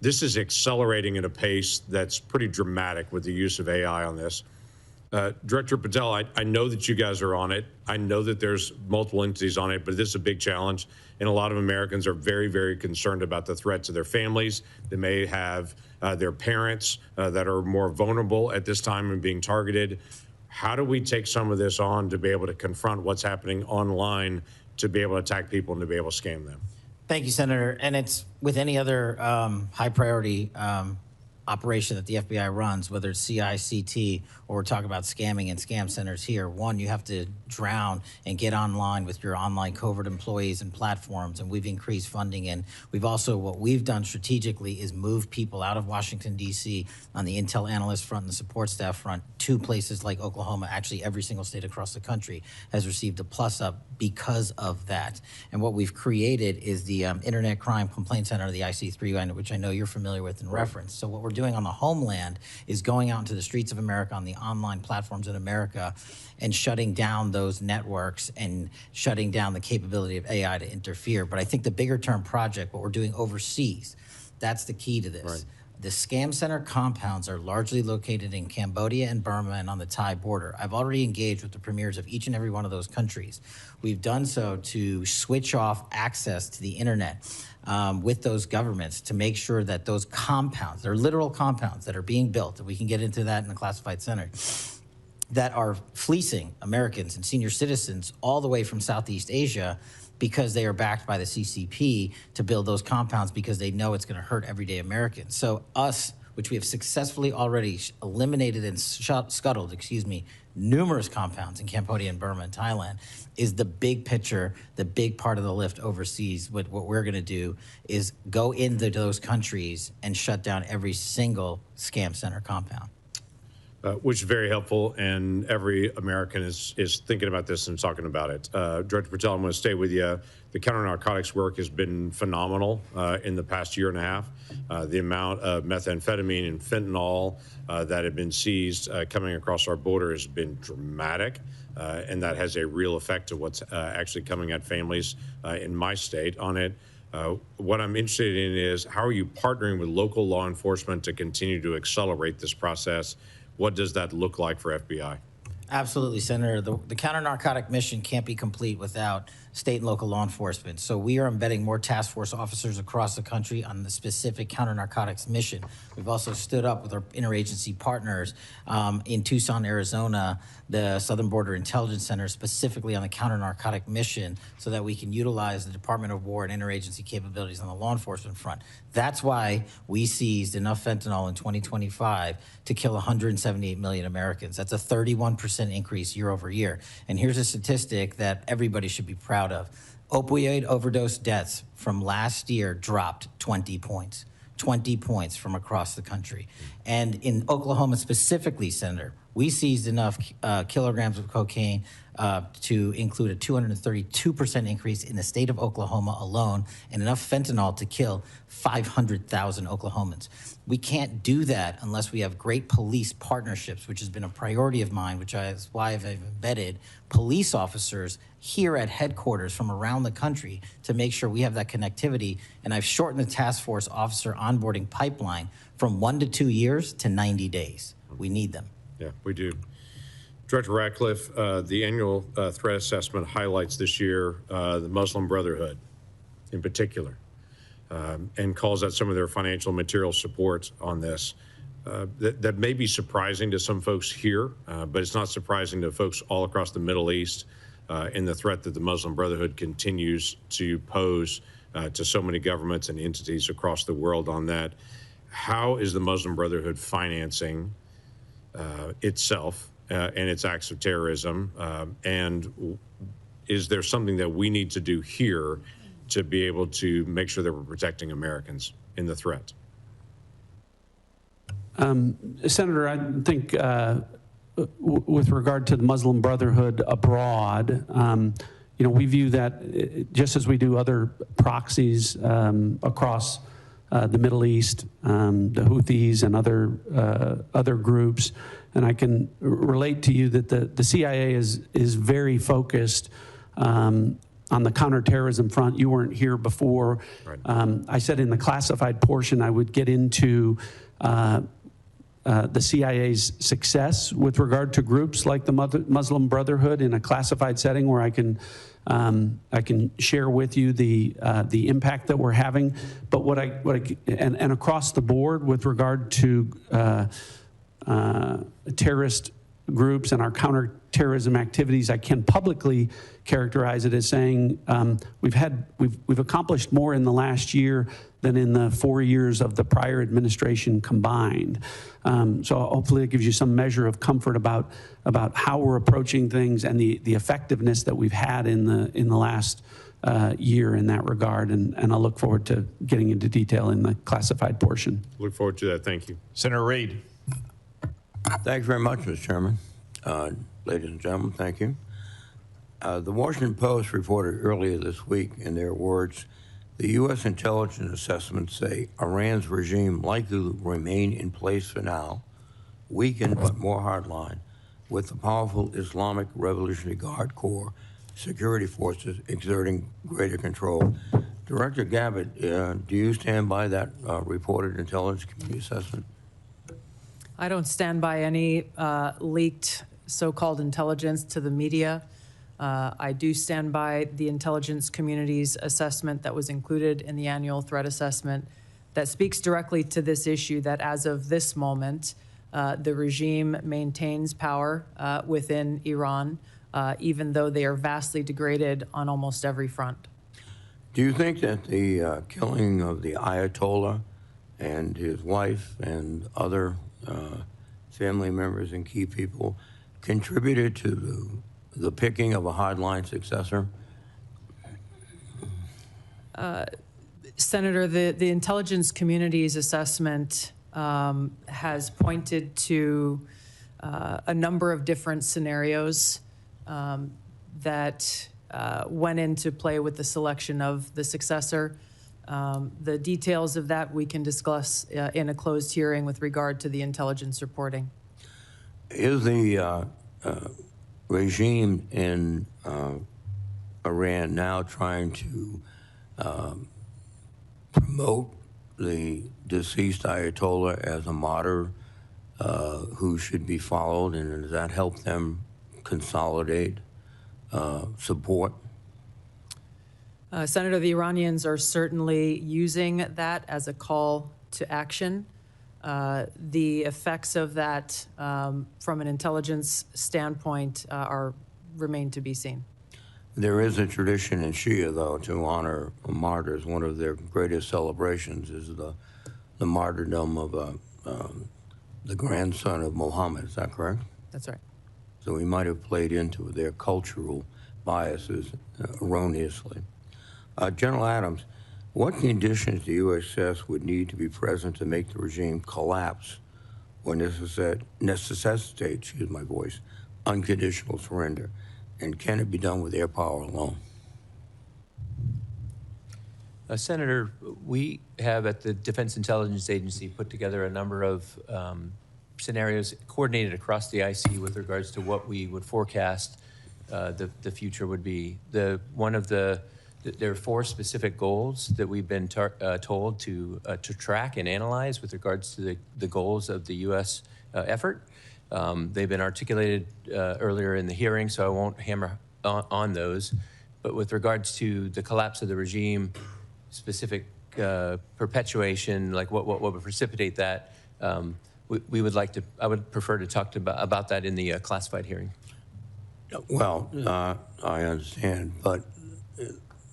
This is accelerating at a pace that's pretty dramatic with the use of AI on this. Director Patel, I know that you guys are on it. I know that there's multiple entities on it, but this is a big challenge. And a lot of Americans are very, very concerned about the threat to their families. They may have their parents that are more vulnerable at this time and being targeted. How do we take some of this on to be able to confront what's happening online, to be able to attack people and to be able to scam them? Thank you, Senator. And it's with any other high priority operation that the FBI runs, whether it's CI/CT or we're talking about scamming and scam centers here. One, you have to drown and get online with your online covert employees and platforms, and we've increased funding. And we've also, what we've done strategically is move people out of Washington, D.C. on the intel analyst front and the support staff front to places like Oklahoma. Actually, every single state across the country has received a plus up because of that. And what we've created is the Internet Crime Complaint Center, the IC3, which I know you're familiar with and reference. So what we're doing on the homeland is going out into the streets of America, on the online platforms in America, and shutting down those networks and shutting down the capability of AI to interfere. But I think the bigger term project, what we're doing overseas, that's the key to this. Right. The scam center compounds are largely located in Cambodia and Burma and on the Thai border. I've already engaged with the premiers of each and every one of those countries. We've done so to switch off access to the internet with those governments to make sure that those compounds, they're literal compounds that are being built, and we can get into that in the classified center, that are fleecing Americans and senior citizens all the way from Southeast Asia because they are backed by the CCP to build those compounds because they know it's going to hurt everyday Americans. So us, which we have successfully already eliminated and scuttled, numerous compounds in Cambodia and Burma and Thailand, is the big picture, the big part of the lift overseas. What we're going to do is go into those countries and shut down every single scam center compound. Which is very helpful, and every American is thinking about this and talking about it. Director Patel, I'm going to stay with you. The counter-narcotics work has been phenomenal in the past year and a half. The amount of methamphetamine and fentanyl that have been seized coming across our border has been dramatic, and that has a real effect to what's actually coming at families in my state on it. What I'm interested in is, how are you partnering with local law enforcement to continue to accelerate this process? What does that look like for FBI? Absolutely, Senator. The counter-narcotic mission can't be complete without state and local law enforcement. So we are embedding more task force officers across the country on the specific counter-narcotics mission. We've also stood up with our interagency partners in Tucson, Arizona, the Southern Border Intelligence Center, specifically on the counter-narcotic mission, so that we can utilize the Department of War and interagency capabilities on the law enforcement front. That's why we seized enough fentanyl in 2025 to kill 178 million Americans. That's a 31% increase year over year. And here's a statistic that everybody should be proud of. Opioid overdose deaths from last year dropped 20 points. 20 points from across the country. And in Oklahoma specifically, Senator, we seized enough kilograms of cocaine to include a 232% increase in the state of Oklahoma alone, and enough fentanyl to kill 500,000 Oklahomans. We can't do that unless we have great police partnerships, which has been a priority of mine, which is why I've embedded police officers here at headquarters from around the country to make sure we have that connectivity. And I've shortened the task force officer onboarding pipeline from 1 to 2 years to 90 days. We need them. Yeah, we do. Director Ratcliffe, the annual threat assessment highlights this year the Muslim Brotherhood in particular, and calls out some of their financial material support on this. That may be surprising to some folks here, but it's not surprising to folks all across the Middle East in the threat that the Muslim Brotherhood continues to pose to so many governments and entities across the world on that. How is the Muslim Brotherhood financing itself and its acts of terrorism? And is there something that we need to do here to be able to make sure that we're protecting Americans in the threat? Senator, I think with regard to the Muslim Brotherhood abroad, you know, we view that just as we do other proxies across the Middle East, the Houthis and other groups. And I can relate to you that the CIA is very focused on the counterterrorism front. You weren't here before. Right. I said in the classified portion I would get into the CIA's success with regard to groups like the Muslim Brotherhood in a classified setting, where I can share with you the impact that we're having. But and across the board with regard to terrorist groups and our counterterrorism activities, I can publicly characterize it as saying we've accomplished more in the last year than in the 4 years of the prior administration combined. So hopefully it gives you some measure of comfort about how we're approaching things and the effectiveness that we've had in the last year in that regard. And I look forward to getting into detail in the classified portion. Look forward to that. Thank you. Senator Reid. Thank you very much, Mr. Chairman. Ladies and gentlemen, thank you. The Washington Post reported earlier this week, in their words, the U.S. intelligence assessments say Iran's regime likely to remain in place for now, weakened but more hardline, with the powerful Islamic Revolutionary Guard Corps security forces exerting greater control. Director Gabbard, do you stand by that reported intelligence community assessment? I don't stand by any leaked so-called intelligence to the media. I do stand by the intelligence community's assessment that was included in the annual threat assessment that speaks directly to this issue, that as of this moment, the regime maintains power within Iran, even though they are vastly degraded on almost every front. Do you think that the killing of the Ayatollah and his wife and other family members and key people contributed to the picking of a hardline successor? Senator, the intelligence community's assessment has pointed to a number of different scenarios that went into play with the selection of the successor. The details of that we can discuss in a closed hearing with regard to the intelligence reporting. Is the regime in Iran now trying to promote the deceased Ayatollah as a martyr who should be followed, and does that help them consolidate support? Senator, the Iranians are certainly using that as a call to action. The effects of that from an intelligence standpoint remain to be seen. There is a tradition in Shia, though, to honor martyrs. One of their greatest celebrations is the martyrdom of the grandson of Muhammad. Is that correct? That's right. So we might have played into their cultural biases erroneously. General Adams, what conditions do you assess would need to be present to make the regime collapse or necessitate, excuse my voice, unconditional surrender? And can it be done with air power alone? Senator, we have at the Defense Intelligence Agency put together a number of scenarios coordinated across the IC with regards to what we would forecast the future would be. One of the there are 4 specific goals that we've been told to track and analyze with regards to the goals of the U.S. Effort. They've been articulated earlier in the hearing, so I won't hammer on those. But with regards to the collapse of the regime, specific perpetuation, like what would precipitate that, we would like to, I would prefer to talk about that in the classified hearing. Well, I understand, but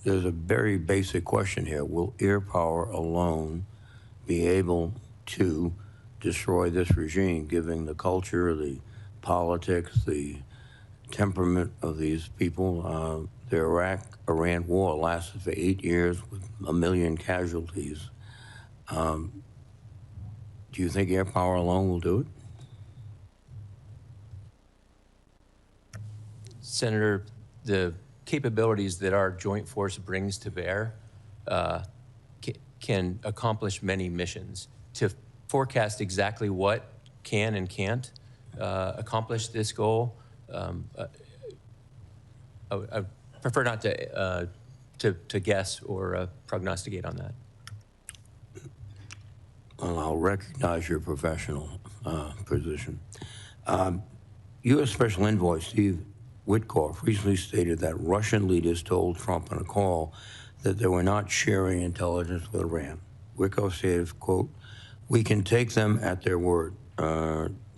there's a very basic question here. Will air power alone be able to destroy this regime, given the culture, the politics, the temperament of these people? The Iraq-Iran war lasted for 8 years with 1 million casualties. Do you think air power alone will do it? Senator, the capabilities that our joint force brings to bear can accomplish many missions. To forecast exactly what can and can't accomplish this goal, I prefer not to guess or prognosticate on that. Well, I'll recognize your professional position. U.S. Special Envoy Steve Witkoff recently stated that Russian leaders told Trump on a call that they were not sharing intelligence with Iran. Witkoff said, quote, "We can take them at their word."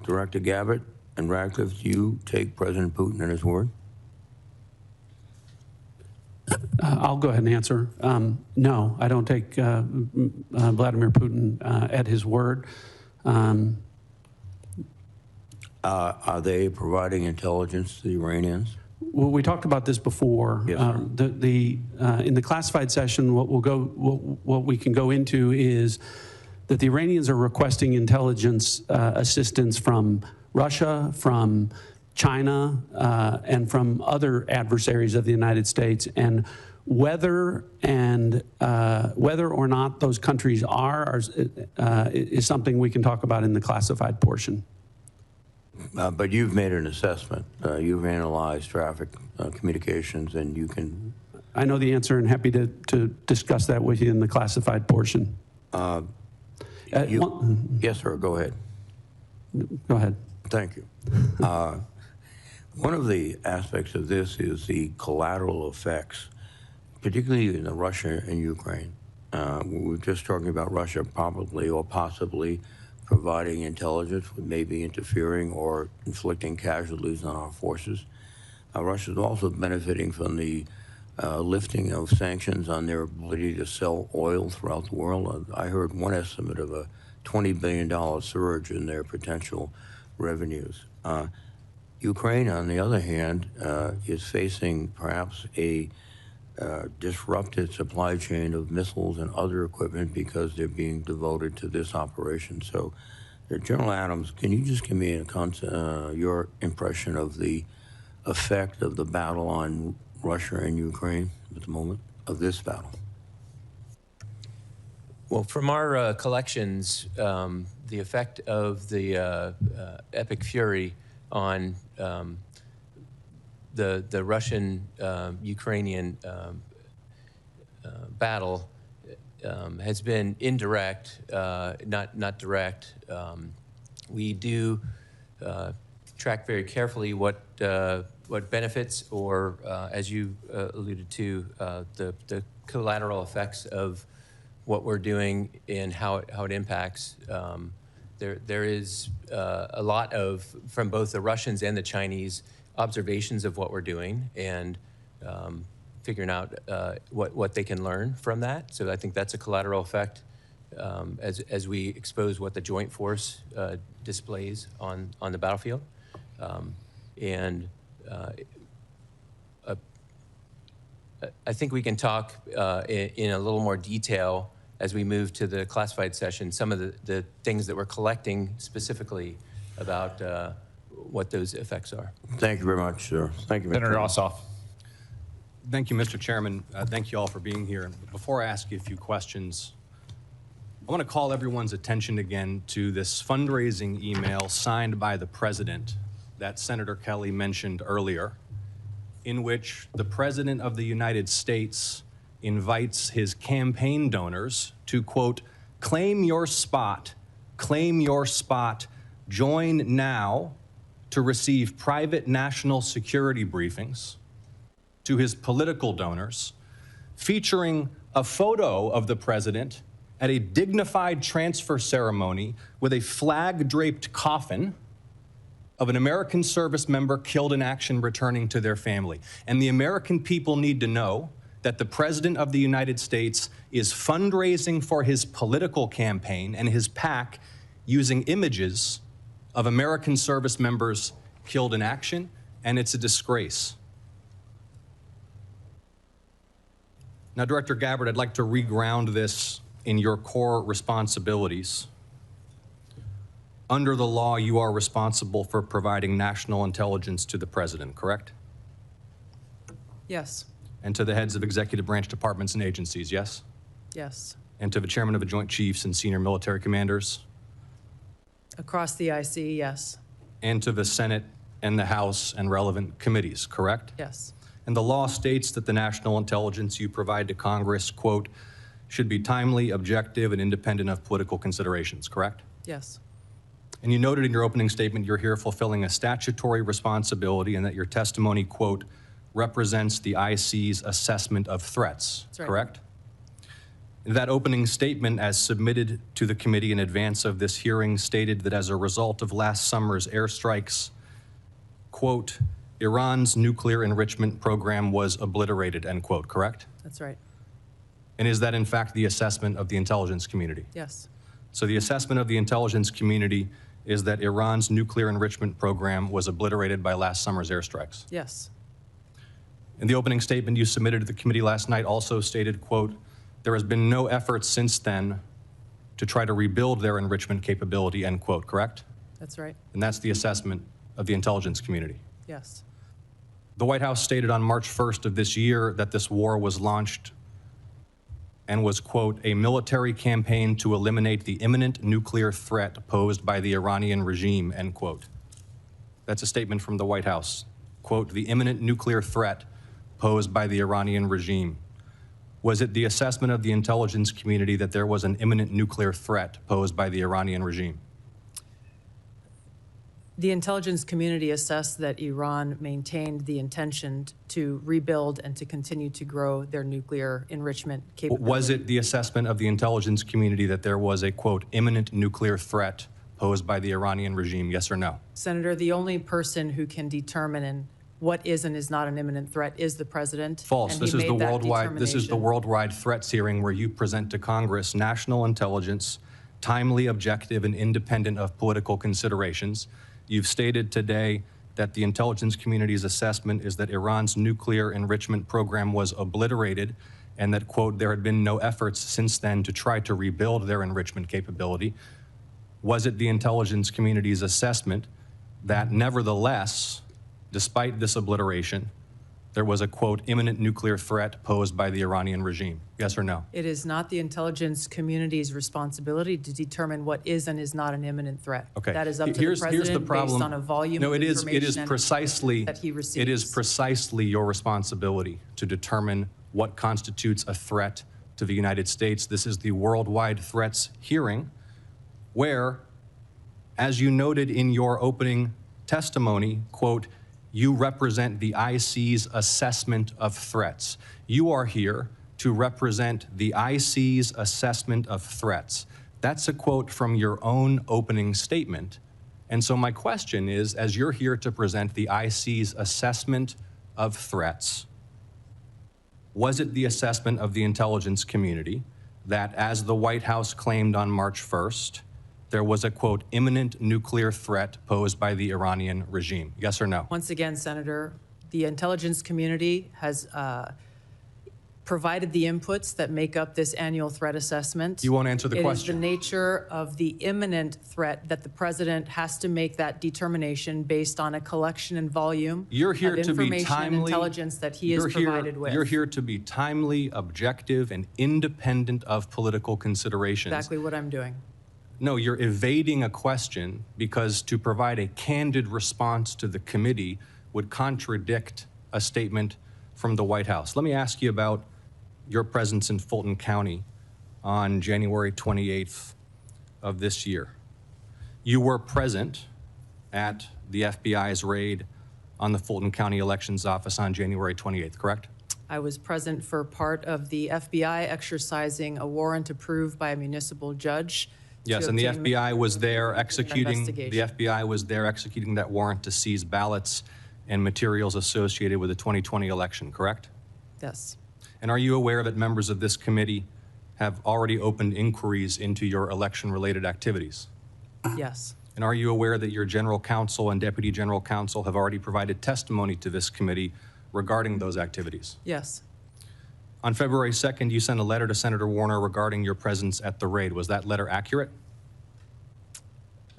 Director Gabbard and Ratcliffe, do you take President Putin at his word? I'll go ahead and answer. No, I don't take Vladimir Putin at his word. Are they providing intelligence to the Iranians? Well, we talked about this before. Yes, in the classified session, what we can go into is that the Iranians are requesting intelligence assistance from Russia, from China, and from other adversaries of the United States, and whether or not those countries are is something we can talk about in the classified portion. But you've made an assessment. You've analyzed traffic communications, and you can... I know the answer and happy to discuss that with you in the classified portion. Yes, sir, go ahead. Go ahead. Thank you. One of the aspects of this is the collateral effects, particularly in Russia and Ukraine. We were just talking about Russia probably or possibly providing intelligence, maybe interfering or inflicting casualties on our forces. Russia is also benefiting from the lifting of sanctions on their ability to sell oil throughout the world. I heard one estimate of a $20 billion surge in their potential revenues. Ukraine, on the other hand, is facing perhaps a disrupted supply chain of missiles and other equipment because they're being devoted to this operation. So, General Adams, can you just give me your impression of the effect of the battle on Russia and Ukraine at the moment, of this battle? Well, from our collections, the effect of the epic fury on the Russian-Ukrainian battle has been indirect, not direct. We do track very carefully what benefits or, as you alluded to, the collateral effects of what we're doing and how it impacts. There is a lot of, from both the Russians and the Chinese, observations of what we're doing and figuring out what they can learn from that. So I think that's a collateral effect as we expose what the joint force displays on the battlefield. I think we can talk in a little more detail as we move to the classified session, some of the things that we're collecting specifically about what those effects are. Thank you very much, sir. Thank you, Mr. Senator Ossoff. Thank you, Mr. Chairman. Thank you all for being here. Before I ask you a few questions, I want to call everyone's attention again to this fundraising email signed by the President that Senator Kelly mentioned earlier, in which the President of the United States invites his campaign donors to, quote, claim your spot, join now to receive private national security briefings to his political donors, featuring a photo of the president at a dignified transfer ceremony with a flag-draped coffin of an American service member killed in action returning to their family. And the American people need to know that the President of the United States is fundraising for his political campaign and his PAC using images of American service members killed in action, and it's a disgrace. Now, Director Gabbard, I'd like to reground this in your core responsibilities. Under the law, you are responsible for providing national intelligence to the President, correct? Yes. And to the heads of executive branch departments and agencies, yes? Yes. And to the chairman of the Joint Chiefs and senior military commanders? Across the IC, yes. And to the Senate and the House and relevant committees, correct? Yes. And the law states that the national intelligence you provide to Congress, quote, should be timely, objective, and independent of political considerations, correct? Yes. And you noted in your opening statement you're here fulfilling a statutory responsibility and that your testimony, quote, represents the IC's assessment of threats, That's right. correct? That opening statement, as submitted to the committee in advance of this hearing, stated that as a result of last summer's airstrikes, quote, Iran's nuclear enrichment program was obliterated, end quote, correct? That's right. And is that in fact the assessment of the intelligence community? Yes. So the assessment of the intelligence community is that Iran's nuclear enrichment program was obliterated by last summer's airstrikes. Yes. In the opening statement you submitted to the committee last night also stated, quote, there has been no effort since then to try to rebuild their enrichment capability, end quote, correct? That's right. And that's the assessment of the intelligence community. Yes. The White House stated on March 1st of this year that this war was launched and was, quote, a military campaign to eliminate the imminent nuclear threat posed by the Iranian regime, end quote. That's a statement from the White House. Quote, the imminent nuclear threat posed by the Iranian regime. Was it the assessment of the intelligence community that there was an imminent nuclear threat posed by the Iranian regime? The intelligence community assessed that Iran maintained the intention to rebuild and to continue to grow their nuclear enrichment capability. Was it the assessment of the intelligence community that there was a, quote, imminent nuclear threat posed by the Iranian regime, yes or no? Senator, the only person who can determine what is and is not an imminent threat is the president. False. And This he is the made that worldwide. This is the determination. worldwide threats hearing where you present to Congress national intelligence, timely, objective, and independent of political considerations. You've stated today that the intelligence community's assessment is that Iran's nuclear enrichment program was obliterated and that, quote, there had been no efforts since then to try to rebuild their enrichment capability. Was it the intelligence community's assessment that nevertheless, despite this obliteration, there was a, quote, imminent nuclear threat posed by the Iranian regime? Yes or no? It is not the intelligence community's responsibility to determine what is and is not an imminent threat. Okay. That is up to Here's the the president problem. based on a volume No, of it is information precisely that he receives. it is precisely your responsibility to determine what constitutes a threat to the United States. This is the worldwide threats hearing where, as you noted in your opening testimony, quote, you represent the IC's assessment of threats. You are here to represent the IC's assessment of threats. That's a quote from your own opening statement. And so my question is, as you're here to present the IC's assessment of threats, was it the assessment of the intelligence community that, as the White House claimed on March 1st, there was a, quote, imminent nuclear threat posed by the Iranian regime? Yes or no? Once again, Senator, the intelligence community has provided the inputs that make up this annual threat assessment. You won't answer the question. It is the nature of the imminent threat that the president has to make that determination based on a collection and volume You're here of to be information and timely. intelligence that he is provided with. You're here to be timely, objective, and independent of political considerations. Exactly what I'm doing. No, you're evading a question because to provide a candid response to the committee would contradict a statement from the White House. Let me ask you about your presence in Fulton County on January 28th of this year. You were present at the FBI's raid on the Fulton County Elections Office on January 28th, correct? I was present for part of the FBI exercising a warrant approved by a municipal judge. Yes, to and the obtain FBI was there executing, investigation. the FBI was there executing that warrant to seize ballots and materials associated with the 2020 election, correct? Yes. And are you aware that members of this committee have already opened inquiries into your election-related activities? Yes. And are you aware that your general counsel and deputy general counsel have already provided testimony to this committee regarding those activities? Yes. On February 2nd, you sent a letter to Senator Warner regarding your presence at the raid. Was that letter accurate?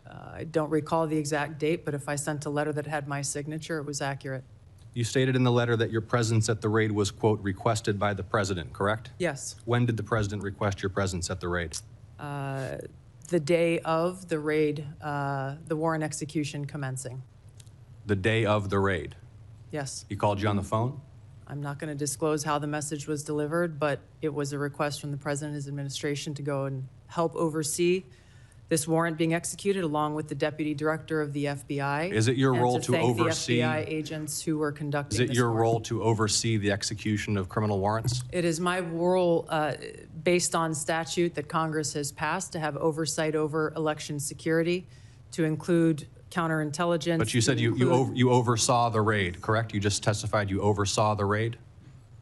I don't recall the exact date, but if I sent a letter that had my signature, it was accurate. You stated in the letter that your presence at the raid was, quote, requested by the president, correct? Yes. When did the president request your presence at the raid? The day of the raid, the warrant execution commencing. The day of the raid. Yes. He called you on the phone? I'm not going to disclose how the message was delivered, but it was a request from the president's administration to go and help oversee this warrant being executed along with the deputy director of the FBI. Is it your role to oversee? And to thank the FBI agents who were conducting Is it this your warrant. role to oversee the execution of criminal warrants? It is my role, based on statute that Congress has passed, to have oversight over election security, to include counterintelligence. But you said you oversaw the raid, correct? You just testified you oversaw the raid?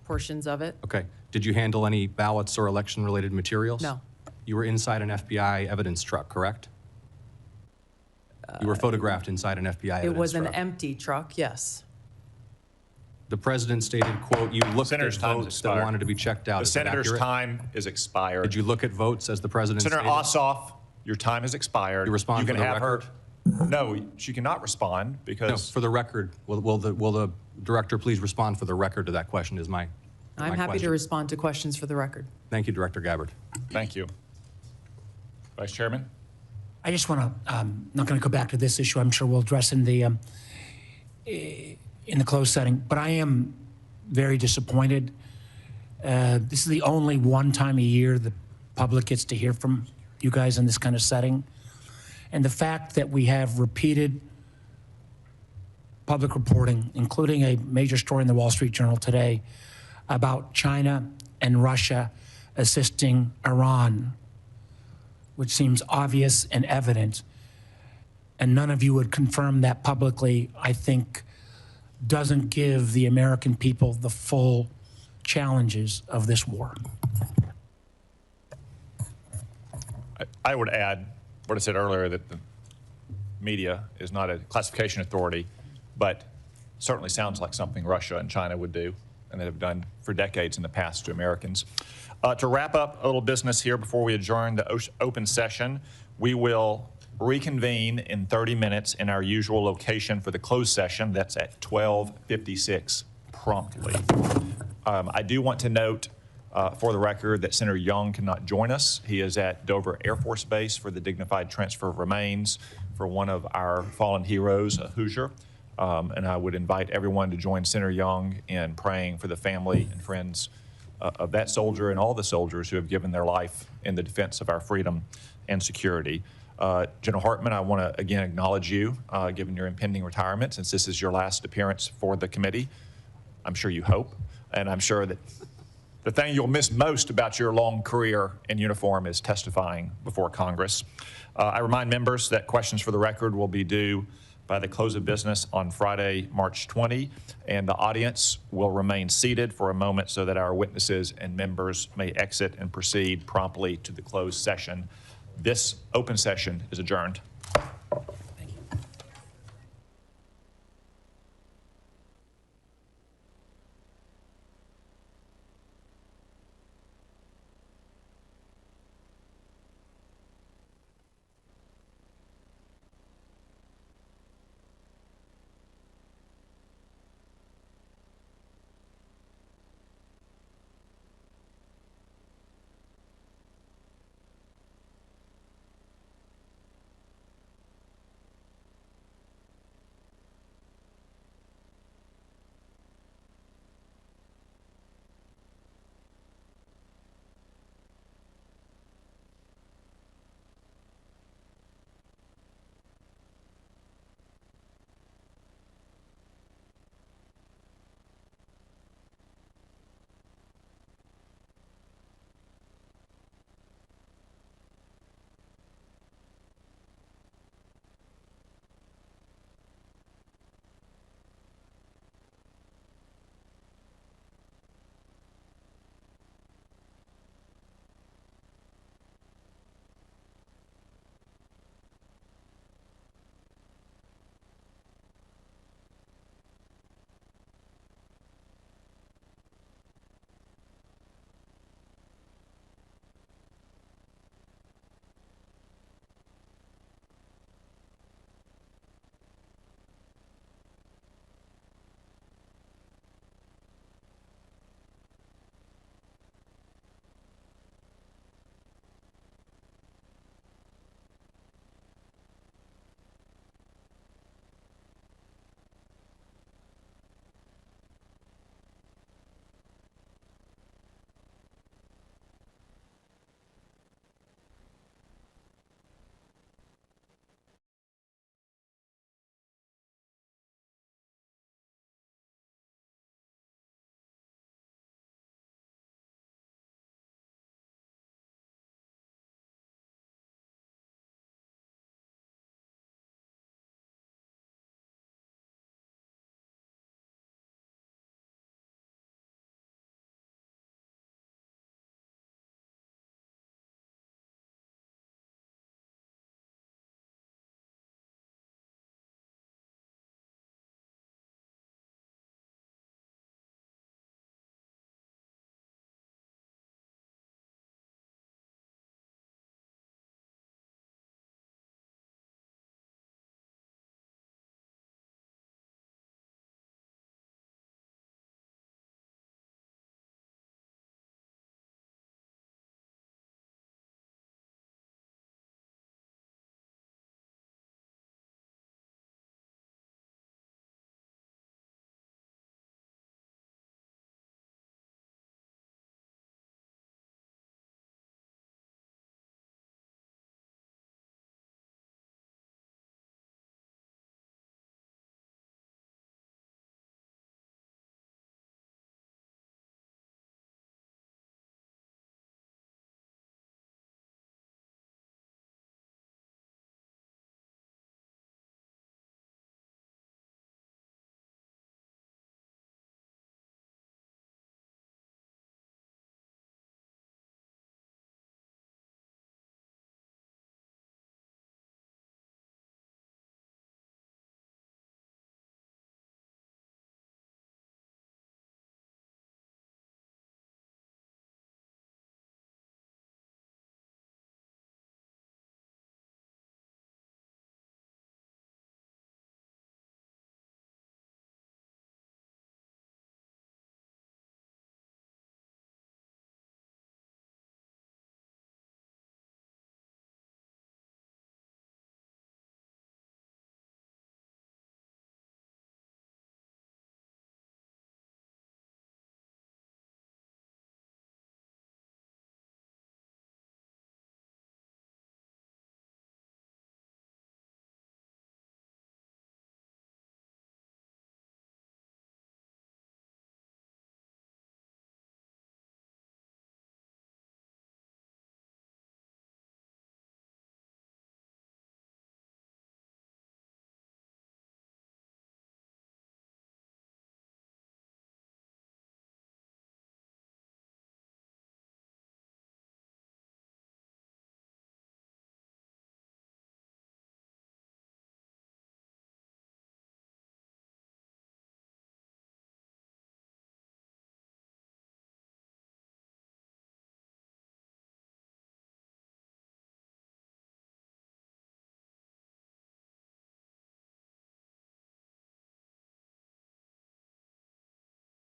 Portions of it. Okay. Did you handle any ballots or election-related materials? No. You were inside an FBI evidence truck, correct? You were photographed inside an FBI evidence truck. It was an empty truck, yes. The president stated, quote, you looked Senator's at time is votes that expired. wanted to be checked out. The Is that senator's accurate? time is expired. Did you look at votes as the president Senator stated? Ossoff, your time has expired. You respond can for the have record? her. No, she cannot respond No, because for the record, will the director please respond for the record to that question is my I'm happy question. to respond to questions for the record. Thank you, Director Gabbard. Thank you. Vice Chairman? I just want to, not going to go back to this issue. I'm sure we'll address in the closed setting, but I am very disappointed. This is the only one time a year the public gets to hear from you guys in this kind of setting. And the fact that we have repeated public reporting, including a major story in the Wall Street Journal today about China and Russia assisting Iran, which seems obvious and evident, and none of you would confirm that publicly, I think doesn't give the American people the full challenges of this war. I would add what I said earlier, that the media is not a classification authority, but certainly sounds like something Russia and China would do, and that have done for decades in the past to Americans. To wrap up a little business here before we adjourn the open session, we will reconvene in 30 minutes in our usual location for the closed session. That's at 12:56 promptly. I do want to note for the record that Senator Young cannot join us. He is at Dover Air Force Base for the dignified transfer of remains for one of our fallen heroes, a Hoosier. And I would invite everyone to join Senator Young in praying for the family and friends of that soldier and all the soldiers who have given their life in the defense of our freedom and security. General Hartman, I want to again acknowledge you, given your impending retirement, since this is your last appearance for the committee. I'm sure you hope, and I'm sure that the thing you'll miss most about your long career in uniform is testifying before Congress. I remind members that questions for the record will be due by the close of business on Friday, March 20, and the audience will remain seated for a moment so that our witnesses and members may exit and proceed promptly to the closed session. This open session is adjourned.